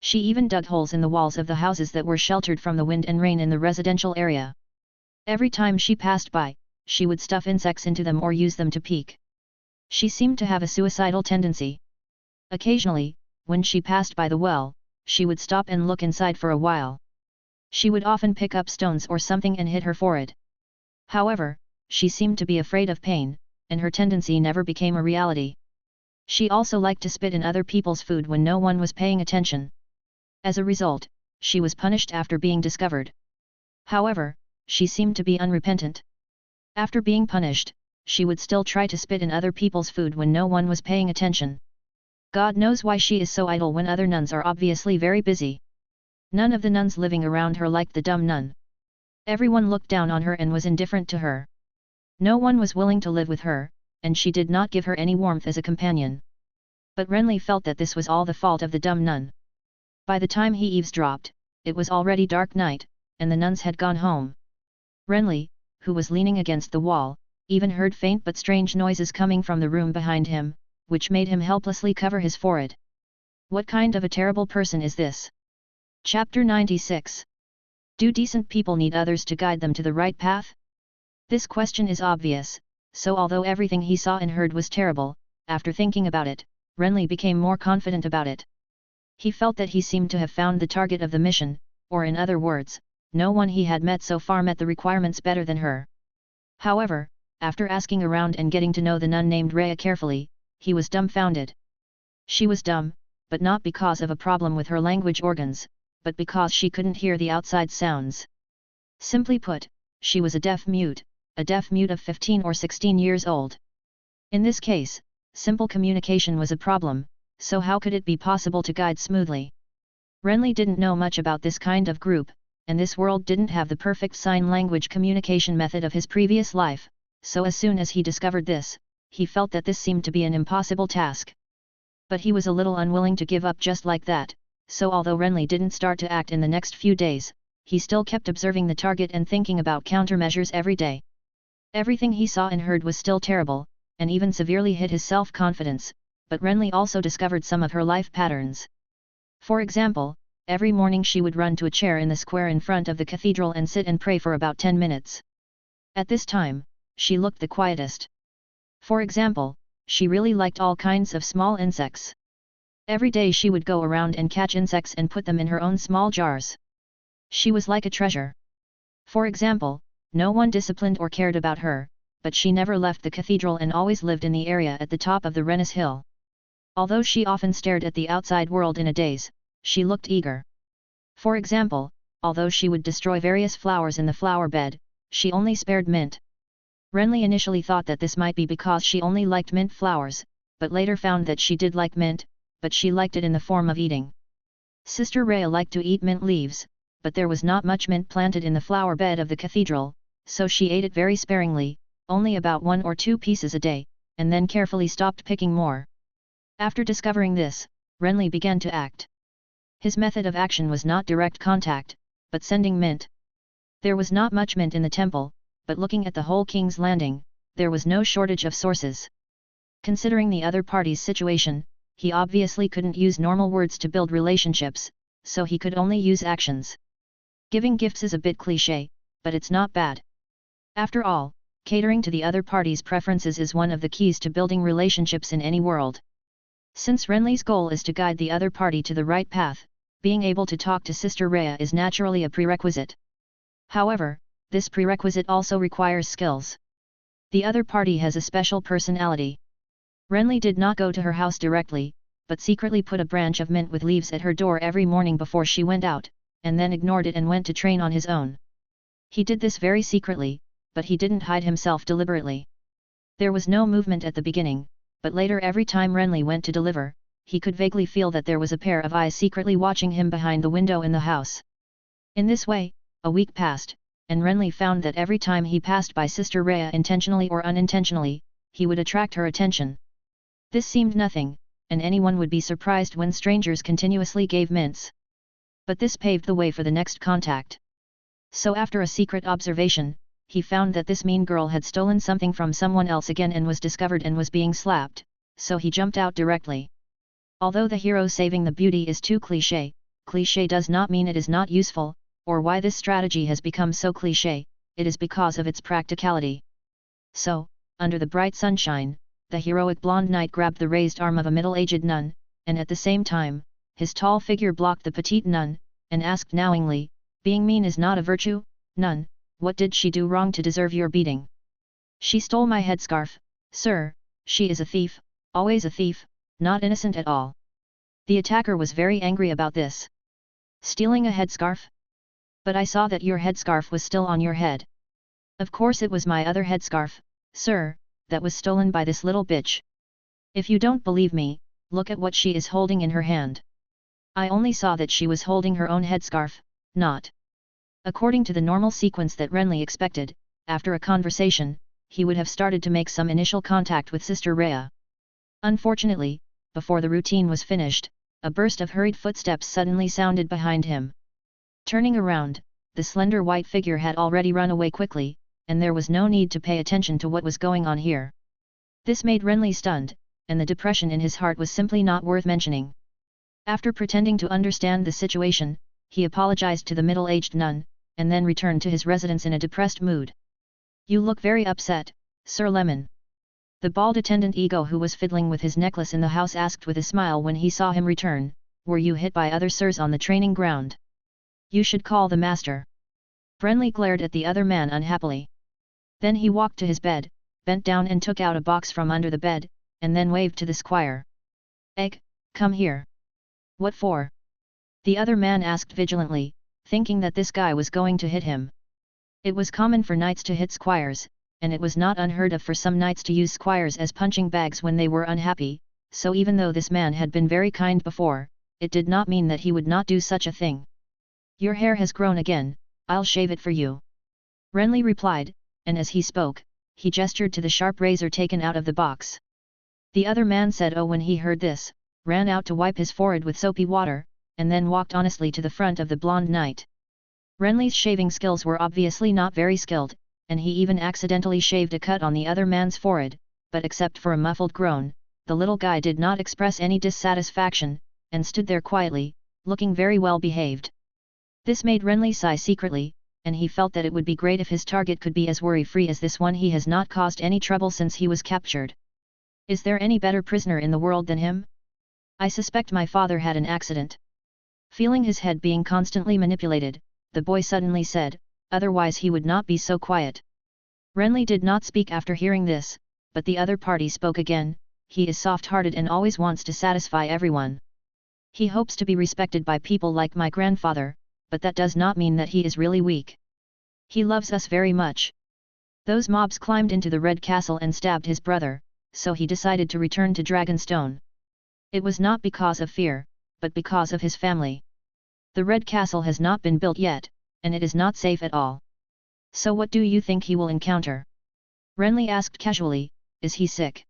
She even dug holes in the walls of the houses that were sheltered from the wind and rain in the residential area. Every time she passed by, she would stuff insects into them or use them to peek. She seemed to have a suicidal tendency. Occasionally, when she passed by the well, she would stop and look inside for a while. She would often pick up stones or something and hit her forehead. However, she seemed to be afraid of pain, and her tendency never became a reality. She also liked to spit in other people's food when no one was paying attention. As a result, she was punished after being discovered. However, she seemed to be unrepentant. After being punished, she would still try to spit in other people's food when no one was paying attention. God knows why she is so idle when other nuns are obviously very busy. None of the nuns living around her liked the dumb nun. Everyone looked down on her and was indifferent to her. No one was willing to live with her, and she did not give her any warmth as a companion. But Renly felt that this was all the fault of the dumb nun. By the time he eavesdropped, it was already dark night, and the nuns had gone home. Renly, who was leaning against the wall, even heard faint but strange noises coming from the room behind him, which made him helplessly cover his forehead. What kind of a terrible person is this? Chapter 96. Do decent people need others to guide them to the right path? This question is obvious, so although everything he saw and heard was terrible, after thinking about it, Renly became more confident about it. He felt that he seemed to have found the target of the mission, or in other words, no one he had met so far met the requirements better than her. However, after asking around and getting to know the nun named Rhea carefully, he was dumbfounded. She was dumb, but not because of a problem with her language organs, but because she couldn't hear the outside sounds. Simply put, she was a deaf mute of 15 or 16 years old. In this case, simple communication was a problem, so how could it be possible to guide smoothly? Renly didn't know much about this kind of group, and this world didn't have the perfect sign language communication method of his previous life, so as soon as he discovered this, he felt that this seemed to be an impossible task. But he was a little unwilling to give up just like that, so although Renly didn't start to act in the next few days, he still kept observing the target and thinking about countermeasures every day. Everything he saw and heard was still terrible, and even severely hit his self-confidence, but Renly also discovered some of her life patterns. For example, every morning she would run to a chair in the square in front of the cathedral and sit and pray for about 10 minutes. At this time, she looked the quietest. For example, she really liked all kinds of small insects. Every day she would go around and catch insects and put them in her own small jars. She was like a treasure. For example, no one disciplined or cared about her, but she never left the cathedral and always lived in the area at the top of the Rennes hill. Although she often stared at the outside world in a daze, she looked eager. For example, although she would destroy various flowers in the flower bed, she only spared mint. Renly initially thought that this might be because she only liked mint flowers, but later found that she did like mint, but she liked it in the form of eating. Sister Rhea liked to eat mint leaves, but there was not much mint planted in the flower bed of the cathedral, so she ate it very sparingly, only about 1 or 2 pieces a day, and then carefully stopped picking more. After discovering this, Renly began to act. His method of action was not direct contact, but sending mint. There was not much mint in the temple, but looking at the whole King's Landing, there was no shortage of sources. Considering the other party's situation, he obviously couldn't use normal words to build relationships, so he could only use actions. Giving gifts is a bit cliché, but it's not bad. After all, catering to the other party's preferences is one of the keys to building relationships in any world. Since Renly's goal is to guide the other party to the right path, being able to talk to Sister Rhea is naturally a prerequisite. However, this prerequisite also requires skills. The other party has a special personality. Renly did not go to her house directly, but secretly put a branch of mint with leaves at her door every morning before she went out, and then ignored it and went to train on his own. He did this very secretly, but he didn't hide himself deliberately. There was no movement at the beginning, but later every time Renly went to deliver, he could vaguely feel that there was a pair of eyes secretly watching him behind the window in the house. In this way, a week passed, and Renly found that every time he passed by Sister Rhea intentionally or unintentionally, he would attract her attention. This seemed nothing, and anyone would be surprised when strangers continuously gave mints. But this paved the way for the next contact. So after a secret observation, he found that this mean girl had stolen something from someone else again and was discovered and was being slapped, so he jumped out directly. Although the hero saving the beauty is too cliché, cliché does not mean it is not useful, or why this strategy has become so cliché, it is because of its practicality. So, under the bright sunshine, the heroic blonde knight grabbed the raised arm of a middle-aged nun, and at the same time, his tall figure blocked the petite nun, and asked knowingly, "Being mean is not a virtue, nun, what did she do wrong to deserve your beating?" "She stole my headscarf, sir, she is a thief, always a thief, not innocent at all." The attacker was very angry about this. "Stealing a headscarf? But I saw that your headscarf was still on your head." "Of course it was my other headscarf, sir, that was stolen by this little bitch. If you don't believe me, look at what she is holding in her hand." I only saw that she was holding her own headscarf, not. According to the normal sequence that Renly expected, after a conversation, he would have started to make some initial contact with Sister Rhea. Unfortunately, before the routine was finished, a burst of hurried footsteps suddenly sounded behind him. Turning around, the slender white figure had already run away quickly, and there was no need to pay attention to what was going on here. This made Renly stunned, and the depression in his heart was simply not worth mentioning. After pretending to understand the situation, he apologized to the middle-aged nun, and then returned to his residence in a depressed mood. "You look very upset, Sir Lemon." The bald attendant Ego who was fiddling with his necklace in the house asked with a smile when he saw him return, "Were you hit by other sirs on the training ground? You should call the master." Renly glared at the other man unhappily. Then he walked to his bed, bent down and took out a box from under the bed, and then waved to the squire. "Egg, come here." "What for?" the other man asked vigilantly, thinking that this guy was going to hit him. It was common for knights to hit squires, and it was not unheard of for some knights to use squires as punching bags when they were unhappy, so even though this man had been very kind before, it did not mean that he would not do such a thing. "Your hair has grown again, I'll shave it for you," Renly replied, and as he spoke, he gestured to the sharp razor taken out of the box. The other man said oh when he heard this, ran out to wipe his forehead with soapy water, and then walked honestly to the front of the blonde knight. Renly's shaving skills were obviously not very skilled, and he even accidentally shaved a cut on the other man's forehead, but except for a muffled groan, the little guy did not express any dissatisfaction, and stood there quietly, looking very well behaved. This made Renly sigh secretly, and he felt that it would be great if his target could be as worry-free as this one. He has not caused any trouble since he was captured. Is there any better prisoner in the world than him? I suspect my father had an accident. Feeling his head being constantly manipulated, the boy suddenly said, otherwise he would not be so quiet. Renly did not speak after hearing this, but the other party spoke again. He is soft-hearted and always wants to satisfy everyone. He hopes to be respected by people like my grandfather, but that does not mean that he is really weak. He loves us very much. Those mobs climbed into the Red Castle and stabbed his brother, so he decided to return to Dragonstone. It was not because of fear, but because of his family. The Red Castle has not been built yet, and it is not safe at all. So what do you think he will encounter? Renly asked casually, is he sick?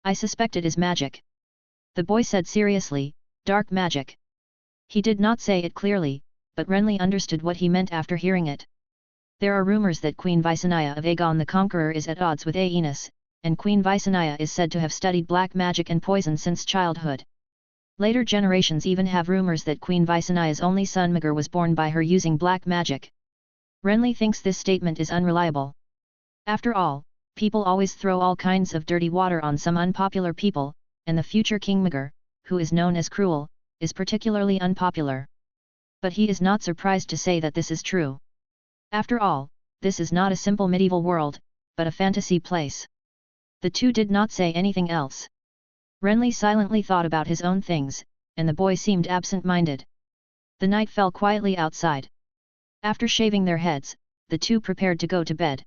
I suspect it is magic. The boy said seriously, dark magic. He did not say it clearly, but Renly understood what he meant after hearing it. There are rumors that Queen Visenya of Aegon the Conqueror is at odds with Aenus, and Queen Visenya is said to have studied black magic and poison since childhood. Later generations even have rumors that Queen Visenya's only son Maegor was born by her using black magic. Renly thinks this statement is unreliable. After all, people always throw all kinds of dirty water on some unpopular people, and the future King Maegor, who is known as cruel, is particularly unpopular. But he is not surprised to say that this is true. After all, this is not a simple medieval world, but a fantasy place. The two did not say anything else. Renly silently thought about his own things, and the boy seemed absent-minded. The night fell quietly outside. After shaving their heads, the two prepared to go to bed.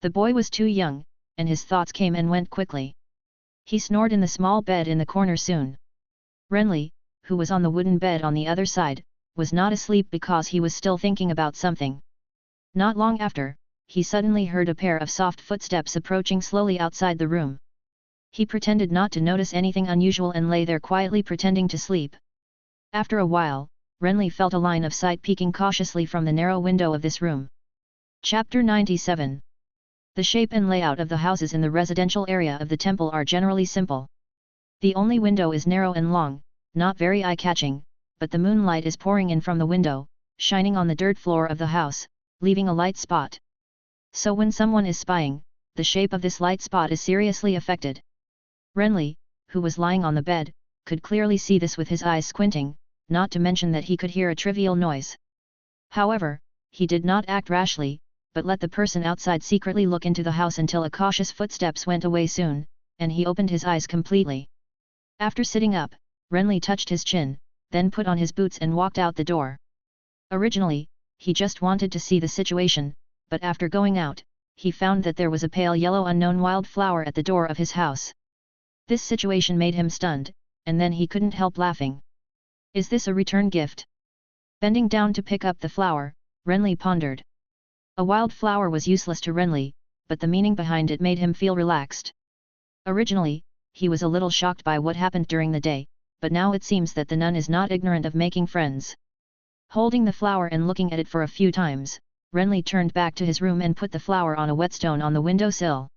The boy was too young, and his thoughts came and went quickly. He snored in the small bed in the corner soon. Renly, who was on the wooden bed on the other side, was not asleep because he was still thinking about something. Not long after, he suddenly heard a pair of soft footsteps approaching slowly outside the room. He pretended not to notice anything unusual and lay there quietly pretending to sleep. After a while, Renly felt a line of sight peeking cautiously from the narrow window of this room. Chapter 97. The shape and layout of the houses in the residential area of the temple are generally simple. The only window is narrow and long, not very eye-catching, but the moonlight is pouring in from the window, shining on the dirt floor of the house, leaving a light spot. So when someone is spying, the shape of this light spot is seriously affected. Renly, who was lying on the bed, could clearly see this with his eyes squinting, not to mention that he could hear a trivial noise. However, he did not act rashly, but let the person outside secretly look into the house until a cautious footsteps went away soon, and he opened his eyes completely. After sitting up, Renly touched his chin, then put on his boots and walked out the door. Originally, he just wanted to see the situation, but after going out, he found that there was a pale yellow unknown wildflower at the door of his house. This situation made him stunned, and then he couldn't help laughing. Is this a return gift? Bending down to pick up the flower, Renly pondered. A wildflower was useless to Renly, but the meaning behind it made him feel relaxed. Originally, he was a little shocked by what happened during the day, but now it seems that the nun is not ignorant of making friends. Holding the flower and looking at it for a few times, Renly turned back to his room and put the flower on a whetstone on the windowsill.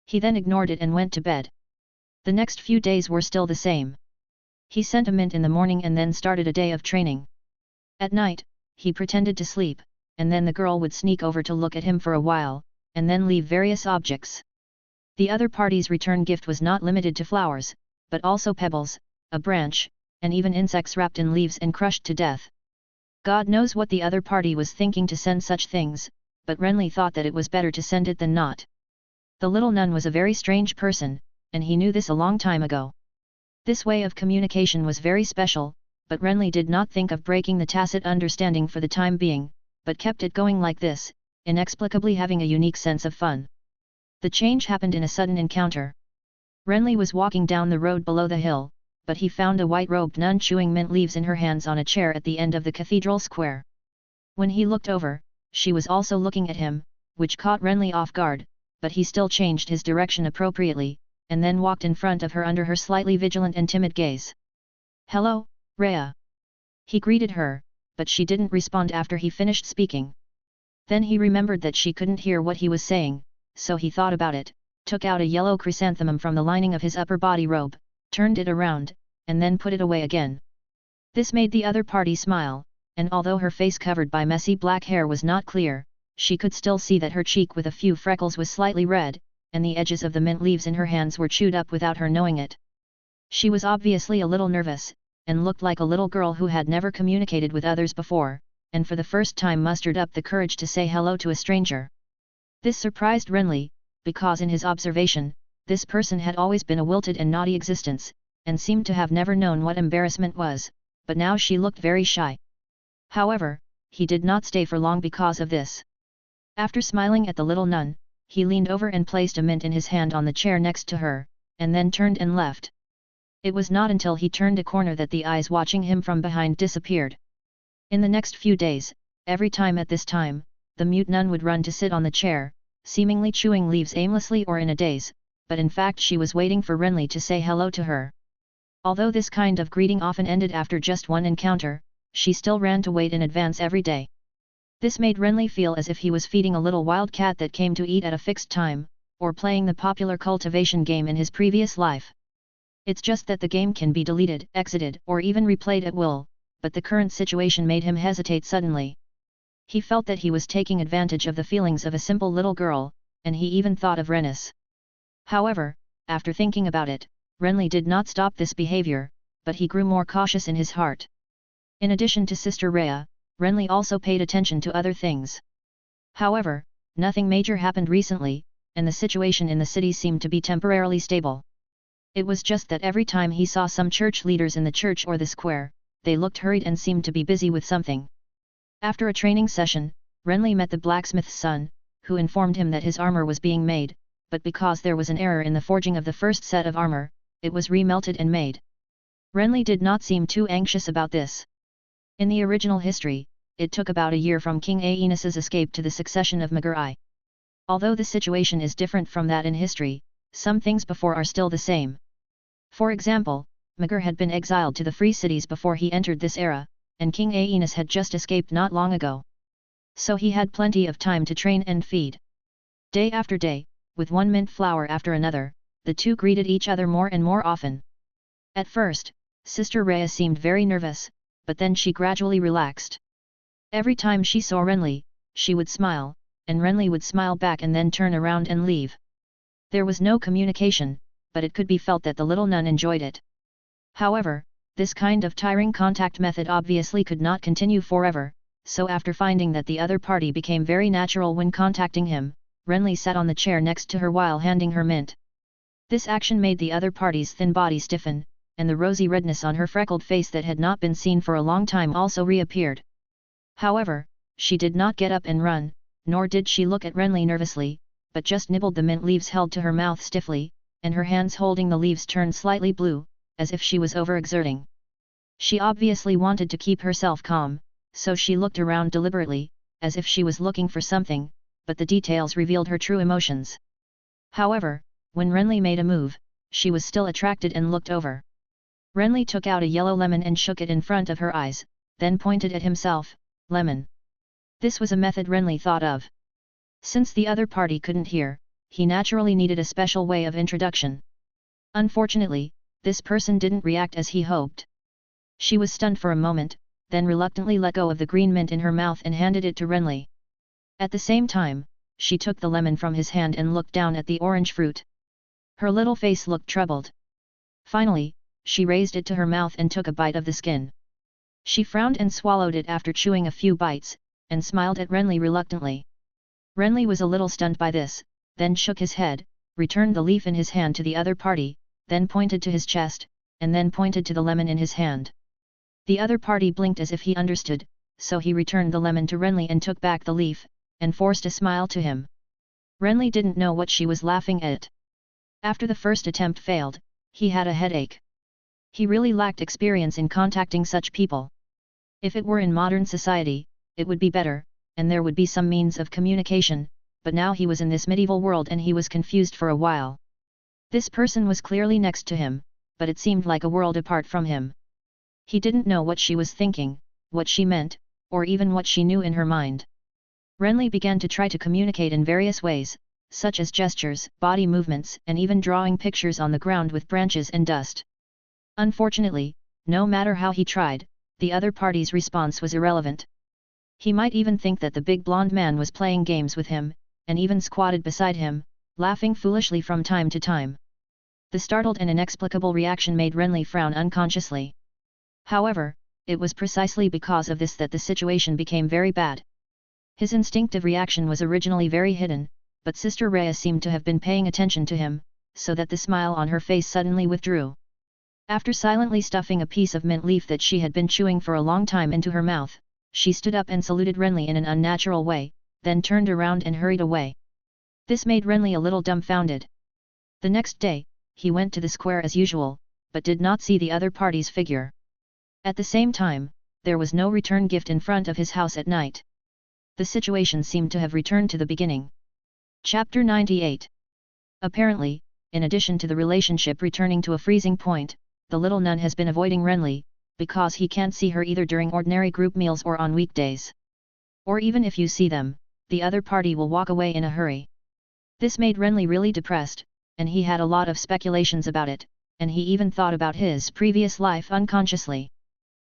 He then ignored it and went to bed. The next few days were still the same. He sent a mint in the morning and then started a day of training. At night, he pretended to sleep, and then the girl would sneak over to look at him for a while, and then leave various objects. The other party's return gift was not limited to flowers, but also pebbles, a branch, and even insects wrapped in leaves and crushed to death. God knows what the other party was thinking to send such things, but Renly thought that it was better to send it than not. The little nun was a very strange person, and he knew this a long time ago. This way of communication was very special, but Renly did not think of breaking the tacit understanding for the time being, but kept it going like this, inexplicably having a unique sense of fun. The change happened in a sudden encounter. Renly was walking down the road below the hill, but he found a white-robed nun chewing mint leaves in her hands on a chair at the end of the cathedral square. When he looked over, she was also looking at him, which caught Renly off guard, but he still changed his direction appropriately, and then walked in front of her under her slightly vigilant and timid gaze. "Hello, Rhea." He greeted her, but she didn't respond after he finished speaking. Then he remembered that she couldn't hear what he was saying, so he thought about it, took out a yellow chrysanthemum from the lining of his upper body robe, turned it around, and then put it away again. This made the other party smile, and although her face covered by messy black hair was not clear, she could still see that her cheek with a few freckles was slightly red, and the edges of the mint leaves in her hands were chewed up without her knowing it. She was obviously a little nervous, and looked like a little girl who had never communicated with others before, and for the first time mustered up the courage to say hello to a stranger. This surprised Renly, because in his observation, this person had always been a wilted and naughty existence, and seemed to have never known what embarrassment was, but now she looked very shy. However, he did not stay for long because of this. After smiling at the little nun, he leaned over and placed a mint in his hand on the chair next to her, and then turned and left. It was not until he turned a corner that the eyes watching him from behind disappeared. In the next few days, every time at this time, the mute nun would run to sit on the chair, seemingly chewing leaves aimlessly or in a daze, but in fact she was waiting for Renly to say hello to her. Although this kind of greeting often ended after just one encounter, she still ran to wait in advance every day. This made Renly feel as if he was feeding a little wild cat that came to eat at a fixed time, or playing the popular cultivation game in his previous life. It's just that the game can be deleted, exited, or even replayed at will, but the current situation made him hesitate suddenly. He felt that he was taking advantage of the feelings of a simple little girl, and he even thought of Rhaenys. However, after thinking about it, Renly did not stop this behavior, but he grew more cautious in his heart. In addition to Sister Rhea, Renly also paid attention to other things. However, nothing major happened recently, and the situation in the city seemed to be temporarily stable. It was just that every time he saw some church leaders in the church or the square, they looked hurried and seemed to be busy with something. After a training session, Renly met the blacksmith's son, who informed him that his armor was being made, but because there was an error in the forging of the first set of armor, it was remelted and made. Renly did not seem too anxious about this. In the original history, it took about a year from King Aenys's escape to the succession of Maegor I. Although the situation is different from that in history, some things before are still the same. For example, Maegor had been exiled to the Free Cities before he entered this era, and King Aenys had just escaped not long ago. So he had plenty of time to train and feed. Day after day, with one mint flower after another, the two greeted each other more and more often. At first, Sister Rhea seemed very nervous, but then she gradually relaxed. Every time she saw Renly, she would smile, and Renly would smile back and then turn around and leave. There was no communication, but it could be felt that the little nun enjoyed it. However, this kind of tiring contact method obviously could not continue forever, so after finding that the other party became very natural when contacting him, Renly sat on the chair next to her while handing her mint. This action made the other party's thin body stiffen, and the rosy redness on her freckled face that had not been seen for a long time also reappeared. However, she did not get up and run, nor did she look at Renly nervously, but just nibbled the mint leaves held to her mouth stiffly, and her hands holding the leaves turned slightly blue, as if she was overexerting. She obviously wanted to keep herself calm, so she looked around deliberately, as if she was looking for something, but the details revealed her true emotions. However, when Renly made a move, she was still attracted and looked over. Renly took out a yellow lemon and shook it in front of her eyes, then pointed at himself, "Lemon." This was a method Renly thought of. Since the other party couldn't hear, he naturally needed a special way of introduction. Unfortunately, this person didn't react as he hoped. She was stunned for a moment, then reluctantly let go of the green mint in her mouth and handed it to Renly. At the same time, she took the lemon from his hand and looked down at the orange fruit. Her little face looked troubled. Finally, she raised it to her mouth and took a bite of the skin. She frowned and swallowed it after chewing a few bites, and smiled at Renly reluctantly. Renly was a little stunned by this, then shook his head, returned the leaf in his hand to the other party, then pointed to his chest, and then pointed to the lemon in his hand. The other party blinked as if he understood, so he returned the lemon to Renly and took back the leaf, and forced a smile to him. Renly didn't know what she was laughing at. After the first attempt failed, he had a headache. He really lacked experience in contacting such people. If it were in modern society, it would be better, and there would be some means of communication, but now he was in this medieval world and he was confused for a while. This person was clearly next to him, but it seemed like a world apart from him. He didn't know what she was thinking, what she meant, or even what she knew in her mind. Renly began to try to communicate in various ways, such as gestures, body movements, and even drawing pictures on the ground with branches and dust. Unfortunately, no matter how he tried, the other party's response was irrelevant. He might even think that the big blonde man was playing games with him, and even squatted beside him, laughing foolishly from time to time. The startled and inexplicable reaction made Renly frown unconsciously. However, it was precisely because of this that the situation became very bad. His instinctive reaction was originally very hidden, but Sister Rhea seemed to have been paying attention to him, so that the smile on her face suddenly withdrew. After silently stuffing a piece of mint leaf that she had been chewing for a long time into her mouth, she stood up and saluted Renly in an unnatural way, then turned around and hurried away. This made Renly a little dumbfounded. The next day, he went to the square as usual, but did not see the other party's figure. At the same time, there was no return gift in front of his house at night. The situation seemed to have returned to the beginning. Chapter 98. Apparently, in addition to the relationship returning to a freezing point, the little nun has been avoiding Renly, because he can't see her either during ordinary group meals or on weekdays. Or even if you see them, the other party will walk away in a hurry. This made Renly really depressed, and he had a lot of speculations about it, and he even thought about his previous life unconsciously.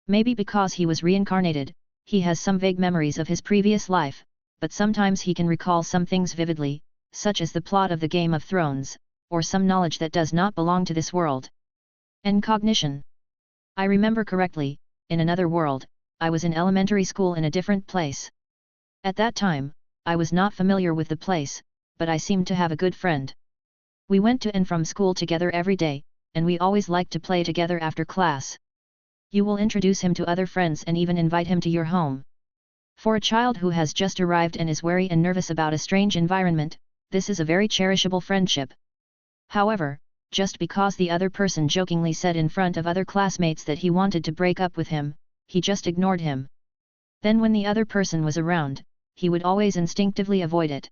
Maybe because he was reincarnated, he has some vague memories of his previous life, but sometimes he can recall some things vividly, such as the plot of the Game of Thrones, or some knowledge that does not belong to this world. And cognition. I remember correctly, in another world, I was in elementary school in a different place. At that time, I was not familiar with the place, but I seemed to have a good friend. We went to and from school together every day, and we always liked to play together after class. You will introduce him to other friends and even invite him to your home. For a child who has just arrived and is wary and nervous about a strange environment, this is a very cherishable friendship. However, just because the other person jokingly said in front of other classmates that he wanted to break up with him, he just ignored him. Then when the other person was around, he would always instinctively avoid it.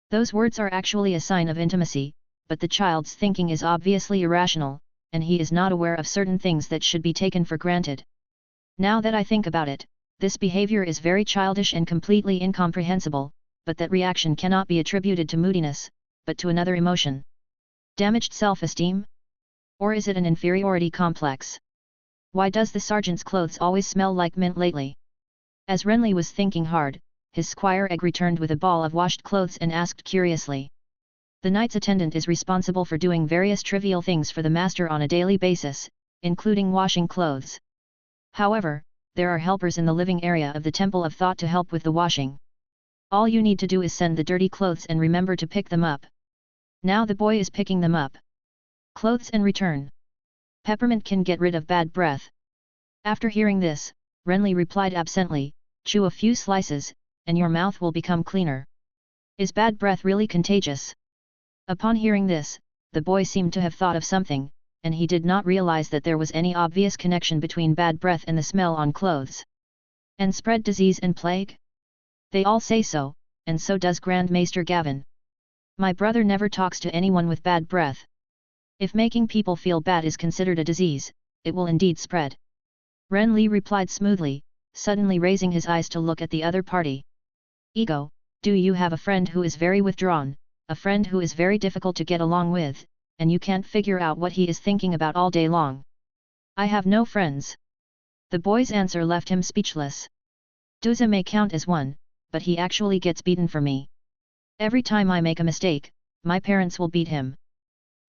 Those words are actually a sign of intimacy, but the child's thinking is obviously irrational, and he is not aware of certain things that should be taken for granted. Now that I think about it, this behavior is very childish and completely incomprehensible, but that reaction cannot be attributed to moodiness, but to another emotion. Damaged self-esteem? Or is it an inferiority complex? Why does the sergeant's clothes always smell like mint lately? As Renly was thinking hard, his squire egg returned with a ball of washed clothes and asked curiously. The knight's attendant is responsible for doing various trivial things for the master on a daily basis, including washing clothes. However, there are helpers in the living area of the Temple of Thought to help with the washing. All you need to do is send the dirty clothes and remember to pick them up. Now the boy is picking them up. Clothes and return. Peppermint can get rid of bad breath. After hearing this, Renly replied absently, chew a few slices, and your mouth will become cleaner. Is bad breath really contagious? Upon hearing this, the boy seemed to have thought of something, and he did not realize that there was any obvious connection between bad breath and the smell on clothes. And spread disease and plague? They all say so, and so does Grand Maester Gavin. My brother never talks to anyone with bad breath. If making people feel bad is considered a disease, it will indeed spread. Renly replied smoothly, suddenly raising his eyes to look at the other party. Ego, do you have a friend who is very withdrawn, a friend who is very difficult to get along with, and you can't figure out what he is thinking about all day long? I have no friends. The boy's answer left him speechless. Duza may count as one, but he actually gets beaten for me. Every time I make a mistake, my parents will beat him.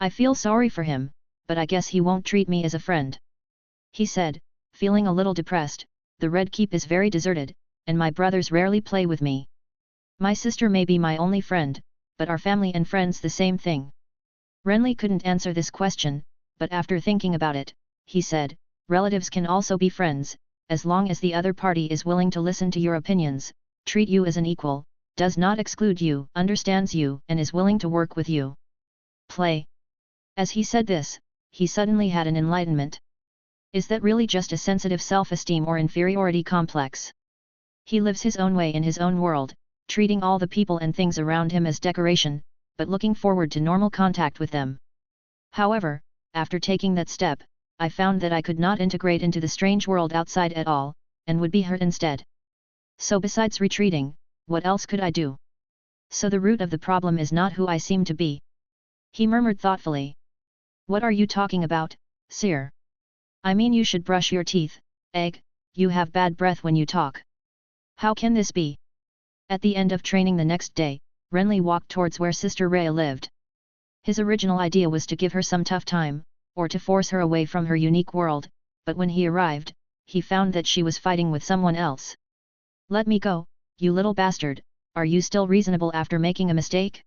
I feel sorry for him, but I guess he won't treat me as a friend. He said, feeling a little depressed. The Red Keep is very deserted, and my brothers rarely play with me. My sister may be my only friend, but are family and friends the same thing? Renly couldn't answer this question, but after thinking about it, he said, relatives can also be friends, as long as the other party is willing to listen to your opinions, treat you as an equal, does not exclude you, understands you, and is willing to work with you. Play. As he said this, he suddenly had an enlightenment. Is that really just a sensitive self-esteem or inferiority complex? He lives his own way in his own world, treating all the people and things around him as decoration, but looking forward to normal contact with them. However, after taking that step, I found that I could not integrate into the strange world outside at all, and would be hurt instead. So besides retreating, what else could I do? So the root of the problem is not who I seem to be. He murmured thoughtfully. What are you talking about, sir? I mean you should brush your teeth, egg, you have bad breath when you talk. How can this be? At the end of training the next day, Renly walked towards where Sister Rhea lived. His original idea was to give her some tough time, or to force her away from her unique world, but when he arrived, he found that she was fighting with someone else. Let me go, you little bastard, are you still reasonable after making a mistake?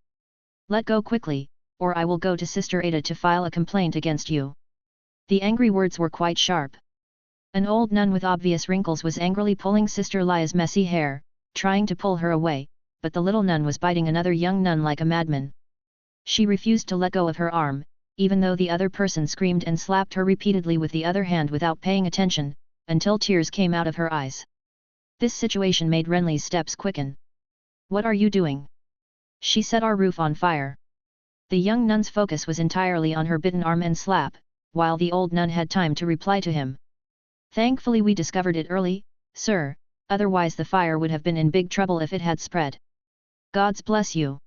Let go quickly, or I will go to Sister Ada to file a complaint against you. The angry words were quite sharp. An old nun with obvious wrinkles was angrily pulling Sister Lia's messy hair, trying to pull her away, but the little nun was biting another young nun like a madman. She refused to let go of her arm, even though the other person screamed and slapped her repeatedly with the other hand without paying attention, until tears came out of her eyes. This situation made Renly's steps quicken. What are you doing? She set our roof on fire. The young nun's focus was entirely on her bitten arm and slap, while the old nun had time to reply to him. Thankfully we discovered it early, sir, otherwise the fire would have been in big trouble if it had spread. Gods bless you.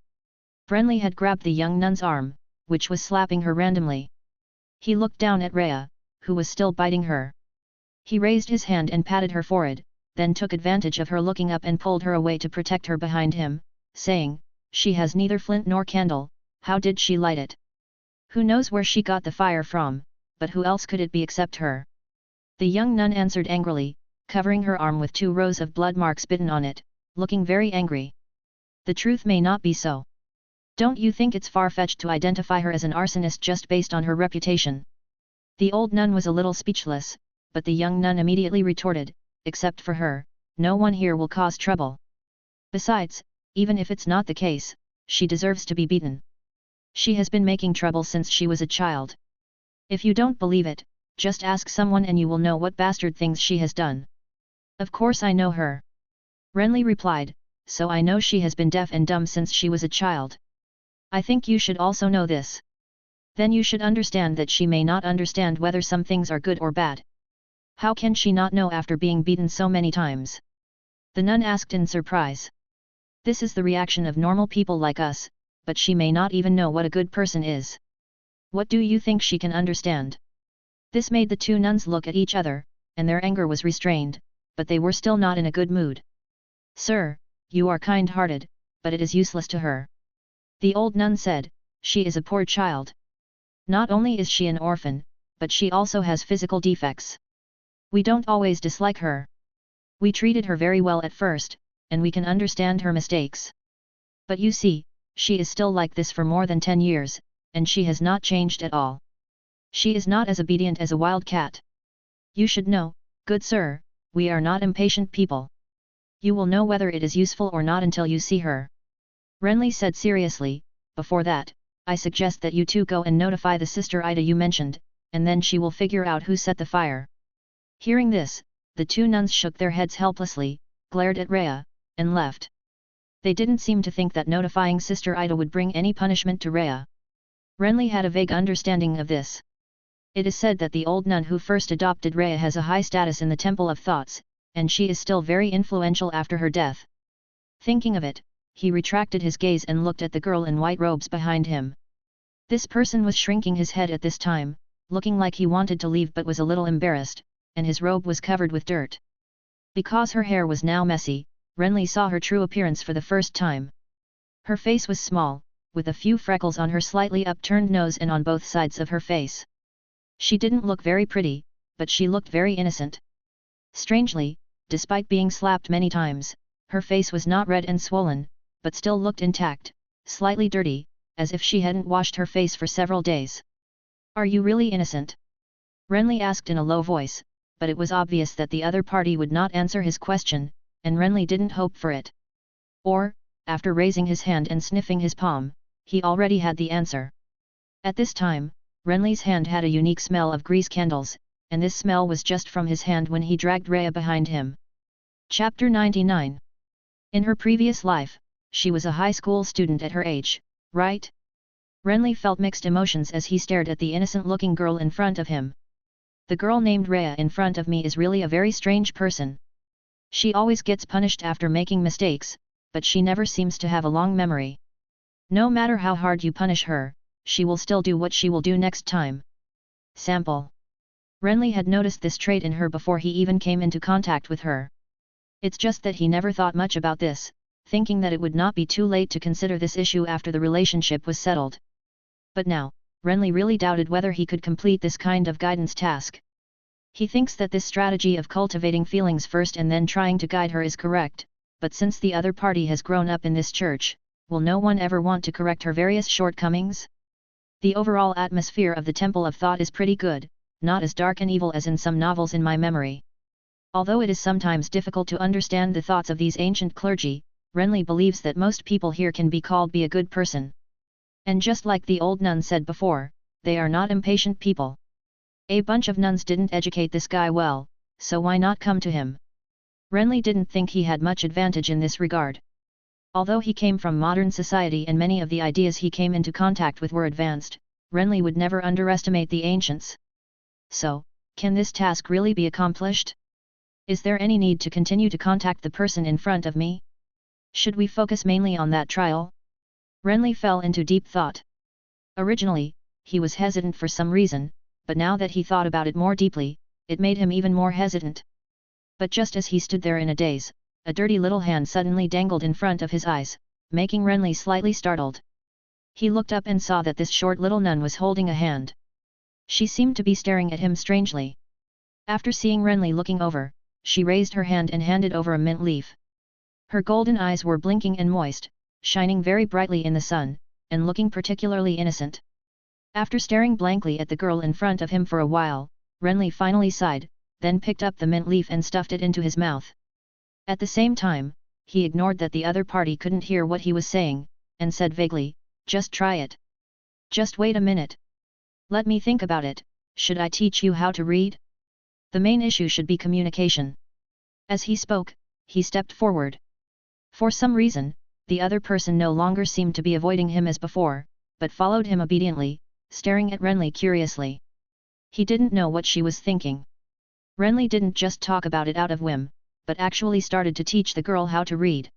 Renly had grabbed the young nun's arm, which was slapping her randomly. He looked down at Rhea, who was still biting her. He raised his hand and patted her forehead, then took advantage of her looking up and pulled her away to protect her behind him, saying, "She has neither flint nor candle, how did she light it? Who knows where she got the fire from, but who else could it be except her?" The young nun answered angrily, covering her arm with 2 rows of blood marks bitten on it, looking very angry. The truth may not be so. Don't you think it's far-fetched to identify her as an arsonist just based on her reputation? The old nun was a little speechless, but the young nun immediately retorted, "Except for her, no one here will cause trouble. Besides, even if it's not the case, she deserves to be beaten. She has been making trouble since she was a child. If you don't believe it, just ask someone and you will know what bastard things she has done." "Of course I know her," Renly replied, "so I know she has been deaf and dumb since she was a child. I think you should also know this. Then you should understand that she may not understand whether some things are good or bad. How can she not know after being beaten so many times?" The nun asked in surprise. "This is the reaction of normal people like us, but she may not even know what a good person is. What do you think she can understand?" This made the 2 nuns look at each other, and their anger was restrained, but they were still not in a good mood. "Sir, you are kind-hearted, but it is useless to her," the old nun said. "She is a poor child. Not only is she an orphan, but she also has physical defects. We don't always dislike her. We treated her very well at first, and we can understand her mistakes. But you see, she is still like this for more than 10 years, and she has not changed at all. She is not as obedient as a wild cat. You should know, good sir, we are not impatient people. You will know whether it is useful or not until you see her." Renly said seriously, "Before that, I suggest that you 2 go and notify the Sister Ida you mentioned, and then she will figure out who set the fire." Hearing this, the 2 nuns shook their heads helplessly, glared at Rhea, and left. They didn't seem to think that notifying Sister Ida would bring any punishment to Rhea. Renly had a vague understanding of this. It is said that the old nun who first adopted Rhea has a high status in the Temple of Thoughts, and she is still very influential after her death. Thinking of it, he retracted his gaze and looked at the girl in white robes behind him. This person was shrinking his head at this time, looking like he wanted to leave but was a little embarrassed, and his robe was covered with dirt. Because her hair was now messy, Renly saw her true appearance for the first time. Her face was small, with a few freckles on her slightly upturned nose and on both sides of her face. She didn't look very pretty, but she looked very innocent. Strangely, despite being slapped many times, her face was not red and swollen, but still looked intact, slightly dirty, as if she hadn't washed her face for several days. "Are you really innocent?" Renly asked in a low voice, but it was obvious that the other party would not answer his question, and Renly didn't hope for it. Or, after raising his hand and sniffing his palm, he already had the answer. At this time, Renly's hand had a unique smell of grease candles, and this smell was just from his hand when he dragged Rhea behind him. Chapter 99. In her previous life, she was a high school student at her age, right? Renly felt mixed emotions as he stared at the innocent-looking girl in front of him. The girl named Rhea in front of me is really a very strange person. She always gets punished after making mistakes, but she never seems to have a long memory. No matter how hard you punish her, she will still do what she will do next time. Sample. Renly had noticed this trait in her before he even came into contact with her. It's just that he never thought much about this, thinking that it would not be too late to consider this issue after the relationship was settled. But now, Renly really doubted whether he could complete this kind of guidance task. He thinks that this strategy of cultivating feelings first and then trying to guide her is correct, but since the other party has grown up in this church, will no one ever want to correct her various shortcomings? The overall atmosphere of the Temple of Thought is pretty good, not as dark and evil as in some novels in my memory. Although it is sometimes difficult to understand the thoughts of these ancient clergy, Renly believes that most people here can be called a good person. And just like the old nun said before, they are not impatient people. A bunch of nuns didn't educate this guy well, so why not come to him? Renly didn't think he had much advantage in this regard. Although he came from modern society and many of the ideas he came into contact with were advanced, Renly would never underestimate the ancients. So, can this task really be accomplished? Is there any need to continue to contact the person in front of me? Should we focus mainly on that trial? Renly fell into deep thought. Originally, he was hesitant for some reason, but now that he thought about it more deeply, it made him even more hesitant. But just as he stood there in a daze, a dirty little hand suddenly dangled in front of his eyes, making Renly slightly startled. He looked up and saw that this short little nun was holding a hand. She seemed to be staring at him strangely. After seeing Renly looking over, she raised her hand and handed over a mint leaf. Her golden eyes were blinking and moist, shining very brightly in the sun, and looking particularly innocent. After staring blankly at the girl in front of him for a while, Renly finally sighed, then picked up the mint leaf and stuffed it into his mouth. At the same time, he ignored that the other party couldn't hear what he was saying, and said vaguely, "Just try it. Just wait a minute. Let me think about it. Should I teach you how to read? The main issue should be communication." As he spoke, he stepped forward. For some reason, the other person no longer seemed to be avoiding him as before, but followed him obediently, staring at Renly curiously. He didn't know what she was thinking. Renly didn't just talk about it out of whim, but actually started to teach the girl how to read.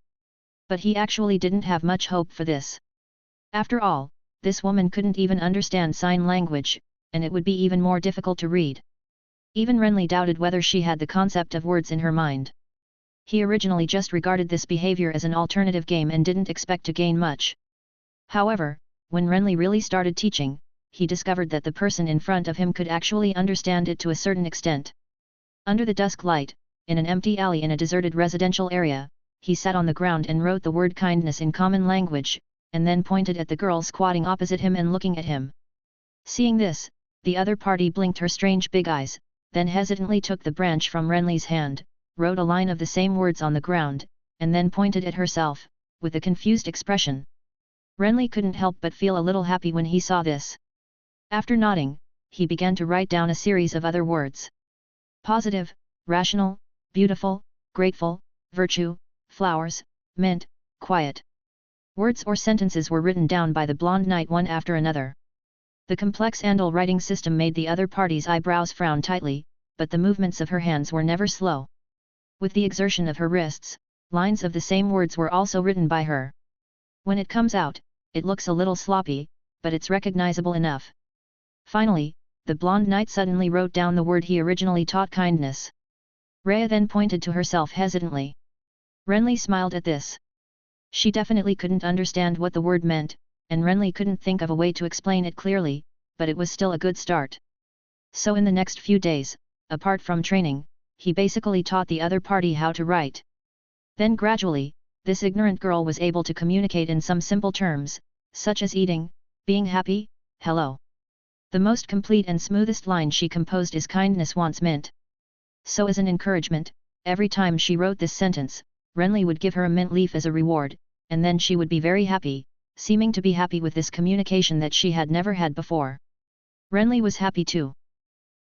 But he actually didn't have much hope for this. After all, this woman couldn't even understand sign language, and it would be even more difficult to read. Even Renly doubted whether she had the concept of words in her mind. He originally just regarded this behavior as an alternative game and didn't expect to gain much. However, when Renly really started teaching, he discovered that the person in front of him could actually understand it to a certain extent. Under the dusk light, in an empty alley in a deserted residential area, he sat on the ground and wrote the word kindness in common language, and then pointed at the girl squatting opposite him and looking at him. Seeing this, the other party blinked her strange big eyes, then hesitantly took the branch from Renly's hand, wrote a line of the same words on the ground, and then pointed at herself, with a confused expression. Renly couldn't help but feel a little happy when he saw this. After nodding, he began to write down a series of other words. Positive, rational, beautiful, grateful, virtue, flowers, mint, quiet. Words or sentences were written down by the blonde knight one after another. The complex Andal writing system made the other party's eyebrows frown tightly, but the movements of her hands were never slow. With the exertion of her wrists, lines of the same words were also written by her. When it comes out, it looks a little sloppy, but it's recognizable enough. Finally, the blonde knight suddenly wrote down the word he originally taught, kindness. Rhea then pointed to herself hesitantly. Renly smiled at this. She definitely couldn't understand what the word meant, and Renly couldn't think of a way to explain it clearly, but it was still a good start. So in the next few days, apart from training, he basically taught the other party how to write. Then gradually, this ignorant girl was able to communicate in some simple terms, such as eating, being happy, hello. The most complete and smoothest line she composed is kindness wants mint. So as an encouragement, every time she wrote this sentence, Renly would give her a mint leaf as a reward, and then she would be very happy, seeming to be happy with this communication that she had never had before. Renly was happy too.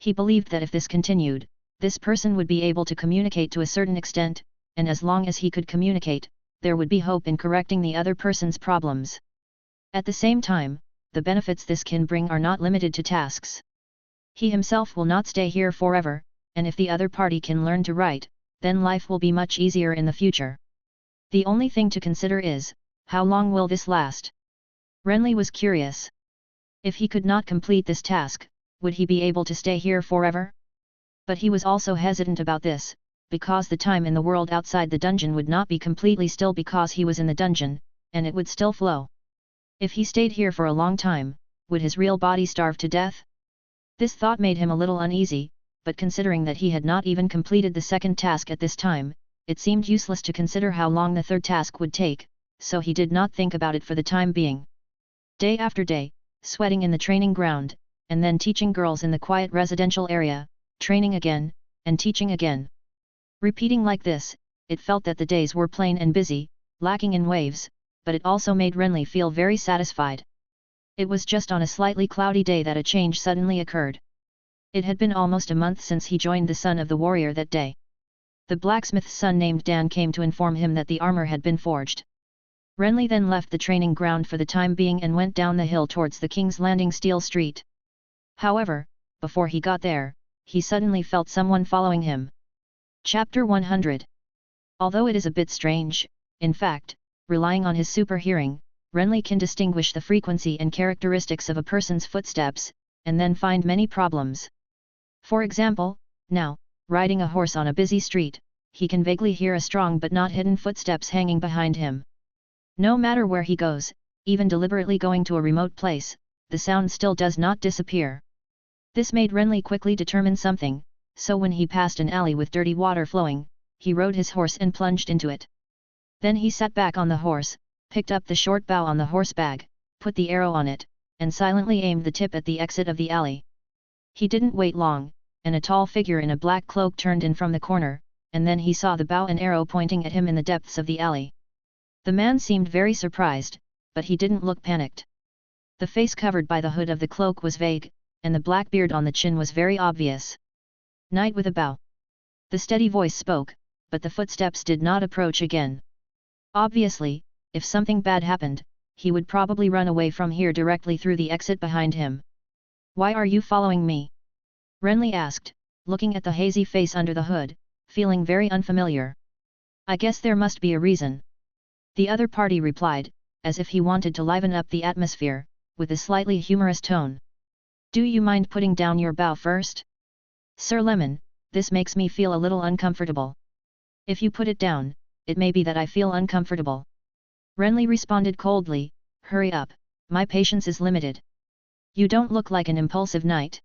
He believed that if this continued, this person would be able to communicate to a certain extent, and as long as he could communicate, there would be hope in correcting the other person's problems. At the same time, the benefits this can bring are not limited to tasks. He himself will not stay here forever, and if the other party can learn to write, then life will be much easier in the future. The only thing to consider is, how long will this last? Renly was curious. If he could not complete this task, would he be able to stay here forever? But he was also hesitant about this, because the time in the world outside the dungeon would not be completely still because he was in the dungeon, and it would still flow. If he stayed here for a long time, would his real body starve to death? This thought made him a little uneasy, but considering that he had not even completed the second task at this time, it seemed useless to consider how long the third task would take, so he did not think about it for the time being. Day after day, sweating in the training ground, and then teaching girls in the quiet residential area, training again, and teaching again. Repeating like this, it felt that the days were plain and busy, lacking in waves, but it also made Renly feel very satisfied. It was just on a slightly cloudy day that a change suddenly occurred. It had been almost a month since he joined the son of the warrior that day. The blacksmith's son named Dan came to inform him that the armor had been forged. Renly then left the training ground for the time being and went down the hill towards the King's Landing Steel Street. However, before he got there, he suddenly felt someone following him. Chapter 100. Although it is a bit strange, in fact, relying on his super hearing, Renly can distinguish the frequency and characteristics of a person's footsteps, and then find many problems. For example, now, riding a horse on a busy street, he can vaguely hear a strong but not hidden footsteps hanging behind him. No matter where he goes, even deliberately going to a remote place, the sound still does not disappear. This made Renly quickly determine something, so when he passed an alley with dirty water flowing, he rode his horse and plunged into it. Then he sat back on the horse, picked up the short bow on the horse bag, put the arrow on it, and silently aimed the tip at the exit of the alley. He didn't wait long, and a tall figure in a black cloak turned in from the corner, and then he saw the bow and arrow pointing at him in the depths of the alley. The man seemed very surprised, but he didn't look panicked. The face covered by the hood of the cloak was vague, and the black beard on the chin was very obvious. Knight with a bow. The steady voice spoke, but the footsteps did not approach again. Obviously, if something bad happened, he would probably run away from here directly through the exit behind him. "Why are you following me?" Renly asked, looking at the hazy face under the hood, feeling very unfamiliar. "I guess there must be a reason." The other party replied, as if he wanted to liven up the atmosphere, with a slightly humorous tone. "Do you mind putting down your bow first? Sir Lemon, this makes me feel a little uncomfortable." "If you put it down, it may be that I feel uncomfortable." Renly responded coldly, "Hurry up, my patience is limited." "You don't look like an impulsive knight."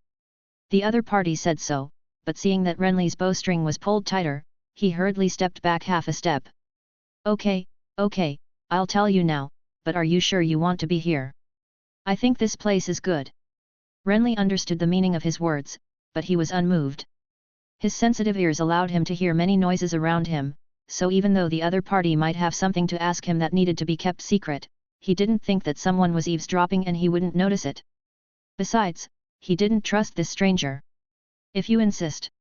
The other party said so, but seeing that Renly's bowstring was pulled tighter, he hurriedly stepped back half a step. Okay, I'll tell you now, but are you sure you want to be here? I think this place is good." Renly understood the meaning of his words, but he was unmoved. His sensitive ears allowed him to hear many noises around him, so even though the other party might have something to ask him that needed to be kept secret, he didn't think that someone was eavesdropping and he wouldn't notice it. Besides, he didn't trust this stranger. "If you insist."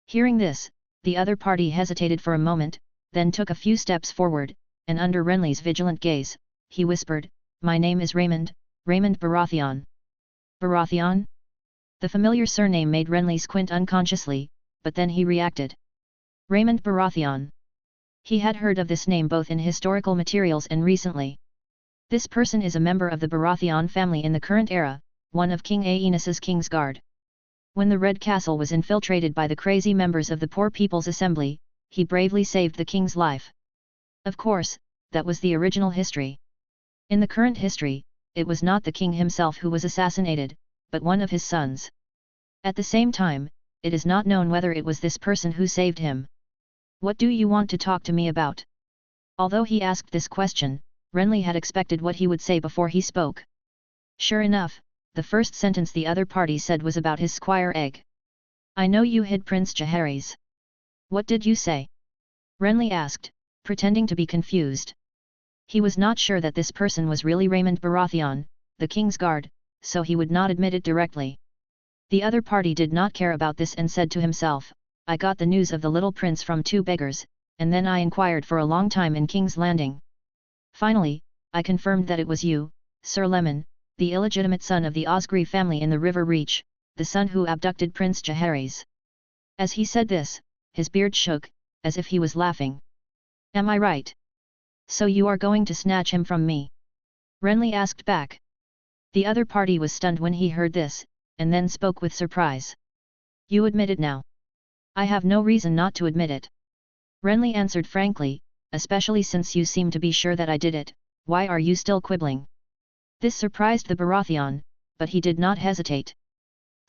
Hearing this, the other party hesitated for a moment, then took a few steps forward, and under Renly's vigilant gaze, he whispered, "My name is Raymond Baratheon." "Baratheon?" The familiar surname made Renly squint unconsciously, but then he reacted. Raymond Baratheon. He had heard of this name both in historical materials and recently. This person is a member of the Baratheon family in the current era, one of King Aenys's Kingsguard. When the Red Castle was infiltrated by the crazy members of the Poor People's Assembly, he bravely saved the king's life. Of course, that was the original history. In the current history, it was not the king himself who was assassinated, but one of his sons. At the same time, it is not known whether it was this person who saved him. "What do you want to talk to me about?" Although he asked this question, Renly had expected what he would say before he spoke. Sure enough, the first sentence the other party said was about his squire Egg. "I know you hid Prince Jaehaerys." "What did you say?" Renly asked, pretending to be confused. He was not sure that this person was really Raymond Baratheon, the king's guard, so he would not admit it directly. The other party did not care about this and said to himself, I got the news of the little prince from 2 beggars, and then I inquired for a long time in King's Landing. Finally, I confirmed that it was you, Sir Lemon, the illegitimate son of the Osgrave family in the River Reach, the son who abducted Prince Jaehaerys. As he said this, his beard shook, as if he was laughing. Am I right? So you are going to snatch him from me? Renly asked back. The other party was stunned when he heard this, and then spoke with surprise. You admit it now. I have no reason not to admit it. Renly answered frankly, especially since you seem to be sure that I did it, why are you still quibbling? This surprised the Baratheon, but he did not hesitate.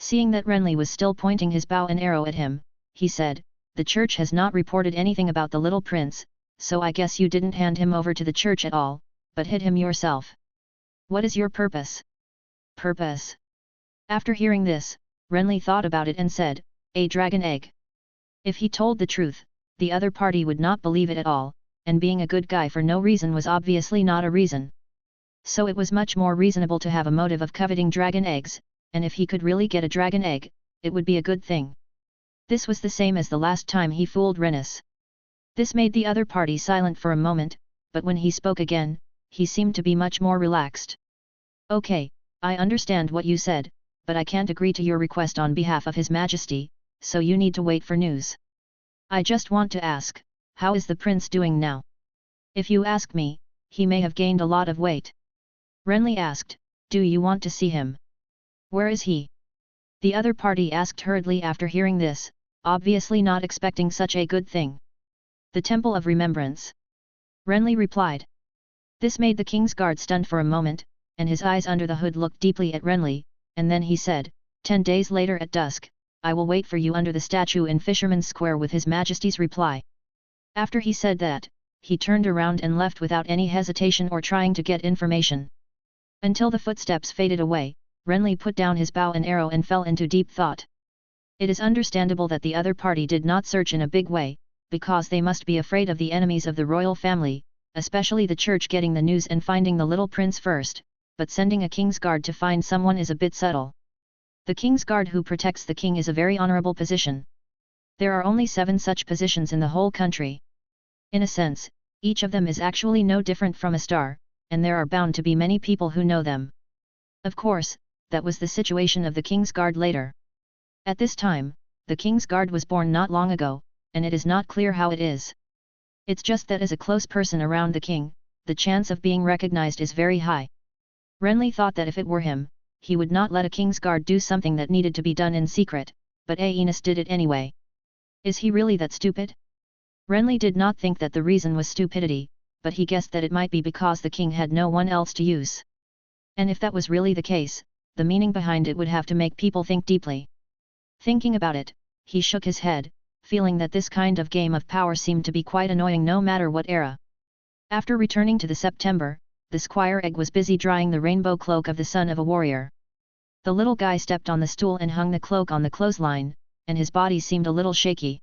Seeing that Renly was still pointing his bow and arrow at him, he said, the church has not reported anything about the little prince, so I guess you didn't hand him over to the church at all, but hid him yourself. What is your purpose? Purpose? After hearing this, Renly thought about it and said, a dragon egg. If he told the truth, the other party would not believe it at all, and being a good guy for no reason was obviously not a reason. So it was much more reasonable to have a motive of coveting dragon eggs, and if he could really get a dragon egg, it would be a good thing. This was the same as the last time he fooled Rhaenys. This made the other party silent for a moment, but when he spoke again, he seemed to be much more relaxed. Okay, I understand what you said, but I can't agree to your request on behalf of His Majesty, so you need to wait for news. I just want to ask, how is the prince doing now? If you ask me, he may have gained a lot of weight. Renly asked, do you want to see him? Where is he? The other party asked hurriedly after hearing this, obviously not expecting such a good thing. The Temple of Remembrance. Renly replied. This made the king's guard stunned for a moment, and his eyes under the hood looked deeply at Renly, and then he said, 10 days later at dusk, I will wait for you under the statue in Fisherman's Square with His Majesty's reply. After he said that, he turned around and left without any hesitation or trying to get information. Until the footsteps faded away, Renly put down his bow and arrow and fell into deep thought. It is understandable that the other party did not search in a big way, because they must be afraid of the enemies of the royal family, especially the church getting the news and finding the little prince first, but sending a king's guard to find someone is a bit subtle. The king's guard who protects the king is a very honorable position. There are only 7 such positions in the whole country. In a sense, each of them is actually no different from a star, and there are bound to be many people who know them. Of course, that was the situation of the king's guard later. At this time, the king's guard was born not long ago, and it is not clear how it is. It's just that as a close person around the king, the chance of being recognized is very high. Renly thought that if it were him, he would not let a king's guard do something that needed to be done in secret, but Aenys did it anyway. Is he really that stupid? Renly did not think that the reason was stupidity, but he guessed that it might be because the king had no one else to use. And if that was really the case, the meaning behind it would have to make people think deeply. Thinking about it, he shook his head, feeling that this kind of game of power seemed to be quite annoying no matter what era. After returning to the September, the squire egg was busy drying the rainbow cloak of the son of a warrior. The little guy stepped on the stool and hung the cloak on the clothesline, and his body seemed a little shaky.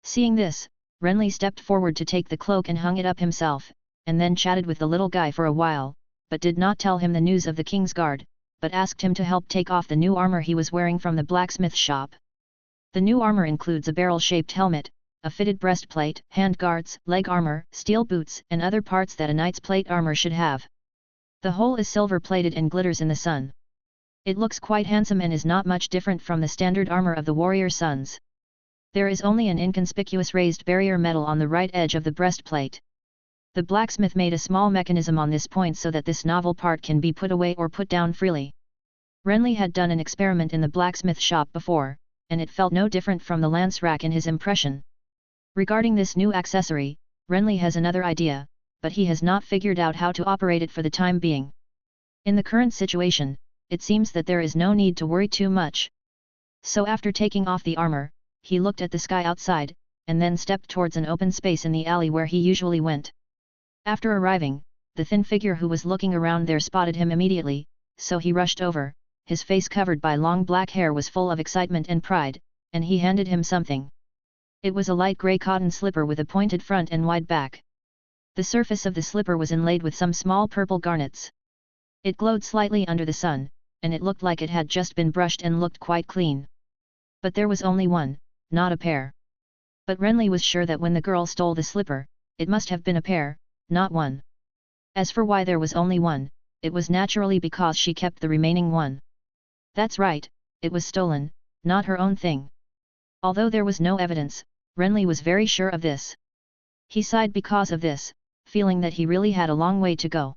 Seeing this, Renly stepped forward to take the cloak and hung it up himself, and then chatted with the little guy for a while, but did not tell him the news of the king's guard, but asked him to help take off the new armor he was wearing from the blacksmith shop. The new armor includes a barrel-shaped helmet, a fitted breastplate, handguards, leg armor, steel boots, and other parts that a knight's plate armor should have. The whole is silver-plated and glitters in the sun. It looks quite handsome and is not much different from the standard armor of the warrior sons. There is only an inconspicuous raised barrier metal on the right edge of the breastplate. The blacksmith made a small mechanism on this point so that this novel part can be put away or put down freely. Renly had done an experiment in the blacksmith shop before, and it felt no different from the lance rack in his impression. Regarding this new accessory, Renly has another idea, but he has not figured out how to operate it for the time being. In the current situation, it seems that there is no need to worry too much. So after taking off the armor, he looked at the sky outside, and then stepped towards an open space in the alley where he usually went. After arriving, the thin figure who was looking around there spotted him immediately, so he rushed over. His face covered by long black hair was full of excitement and pride, and he handed him something. It was a light grey cotton slipper with a pointed front and wide back. The surface of the slipper was inlaid with some small purple garnets. It glowed slightly under the sun, and it looked like it had just been brushed and looked quite clean. But there was only one, not a pair. But Renly was sure that when the girl stole the slipper, it must have been a pair, not one. As for why there was only one, it was naturally because she kept the remaining one. That's right, it was stolen, not her own thing. Although there was no evidence, Renly was very sure of this. He sighed because of this, feeling that he really had a long way to go.